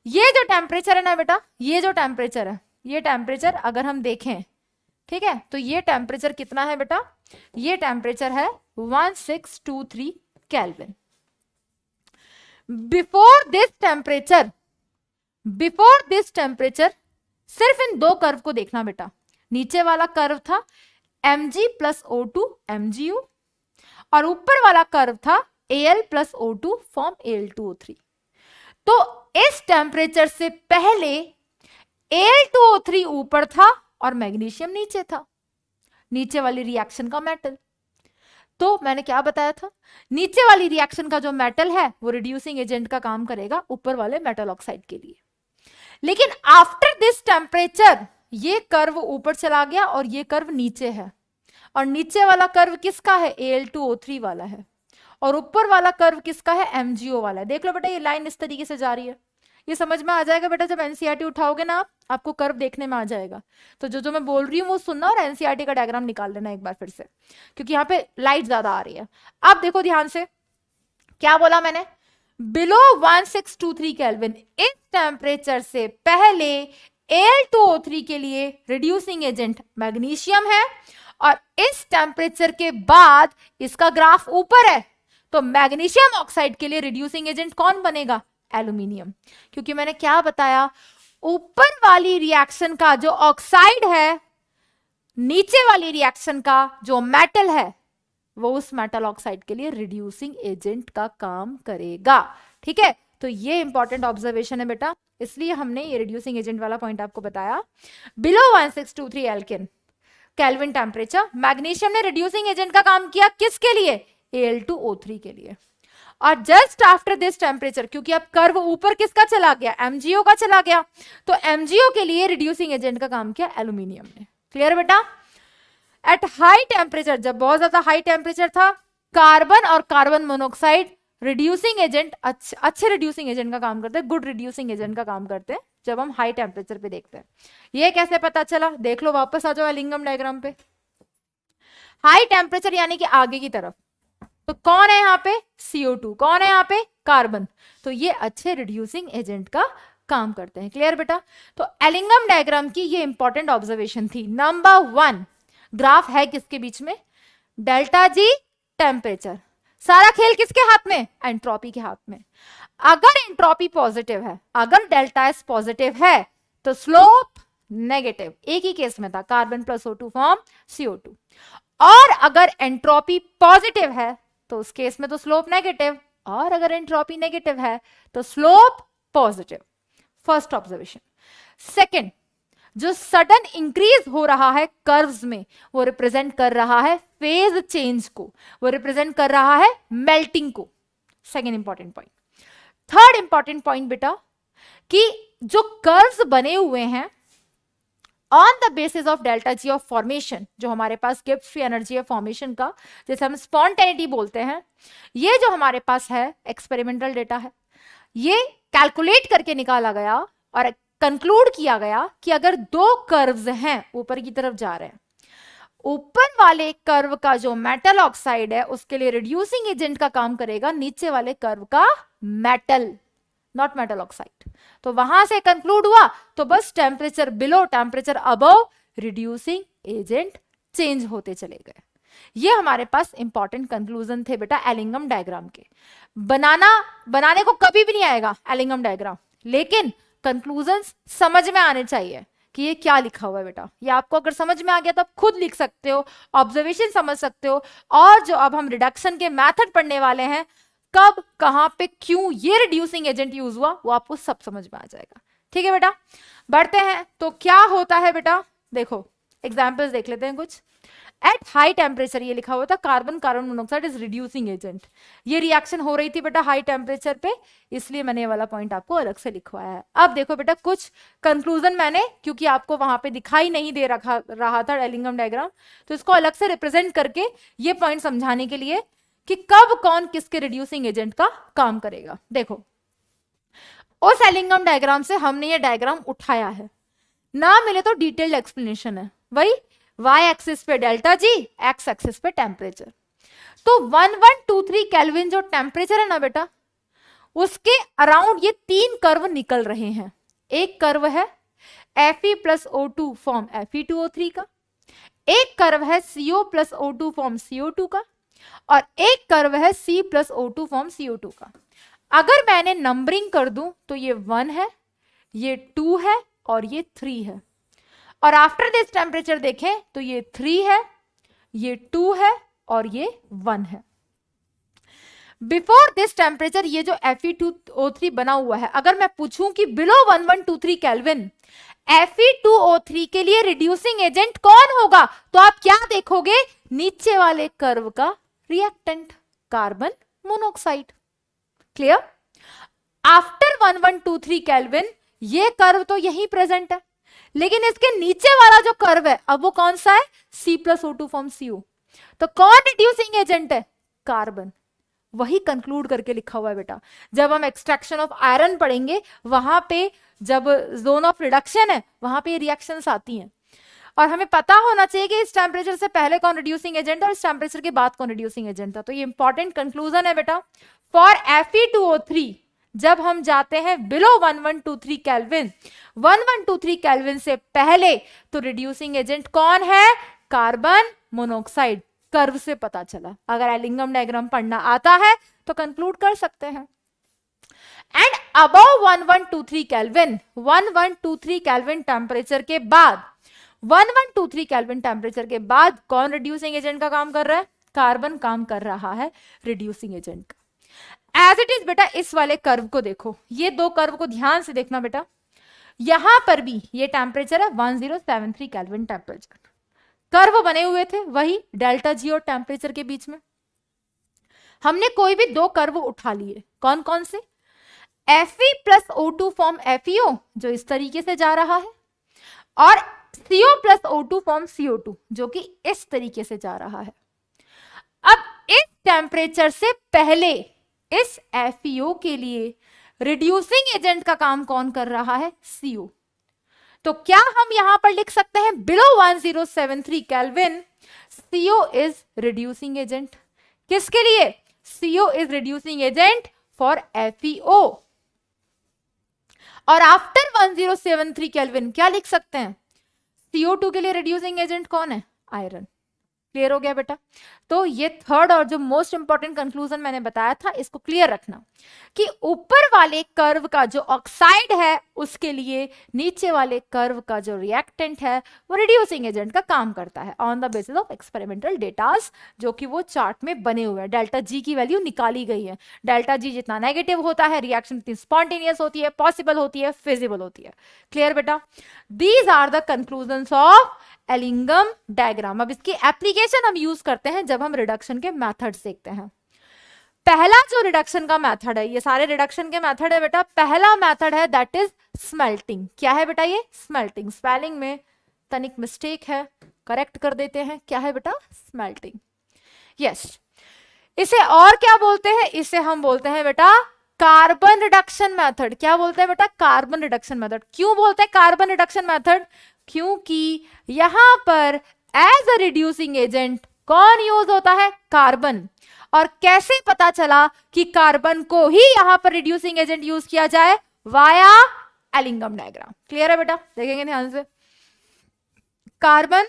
ये जो टेम्परेचर है ना बेटा, ये जो टेम्परेचर है, ये टेम्परेचर अगर हम देखें, ठीक है, तो ये टेम्परेचर कितना है बेटा, ये टेम्परेचर है 1623 केल्विन। बिफोर दिस टेम्परेचर सिर्फ इन दो कर्व को देखना बेटा। नीचे वाला कर्व था Mg प्लस O2 MgU, और ऊपर वाला कर्व था Al plus O2 form Al2O3। तो इस टेम्परेचर से पहले Al2O3 ऊपर था और मैग्नीशियम नीचे था, नीचे वाली रिएक्शन का मेटल। तो मैंने क्या बताया था, नीचे वाली रिएक्शन का जो मेटल है वो रिड्यूसिंग एजेंट का काम करेगा ऊपर वाले मेटल ऑक्साइड के लिए। लेकिन आफ्टर दिस टेम्परेचर ये कर्व ऊपर चला गया और ये कर्व नीचे है, और नीचे वाला कर्व किसका है, Al2O3 वाला है, और ऊपर वाला कर्व किसका है, MgO वाला है। देख लो बेटा ये लाइन इस तरीके से जा रही है, ये समझ में आ जाएगा बेटा जब एनसीईआरटी उठाओगे ना आप, आपको कर्व देखने में आ जाएगा। तो जो मैं बोल रही हूँ वो सुनना और एनसीईआरटी का डायग्राम निकाल लेना एक बार फिर से, क्योंकि यहाँ पे लाइट ज्यादा आ रही है। अब देखो ध्यान से क्या बोला मैंने, बिलो 1623 केल्विन, इस टेम्परेचर से पहले Al2O3 के लिए रिड्यूसिंग एजेंट मैग्नीशियम है, और इस टेम्परेचर के बाद इसका ग्राफ ऊपर है, तो मैग्नीशियम ऑक्साइड के लिए रिड्यूसिंग एजेंट कौन बनेगा, एल्यूमिनियम। क्योंकि मैंने क्या बताया, ऊपर वाली रिएक्शन का जो ऑक्साइड है, नीचे वाली रिएक्शन का जो मेटल है, वो उस मेटल ऑक्साइड के लिए रिड्यूसिंग एजेंट का काम करेगा। ठीक है, तो ये इंपॉर्टेंट ऑब्जर्वेशन है बेटा, इसलिए हमने ये रिड्यूसिंग एजेंट वाला पॉइंट आपको बताया। बिलो 1623 एल्केन केल्विन टेम्परेचर, मैग्नीशियम ने रिड्यूसिंग एजेंट का काम किया किसके लिए, Al2O3 के लिए। और जस्ट आफ्टर दिस टेम्परेचर, क्योंकि अब कर्व ऊपर किसका चला गया, एमजीओ का चला गया, तो एमजीओ के लिए रिड्यूसिंग एजेंट का काम किया एल्यूमिनियम ने। क्लियर बेटा? एट हाई टेम्परेचर, जब बहुत ज्यादा हाई टेम्परेचर था, कार्बन और कार्बन मोनोऑक्साइड रिड्यूसिंग एजेंट, अच्छे रिड्यूसिंग एजेंट का काम करते हैं, गुड रिड्यूसिंग एजेंट का काम करते हैं जब हम हाई टेम्परेचर पे देखते हैं। ये कैसे पता चला, देख लो, वापस आ जाओ एलिंगम डायग्राम पे। हाई टेम्परेचर यानी कि आगे की तरफ, तो कौन है यहाँ पे, CO2, कौन है यहाँ पे, कार्बन, तो ये अच्छे रिड्यूसिंग एजेंट का काम करते हैं। क्लियर बेटा? तो एलिंगम डायग्राम की ये इंपॉर्टेंट ऑब्जर्वेशन थी। नंबर 1, ग्राफ है किसके बीच में, डेल्टा जी टेम्परेचर, सारा खेल किसके हाथ में, एंट्रोपी के हाथ में। अगर एंट्रोपी पॉजिटिव है, अगर डेल्टा एस पॉजिटिव है, तो स्लोप नेगेटिव, एक ही केस में था, carbon plus O2 form CO2। और अगर एंट्रोपी पॉजिटिव है तो उस केस में तो स्लोप नेगेटिव, और अगर एंट्रोपी नेगेटिव है तो slope positive. First observation. Second, जो सडन इंक्रीज हो रहा है कर्व्स में, वो रिप्रेजेंट कर रहा है फेज चेंज को, वो रिप्रेजेंट कर रहा है मेल्टिंग को। Second important point. Third important point बेटा, कि जो कर्व्स बने हुए हैं on the basis of delta G of formation, जो हमारे पास गिब्स फ्री एनर्जी है फॉर्मेशन का, जैसे हम स्पॉन्टेनिटी बोलते हैं, ये जो हमारे पास है एक्सपेरिमेंटल डेटा है, ये कैलकुलेट करके निकाला गया और कंक्लूड किया गया कि अगर दो कर्व्स हैं ऊपर की तरफ जा रहे हैं, ऊपर वाले कर्व का जो मेटल ऑक्साइड है उसके लिए रिड्यूसिंग एजेंट का काम करेगा नीचे वाले कर्व का मेटल, नॉट मेटल ऑक्साइड। तो वहां से कंक्लूड हुआ, तो बस temperature below temperature above reducing agent change होते चले गए। ये हमारे पास इंपॉर्टेंट कंक्लूजन थे बेटा एलिंगम डायग्राम के। बनाने को कभी भी नहीं आएगा एलिंगम डायग्राम, लेकिन कंक्लूजन्स समझ में आने चाहिए कि ये क्या लिखा हुआ है बेटा। ये आपको अगर समझ में आ गया तो आप खुद लिख सकते हो, ऑब्जर्वेशन समझ सकते हो, और जो अब हम रिडक्शन के मेथड पढ़ने वाले हैं, कब कहां पे क्यों ये रिड्यूसिंग एजेंट यूज हुआ, वो आपको सब समझ में आ जाएगा। ठीक है बेटा, बढ़ते हैं। तो क्या होता है बेटा, देखो एग्जाम्पल्स देख लेते हैं कुछ। एट हाई टेम्परेचर, ये लिखा हुआ था carbon carbon monoxide is reducing agent, ये रिएक्शन हो रही थी बेटा हाई टेम्परेचर पे, इसलिए मैंने ये वाला पॉइंट आपको अलग से लिखवाया है। अब देखो बेटा कुछ कंक्लूजन मैंने, क्योंकि आपको वहां पे दिखाई नहीं दे रहा था एलिंगम डायग्राम, तो इसको अलग से रिप्रेजेंट करके ये पॉइंट समझाने के लिए कि कब कौन किसके रिड्यूसिंग एजेंट का काम करेगा। देखो उस एलिंगम डायग्राम से हमने ये डायग्राम उठाया है, ना मिले तो डिटेल्ड एक्सप्लेनेशन है, वही y एक्सिस पे डेल्टा जी, x एक्सिस पे टेम्परेचर। तो 1123 केल्विन जो टेम्परेचर है ना बेटा, उसके अराउंड ये 3 कर्व निकल रहे हैं। एक कर्व है Fe plus O2 form Fe2O3 का, एक कर्व है CO plus O2 form CO2 का, और एक कर्व है C plus O2 form CO2 का। अगर मैंने नंबरिंग कर दूं तो ये 1 है, ये 2 है और ये 3 है, और आफ्टर दिस टेम्परेचर देखें तो ये 3 है, ये 2 है और ये 1 है। बिफोर दिस टेम्परेचर ये जो Fe2O3 बना हुआ है, अगर मैं पूछूं कि बिलो 1123 केल्विन Fe2O3 के लिए रिड्यूसिंग एजेंट कौन होगा, तो आप क्या देखोगे, नीचे वाले कर्व का reactant carbon monoxide. Clear? After 1123 kelvin ये कर्व तो यही प्रेजेंट है, लेकिन इसके नीचे वाला जो कर्व है अब वो कौन सा है, C plus O2 form CO। तो कौन रिड्यूसिंग एजेंट है, कार्बन। वही कंक्लूड करके लिखा हुआ है बेटा। जब हम एक्सट्रैक्शन ऑफ आयरन पढ़ेंगे, वहां पे जब जोन ऑफ रिडक्शन है वहां पे रिएक्शंस आती हैं, और हमें पता होना चाहिए कि इस टेम्परेचर से पहले कौन रिड्यूसिंग एजेंट है और इस टेम्परेचर के बाद कौन रिड्यूसिंग एजेंट था। तो ये इंपॉर्टेंट कंक्लूजन है बेटा। फॉर Fe2O3 जब हम जाते हैं बिलो 1123 केल्विन, 1123 केल्विन से पहले तो रिड्यूसिंग एजेंट कौन है, कार्बन मोनोऑक्साइड। कर्व से पता चला, अगर एलिंगम डायग्राम पढ़ना आता है तो कंक्लूड कर सकते हैं। And above 1123 kelvin, 1123 kelvin temperature के बाद, 1123 केल्विन टेम्परेचर के बाद कौन रिड्यूसिंग एजेंट का काम कर रहा है, कार्बन काम कर रहा है रिड्यूसिंग एजेंट का। एज इट इज बेटा इस वाले कर्व को देखो, ये दो कर्व को ध्यान से देखना बेटा। यहां पर भी ये टेम्परेचर है 1073 केल्विन टेम्परेचर, कर्व बने हुए थे वही डेल्टा जी और टेम्परेचर के बीच में। हमने कोई भी दो कर्व उठा लिए, कौन कौन से, Fe plus O2 form FeO जो इस तरीके से जा रहा है, और CO plus O2 form CO2 जो कि इस तरीके से जा रहा है। अब इस टेम्परेचर से पहले इस FeO के लिए रिड्यूसिंग एजेंट का काम कौन कर रहा है, CO। तो क्या हम यहां पर लिख सकते हैं below 1073 kelvin CO is reducing agent, किसके लिए, CO is reducing agent for FeO। और आफ्टर 1073 केल्विन क्या लिख सकते हैं, CO2 के लिए रिड्यूसिंग एजेंट कौन है, आयरन। क्लियर हो गया बेटा। तो ये थर्ड और जो मोस्ट इंपॉर्टेंट कंक्लूजन मैंने बताया था, इसको क्लियर रखना कि ऊपर वाले कर्व का जो ऑक्साइड है उसके लिए नीचे वाले कर्व का जो रिएक्टेंट है वो रिड्यूसिंग एजेंट का काम करता है on the basis of experimental datas, जो कि वो चार्ट में बने हुए हैं। डेल्टा जी की वैल्यू निकाली गई है। डेल्टा जी जितना नेगेटिव होता है, रिएक्शन उतनी स्पॉन्टेनियस होती है, पॉसिबल होती है, फिजिबल होती है। क्लियर बेटा। These are the conclusions of Ellingham diagram. अब इसकी एप्लीकेशन हम यूज करते हैं जब हम रिडक्शन के मेथड्स देखते हैं। पहला जो रिडक्शन का मेथड है, ये सारे रिडक्शन के मेथड है बेटा, पहला मेथड है दैट इज स्मेल्टिंग। क्या है बेटा ये, स्मेल्टिंग। स्पेलिंग में तनिक मिस्टेक है, करेक्ट कर देते हैं। क्या है बेटा, स्मेल्टिंग। यस, इसे और क्या बोलते हैं, इसे हम बोलते हैं बेटा कार्बन रिडक्शन मेथड। क्या बोलते हैं बेटा, कार्बन रिडक्शन मेथड। क्यों बोलते हैं कार्बन रिडक्शन मेथड, क्योंकि यहां पर एज अ रिड्यूसिंग एजेंट कौन यूज होता है, कार्बन। और कैसे पता चला कि कार्बन को ही यहां पर रिड्यूसिंग एजेंट यूज किया जाए, वाया एलिंगम डायग्राम। क्लियर है बेटा, देखेंगे ध्यान से। कार्बन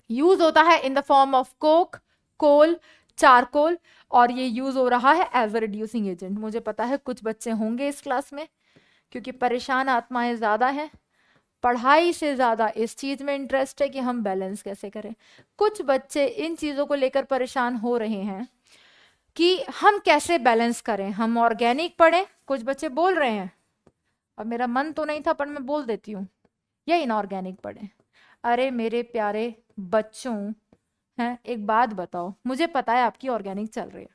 यूज होता है in the form of coke, coal, charcoal, और ये यूज हो रहा है एज अ रिड्यूसिंग एजेंट। मुझे पता है कुछ बच्चे होंगे इस क्लास में, क्योंकि परेशान आत्माएं ज्यादा हैं, पढ़ाई से ज्यादा इस चीज में इंटरेस्ट है कि हम बैलेंस कैसे करें। कुछ बच्चे इन चीजों को लेकर परेशान हो रहे हैं कि हम कैसे बैलेंस करें, हम ऑर्गेनिक पढ़ें। कुछ बच्चे बोल रहे हैं, अब मेरा मन तो नहीं था पर मैं बोल देती हूँ, या इनऑर्गेनिक पढ़ें। अरे मेरे प्यारे बच्चों हैं, एक बात बताओ, मुझे पता है आपकी ऑर्गेनिक चल रही है,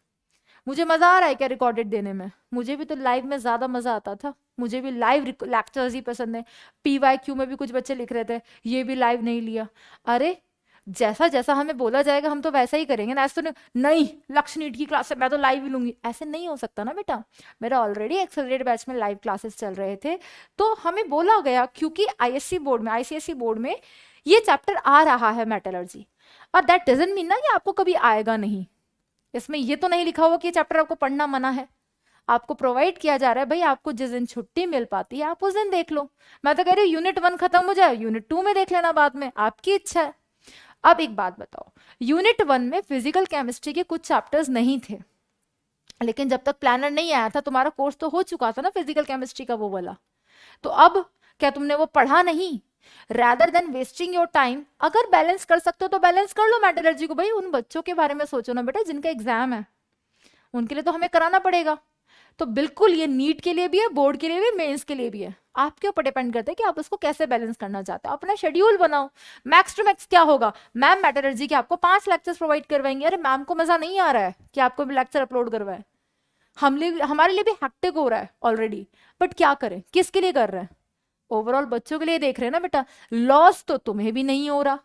मुझे मजा आ रहा है क्या रिकॉर्डेड देने में, मुझे भी तो लाइव में ज्यादा मजा आता था, मुझे भी लाइव लेक्चर्स ही पसंद है। PYQ में भी कुछ बच्चे लिख रहे थे ये भी लाइव नहीं लिया। अरे जैसा जैसा हमें बोला जाएगा हम तो वैसा ही करेंगे ना। ऐसा तो नहीं लक्ष्य नीट की क्लास है मैं तो लाइव ही लूंगी, ऐसे नहीं हो सकता ना बेटा। मेरा ऑलरेडी एक्सेलरेट बैच में लाइव क्लासेस चल रहे थे, तो हमें बोला गया क्योंकि ISC बोर्ड में, ICSE बोर्ड में ये चैप्टर आ रहा है मेटलर्जी, और दैट डजंट मीन ना कि आपको कभी आएगा नहीं। इसमें ये तो नहीं लिखा हुआ कि ये चैप्टर आपको पढ़ना मना है, आपको प्रोवाइड किया जा रहा है भाई, आपको जिस दिन छुट्टी मिल पाती है आप उस दिन देख लो। मैं तो कह रही हूँ यूनिट 1 खत्म हो जाए, यूनिट 2 में देख लेना बाद में, आपकी इच्छा है। अब एक बात बताओ, यूनिट 1 में फिजिकल केमिस्ट्री के कुछ चैप्टर्स नहीं थे, लेकिन जब तक प्लानर नहीं आया था तुम्हारा कोर्स तो हो चुका था ना फिजिकल केमिस्ट्री का वो वाला। तो अब क्या तुमने वो पढ़ा नहीं? Rather than wasting your time, अगर बैलेंस कर सकते हो तो बैलेंस कर लो मेटलर्जी को। भाई उन बच्चों के बारे में सोचो ना बेटा जिनका एग्जाम है, उनके लिए तो हमें कराना पड़ेगा। तो बिल्कुल ये नीट के लिए भी है, बोर्ड के लिए भी, मेंस के लिए भी है। आपके ऊपर डिपेंड करता है कि आप उसको कैसे बैलेंस करना चाहते हो। अपना शेड्यूल बनाओ। मैक्स टू मैक्स क्या होगा, मैम मेटलर्जी के आपको 5 लेक्चर्स प्रोवाइड करवाएंगे। अरे मैम को मजा नहीं आ रहा है कि आपको भी लेक्चर अपलोड करवाए, हमारे लिए भी हैक्टिक हो रहा है ऑलरेडी, बट क्या करें, किसके लिए कर रहे हैं, ओवरऑल बच्चों के लिए देख रहे हैं ना बेटा। लॉस तो तुम्हें भी नहीं हो रहा,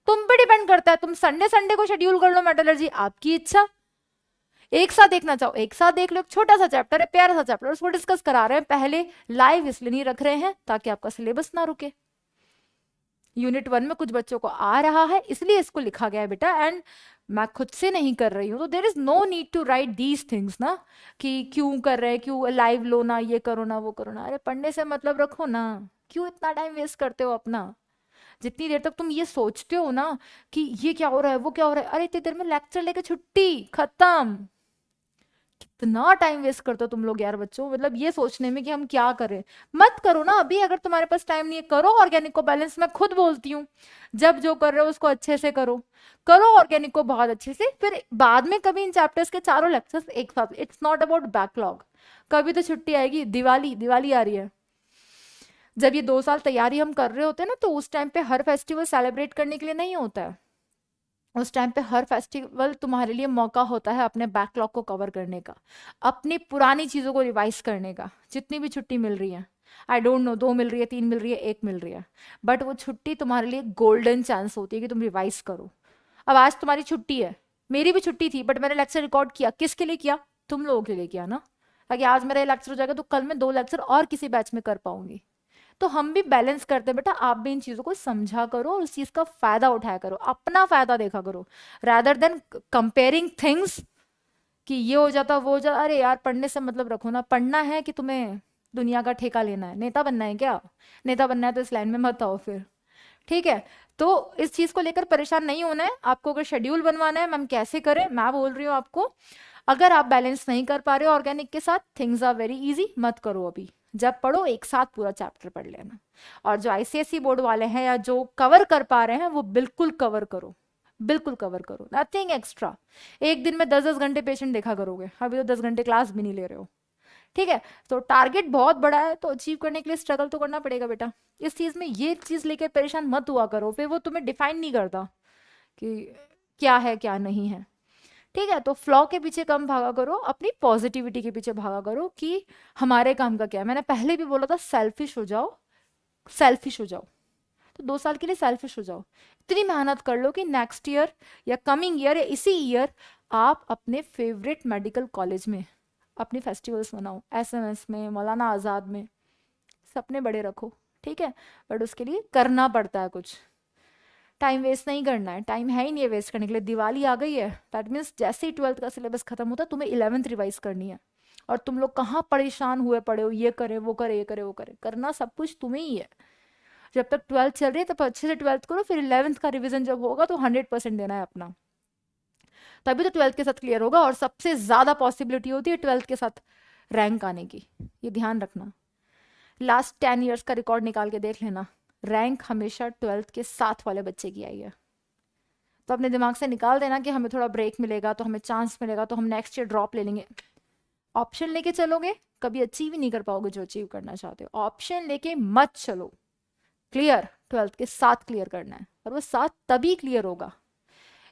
तुम पे डिपेंड करता है। तुम संडे को शेड्यूल कर लो मेटलर्जी, आपकी इच्छा। एक साथ देखना चाहो एक साथ देख लो, छोटा सा चैप्टर है, प्यारा सा चैप्टर, उसको डिस्कस करा रहे हैं। पहले लाइव इसलिए नहीं रख रहे हैं ताकि आपका सिलेबस ना रुके। यूनिट 1 में कुछ बच्चों को आ रहा है इसलिए इसको लिखा गया है बेटा, एंड मैं खुद से नहीं कर रही हूँ, तो there is no need to write these things ना, कि क्यों कर रहे हैं, क्यों लाइव लो ना, ये करो ना, वो करो ना। अरे पढ़ने से मतलब रखो ना, क्यों इतना टाइम वेस्ट करते हो अपना। जितनी देर तक तुम ये सोचते हो ना कि ये क्या हो रहा है, वो क्या हो रहा है, अरे इतनी देर में लेक्चर लेके छुट्टी खत्म। कितना टाइम वेस्ट करते हो तुम लोग यार बच्चों, मतलब ये सोचने में कि हम क्या करें। मत करो ना अभी, अगर तुम्हारे पास टाइम नहीं है करो ऑर्गेनिक को बैलेंस। मैं खुद बोलती हूँ जब जो कर रहे हो उसको अच्छे से करो, करो ऑर्गेनिक को बहुत अच्छे से, फिर बाद में कभी इन चैप्टर्स के चारों लेक्चर्स एक साथ। It's not about backlog. कभी तो छुट्टी आएगी, दिवाली आ रही है, जब ये 2 साल तैयारी हम कर रहे होते हैं ना, तो उस टाइम पे हर फेस्टिवल सेलिब्रेट करने के लिए नहीं होता है। उस टाइम पे हर फेस्टिवल तुम्हारे लिए मौका होता है अपने बैकलॉग को कवर करने का, अपनी पुरानी चीज़ों को रिवाइज करने का। जितनी भी छुट्टी मिल रही है, आई डोंट नो 2 मिल रही है, 3 मिल रही है, 1 मिल रही है, बट वो छुट्टी तुम्हारे लिए गोल्डन चांस होती है कि तुम रिवाइज करो। अब आज तुम्हारी छुट्टी है, मेरी भी छुट्टी थी, बट मैंने लेक्चर रिकॉर्ड किया, किसके लिए किया? तुम लोगों के लिए किया ना, ताकि आज मेरा लेक्चर हो जाएगा तो कल मैं 2 लेक्चर और किसी बैच में कर पाऊंगी। तो हम भी बैलेंस करते हैं बेटा, आप भी इन चीजों को समझा करो और उस चीज का फायदा उठाया करो, अपना फायदा देखा करो, रादर देन कंपेयरिंग थिंग्स कि ये हो जाता वो हो जाता। अरे यार पढ़ने से मतलब रखो ना, पढ़ना है कि तुम्हें दुनिया का ठेका लेना है, नेता बनना है क्या? नेता बनना है तो इस लाइन में मत आओ फिर, ठीक है? तो इस चीज को लेकर परेशान नहीं होना है आपको। अगर शेड्यूल बनवाना है मैम कैसे करें, मैं बोल रही हूँ आपको, अगर आप बैलेंस नहीं कर पा रहे हो ऑर्गेनिक के साथ, थिंग्स आर वेरी इजी, मत करो अभी, जब पढ़ो एक साथ पूरा चैप्टर पढ़ लेना। और जो आईसीएसई बोर्ड वाले हैं या जो कवर कर पा रहे हैं वो बिल्कुल कवर करो, बिल्कुल कवर करो, नथिंग एक्स्ट्रा। एक दिन में 10-10 घंटे पेशेंट देखा करोगे, अभी तो 10 घंटे क्लास भी नहीं ले रहे हो, ठीक है? तो टारगेट बहुत बड़ा है, तो अचीव करने के लिए स्ट्रगल तो करना पड़ेगा बेटा। इस चीज में ये चीज लेकर परेशान मत हुआ करो, फिर वो तुम्हें डिफाइन नहीं करता कि क्या है क्या नहीं है, ठीक है? तो फ्लॉ के पीछे कम भागा करो, अपनी पॉजिटिविटी के पीछे भागा करो कि हमारे काम का क्या है। मैंने पहले भी बोला था सेल्फिश हो जाओ, सेल्फिश हो जाओ, तो 2 साल के लिए सेल्फिश हो जाओ, इतनी मेहनत कर लो कि नेक्स्ट ईयर या कमिंग ईयर या इसी ईयर आप अपने फेवरेट मेडिकल कॉलेज में अपनी फेस्टिवल्स मनाओ, एसएमएस में, मौलाना आज़ाद में, सपने बड़े रखो, ठीक है? बट उसके लिए करना पड़ता है कुछ, टाइम वेस्ट नहीं करना है, टाइम है ही नहीं है वेस्ट करने के लिए। दिवाली आ गई है, दैट मीन्स जैसे ही 12th का सिलेबस खत्म होता है तुम्हें 11th रिवाइज करनी है, और तुम लोग कहाँ परेशान हुए पड़े हो, ये करे वो करे ये करे वो करे, करना सब कुछ तुम्हें ही है। जब तक 12th चल रही है तब अच्छे से 12th करो, फिर 11th का रिविजन जब होगा तो 100% देना है अपना, तभी तो 12th के साथ क्लियर होगा। और सबसे ज्यादा पॉसिबिलिटी होती है 12th के साथ रैंक आने की, ये ध्यान रखना। लास्ट 10 ईयर्स का रिकॉर्ड निकाल के देख लेना, रैंक हमेशा 12th के साथ वाले बच्चे की आई है। तो अपने दिमाग से निकाल देना कि हमें थोड़ा ब्रेक मिलेगा तो हमें चांस मिलेगा तो हम नेक्स्ट ईयर ड्रॉप ले लेंगे, ऑप्शन लेके चलोगे कभी अचीव ही नहीं कर पाओगे जो अचीव करना चाहते हो। ऑप्शन लेके मत चलो, क्लियर 12th के साथ क्लियर करना है, और वो साथ तभी क्लियर होगा,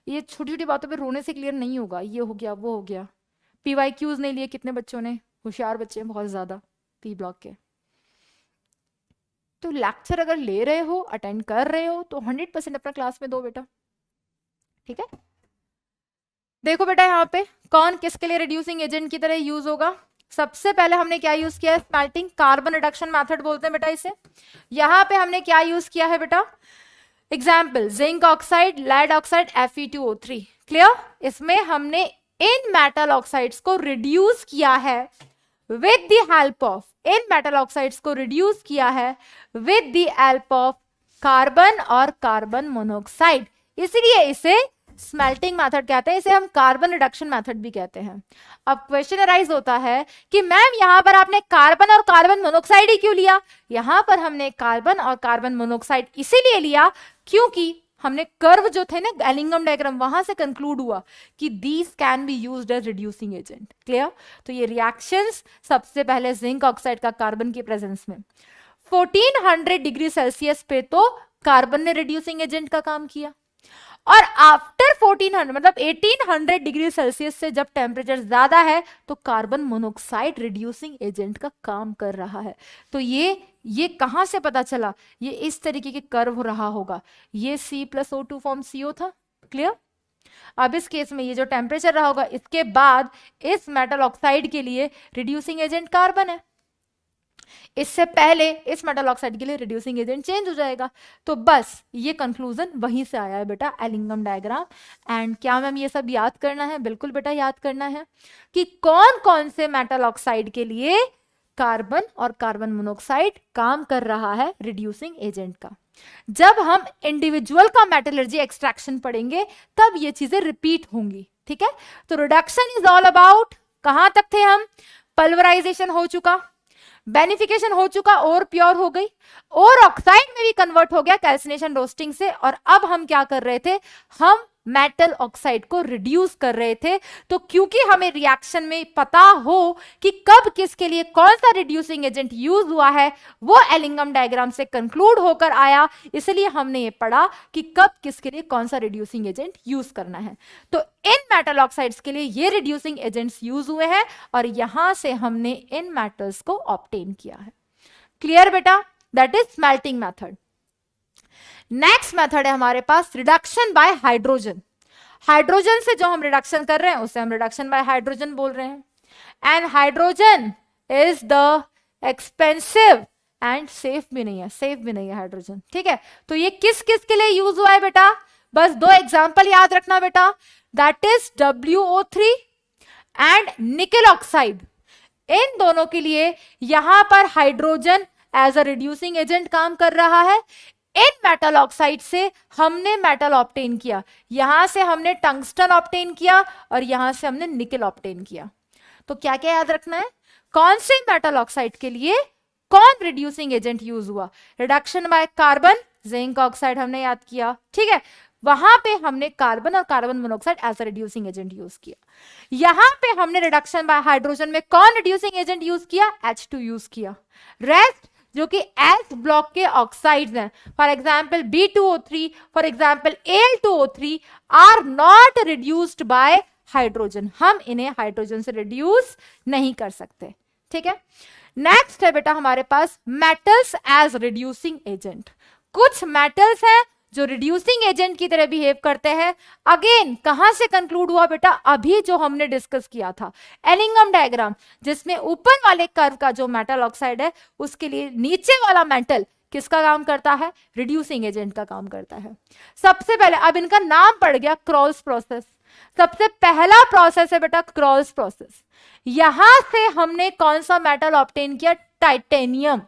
ये छोटी छोटी बातों पे रोने से क्लियर नहीं होगा। ये हो गया वो हो गया, PYQs नहीं लिए कितने बच्चों ने, होशियार बच्चे हैं बहुत ज्यादा पी ब्लॉक के। तो लेक्चर अगर ले रहे हो, अटेंड कर रहे हो, तो 100% अपना क्लास में दो बेटा, ठीक है? देखो बेटा यहाँ पे कौन किसके लिए रिड्यूसिंग एजेंट की तरह यूज होगा। सबसे पहले हमने क्या यूज किया है, स्मेल्टिंग कार्बन रिडक्शन मेथड बोलते हैं बेटा इसे। यहाँ पे हमने क्या यूज किया है बेटा, example zinc oxide, lead oxide, Fe2O3, clear? इसमें हमने इन मेटल ऑक्साइड्स को रिड्यूस किया है विद द हेल्प ऑफ, इन मेटल ऑक्साइड्स को रिड्यूस किया है with the help of carbon और कार्बन मोनोऑक्साइड, इसलिए इसे स्मेल्टिंग मेथड कहते हैं, इसे हम कार्बन रिडक्शन मेथड भी कहते हैं। अब क्वेश्चन अराइज होता है कि मैम यहाँ पर आपने कार्बन और कार्बन मोनोऑक्साइड ही क्यों लिया? यहाँ पर हमने कार्बन और कार्बन मोनोऑक्साइड इसीलिए लिया क्योंकि हमने कर्व जो थे ना एलिंगम डायग्राम, वहां से कंक्लूड हुआ कि these can be used as reducing agent, clear? तो ये रिएक्शंस सबसे पहले जिंक ऑक्साइड का कार्बन की प्रेजेंस में 1400 डिग्री सेल्सियस पे तो कार्बन ने रिड्यूसिंग एजेंट का काम किया, और आफ्टर 1400 मतलब 1800 डिग्री सेल्सियस से जब टेम्परेचर ज्यादा है तो कार्बन मोनोऑक्साइड रिड्यूसिंग एजेंट का काम कर रहा है। तो ये कहां से पता चला, ये इस तरीके के कर्व रहा होगा, ये C+O2 फॉर्म CO था, क्लियर? अब इस केस में ये जो टेम्परेचर रहा होगा इसके बाद इस मेटल ऑक्साइड के लिए रिड्यूसिंग एजेंट कार्बन है, इससे पहले इस मेटल ऑक्साइड के लिए रिड्यूसिंग एजेंट चेंज हो जाएगा। तो बस ये कंक्लूजन वहीं से आया है बेटा, एलिंगम डायग्राम। एंड क्या मैम ये सब याद करना है? बिल्कुल बेटा याद करना है कि कौन कौन से मेटल ऑक्साइड के लिए कार्बन और कार्बन मोनोऑक्साइड काम कर रहा है रिड्यूसिंग एजेंट का। जब हम इंडिविजुअल का मेटलर्जी एक्सट्रैक्शन पढ़ेंगे तब ये चीजें रिपीट होंगी, ठीक है? तो रिडक्शन इज ऑल अबाउट, कहां तक थे हम? पल्वराइजेशन हो चुका, बेनिफिकेशन हो चुका, और प्योर हो गई, और ऑक्साइड में भी कन्वर्ट हो गया कैल्सिनेशन रोस्टिंग से। और अब हम क्या कर रहे थे, हम मेटल ऑक्साइड को रिड्यूस कर रहे थे। तो क्योंकि हमें रिएक्शन में पता हो कि कब किसके लिए कौन सा रिड्यूसिंग एजेंट यूज हुआ है, वो एलिंगम डायग्राम से कंक्लूड होकर आया, इसलिए हमने ये पढ़ा कि कब किसके लिए कौन सा रिड्यूसिंग एजेंट यूज करना है। तो इन मेटल ऑक्साइड्स के लिए ये रिड्यूसिंग एजेंट्स यूज हुए हैं और यहां से हमने इन मेटल्स को ऑब्टेन किया है। क्लियर बेटा? That is smelting method. Next method है हमारे पास रिडक्शन बाय हाइड्रोजन। हाइड्रोजन से जो हम रिडक्शन कर रहे हैं उसे हम रिडक्शन बाय हाइड्रोजन बोल रहे हैं। And hydrogen is the expensive and safe भी नहीं है, सेफ भी नहीं है हाइड्रोजन। ठीक है, तो ये किस किस के लिए यूज हुआ है बेटा? बस दो एग्जांपल याद रखना बेटा, that is WO3 and nickel oxide. इन दोनों के लिए यहां पर hydrogen as a reducing agent काम कर रहा है। इन मेटल ऑक्साइड से हमने मेटल ऑब्टेन किया, यहां से हमने टंगस्टन ऑब्टेन किया और यहां से हमने निकल ऑब्टेन किया। तो क्या क्या याद रखना है? कौन से मेटल ऑक्साइड के लिए कौन रिड्यूसिंग एजेंट यूज हुआ? Reduction by carbon, zinc oxide हमने याद किया। ठीक है, वहां पे हमने कार्बन और carbon monoxide as a reducing agent use किया। यहां पे हमने रिडक्शन बाय हाइड्रोजन में कौन रिड्यूसिंग एजेंट यूज किया? H2 यूज किया। रेस्ट जो कि एस ब्लॉक के ऑक्साइड्स हैं, for example B2O3, for example Al2O3 are not reduced by hydrogen. हम इन्हें हाइड्रोजन से रिड्यूस नहीं कर सकते। ठीक है, नेक्स्ट है बेटा हमारे पास मेटल्स एज रिड्यूसिंग एजेंट। कुछ मेटल्स हैं जो रिड्यूसिंग एजेंट की तरह बिहेव करते हैं। अगेन कहां से कंक्लूड हुआ बेटा? अभी जो हमने डिस्कस किया था एलिंगम डायग्राम, जिसमें ऊपर वाले कर्व का जो मेटल ऑक्साइड है उसके लिए नीचे वाला मेटल किसका काम करता है? रिड्यूसिंग एजेंट का काम करता है। सबसे पहले, अब इनका नाम पड़ गया क्रॉल्स प्रोसेस। सबसे पहला प्रोसेस है बेटा क्रॉल्स प्रोसेस। यहां से हमने कौन सा मेटल ऑब्टेन किया? टाइटेनियम।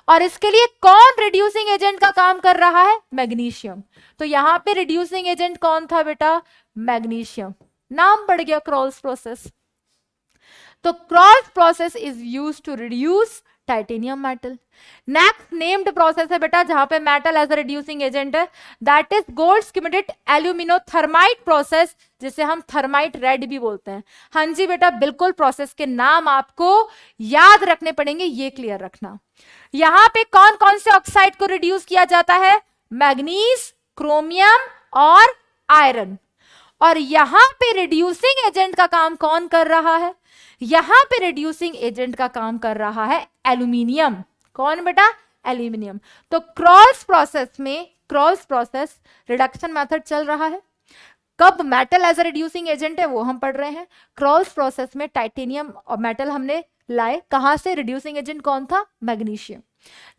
और इसके लिए कौन रिड्यूसिंग एजेंट का काम कर रहा है? मैग्नीशियम। तो यहां पे रिड्यूसिंग एजेंट कौन था बेटा? मैग्नीशियम। नाम पड़ गया क्रॉल्स प्रोसेस। तो Kroll's process is used to reduce titanium metal. Next named process है बेटा जहां पे metal as a reducing agent है, that is Goldschmidt aluminothermite process, जिसे हम थर्माइट रेड भी बोलते हैं। हाँ जी बेटा, बिल्कुल प्रोसेस के नाम आपको याद रखने पड़ेंगे, ये क्लियर रखना। यहां पे कौन कौन से ऑक्साइड को रिड्यूस किया जाता है? मैग्नीज, क्रोमियम और आयरन। और यहां पे रिड्यूसिंग एजेंट का काम कौन कर रहा है? यहां पे रिड्यूसिंग एजेंट का काम कर रहा है एल्यूमिनियम। कौन बेटा? एल्यूमिनियम। तो क्रॉल्स प्रोसेस में, क्रॉल्स प्रोसेस रिडक्शन मेथड चल रहा है। कब metal as a reducing agent है वो हम पढ़ रहे हैं। क्रॉल्स प्रोसेस में टाइटेनियम और मेटल हमने लाए, कहां से? रिड्यूसिंग एजेंट कौन था? मैग्नीशियम।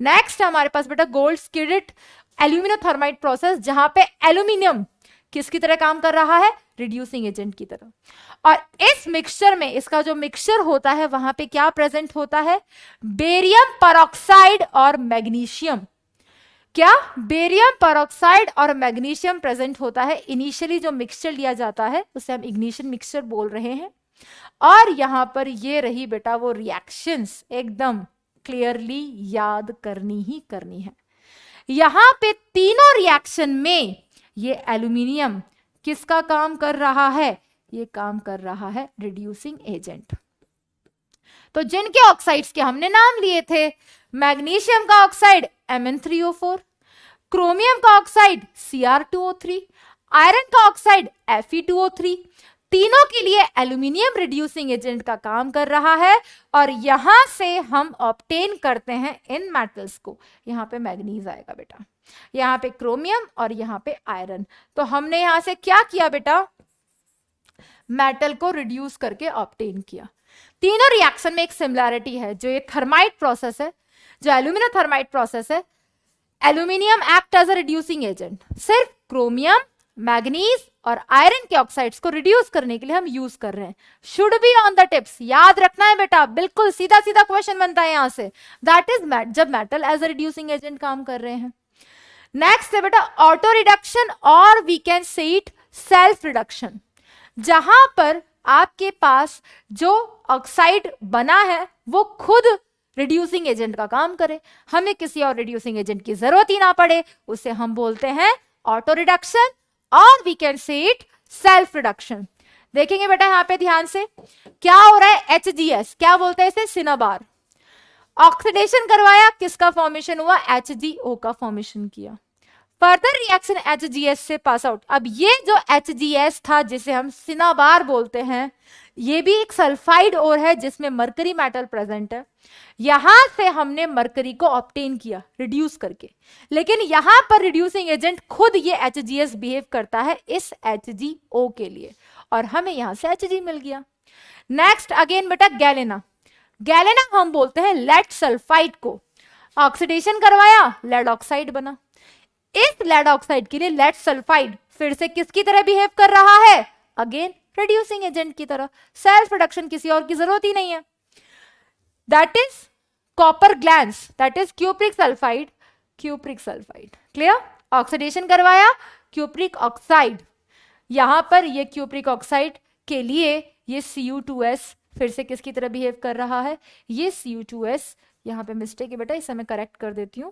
नेक्स्ट हमारे पास बेटा गोल्डस्मिडेट एल्यूमिनोथर्माइट प्रोसेस, जहां पे एल्यूमिनियम किसकी तरह काम कर रहा है? रिड्यूसिंग एजेंट की तरह। और इस मिक्सचर में, इसका जो मिक्सचर होता है वहां पे क्या प्रेजेंट होता है? बेरियम परऑक्साइड और मैग्नीशियम। क्या? बेरियम परऑक्साइड और मैग्नीशियम प्रेजेंट होता है। इनिशियली जो मिक्सचर लिया जाता है उसे हम इग्निशन मिक्सचर बोल रहे हैं। और यहां पर ये रही बेटा वो रिएक्शंस, एकदम क्लियरली याद करनी ही करनी है। यहां पे तीनों रिएक्शन में ये एल्यूमिनियम किसका काम कर रहा है? ये काम कर रहा है रिड्यूसिंग एजेंट। तो जिनके ऑक्साइड्स के हमने नाम लिए थे, मैग्नीशियम का ऑक्साइड Mn3O4, क्रोमियम का ऑक्साइड Cr2O3, आयरन का ऑक्साइड Fe2O3, तीनों के लिए एल्यूमिनियम रिड्यूसिंग एजेंट का काम कर रहा है। और यहां से हम ऑब्टेन करते हैं इन मेटल्स को। यहां पे मैग्नीज आएगा बेटा, यहां पे क्रोमियम और यहां पे आयरन। तो हमने यहां से क्या किया बेटा? मेटल को रिड्यूस करके ऑब्टेन किया। तीनों रिएक्शन में एक सिमिलैरिटी है, जो ये थर्माइट प्रोसेस है, जो एल्यूमिनोथर्माइट प्रोसेस है, aluminium act as a reducing agent. सिर्फ क्रोमियम, मैग्नीज और आयरन के ऑक्साइड्स को रिड्यूस करने के लिए हम यूज कर रहे हैं। Should be on the tips, याद रखना है बेटा, बिल्कुल सीधा सीधा क्वेश्चन बनता है यहां से। दैट इज जब metal as a reducing agent काम कर रहे हैं। नेक्स्ट है बेटा ऑटो रिडक्शन, और we can say it self reduction, जहां पर आपके पास जो ऑक्साइड बना है वो खुद रिड्यूसिंग एजेंट का काम करे, हमें किसी और रिड्यूसिंग एजेंट की जरूरत ही ना पड़े, उसे हम बोलते हैं ऑटो रिडक्शन। और we can say it self reduction. देखेंगे बेटा यहाँ पे ध्यान से क्या हो रहा है, HGS क्या बोलते हैं इसे, सिनाबार। ऑक्सीडेशन करवाया, किसका फॉर्मेशन हुआ, HgO का फॉर्मेशन किया। फर्दर रिएक्शन HGS से पास आउट। अब ये जो HGS था जिसे हम सिनाबार बोलते हैं, ये भी एक सल्फाइड ओर है जिसमें मरकरी मेटल प्रेजेंट है। यहां से हमने मरकरी को ऑब्टेन किया रिड्यूस करके, लेकिन यहां पर रिड्यूसिंग एजेंट खुद ये HGS बिहेव करता है इस HgO के लिए, और हमें यहां से Hg मिल गया। नेक्स्ट अगेन बेटा गैलेना। गैलेना हम बोलते हैं लेड सल्फाइड को, ऑक्सीडेशन करवाया, लेड ऑक्साइड बना। इस लेड ऑक्साइड के लिए लेड सल्फाइड फिर से किसकी तरह बिहेव कर रहा है, अगेन रिड्यूसिंग एजेंट की तरह। सेल्फ रिडक्शन किसी और की जरूरत ही नहीं है। That is copper glance, that is cupric sulphide, cupric sulphide. Clear, oxidation करवाया, क्यूप्रिक ऑक्साइड। यहां पर ये क्यूप्रिक ऑक्साइड के लिए ये Cu2s फिर से किसकी तरह बिहेव कर रहा है, ये Cu2s, यहां पे मिस्टेक है बेटा, इसे मैं करेक्ट कर देती हूं,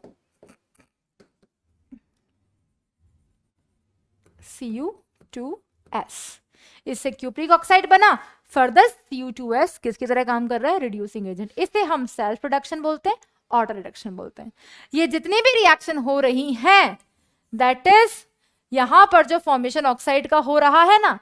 Cu2s, इससे क्यूप्रिक ऑक्साइड बना। फर्दर Cu2s किसकी तरह काम कर रहा है, रिड्यूसिंग एजेंट। इसे हम सेल्फ रिडक्शन बोलते हैं, ऑटो रिडक्शन बोलते हैं। ये जितनी भी रिएक्शन हो रही हैं, दैट इज यहां पर जो फॉर्मेशन ऑक्साइड का हो रहा है ना,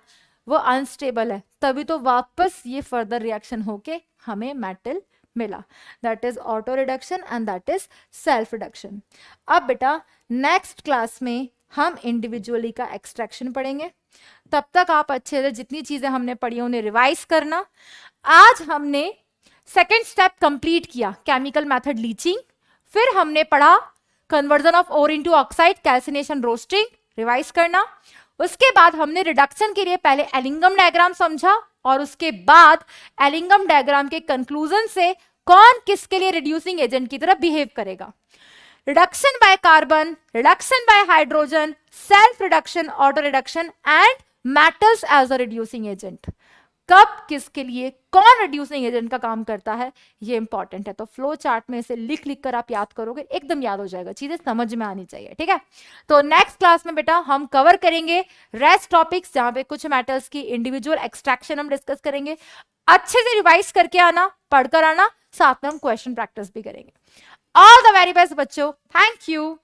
वो अनस्टेबल है, तभी तो वापस ये फर्दर रिएक्शन होके हमें मेटल मिला। That is auto reduction and that is self reduction. अब बेटा नेक्स्ट क्लास में हम इंडिविजुअली का एक्सट्रैक्शन पढ़ेंगे। तब तक आप अच्छे से जितनी चीजें हमने पढ़ी उन्हें रिवाइज करना। आज हमने सेकेंड स्टेप कंप्लीट किया, केमिकल मेथड लीचिंग। फिर हमने पढ़ा conversion of ore into oxide, calcination, roasting, revise करना। उसके बाद हमने रिडक्शन के लिए पहले एलिंगम डायग्राम समझा, और उसके बाद एलिंगम डायग्राम के कंक्लूजन से कौन किसके लिए रिड्यूसिंग एजेंट की तरह बिहेव करेगा। Reduction by carbon, reduction by hydrogen, self reduction, auto reduction and metals as a reducing agent. कब किसके लिए कौन रिड्यूसिंग एजेंट का काम करता है, ये इंपॉर्टेंट है। तो फ्लो चार्ट में इसे लिख लिख कर आप याद करोगे, एकदम याद हो जाएगा, चीजें समझ में आनी चाहिए, ठीक है। तो नेक्स्ट क्लास में बेटा हम कवर करेंगे रेस्ट टॉपिक्स, जहां पे कुछ मेटल्स की इंडिविजुअल एक्सट्रैक्शन हम डिस्कस करेंगे। अच्छे से रिवाइज करके आना, पढ़कर आना, साथ में हम क्वेश्चन प्रैक्टिस भी करेंगे। ऑल द वेरी बेस्ट बच्चों, थैंक यू।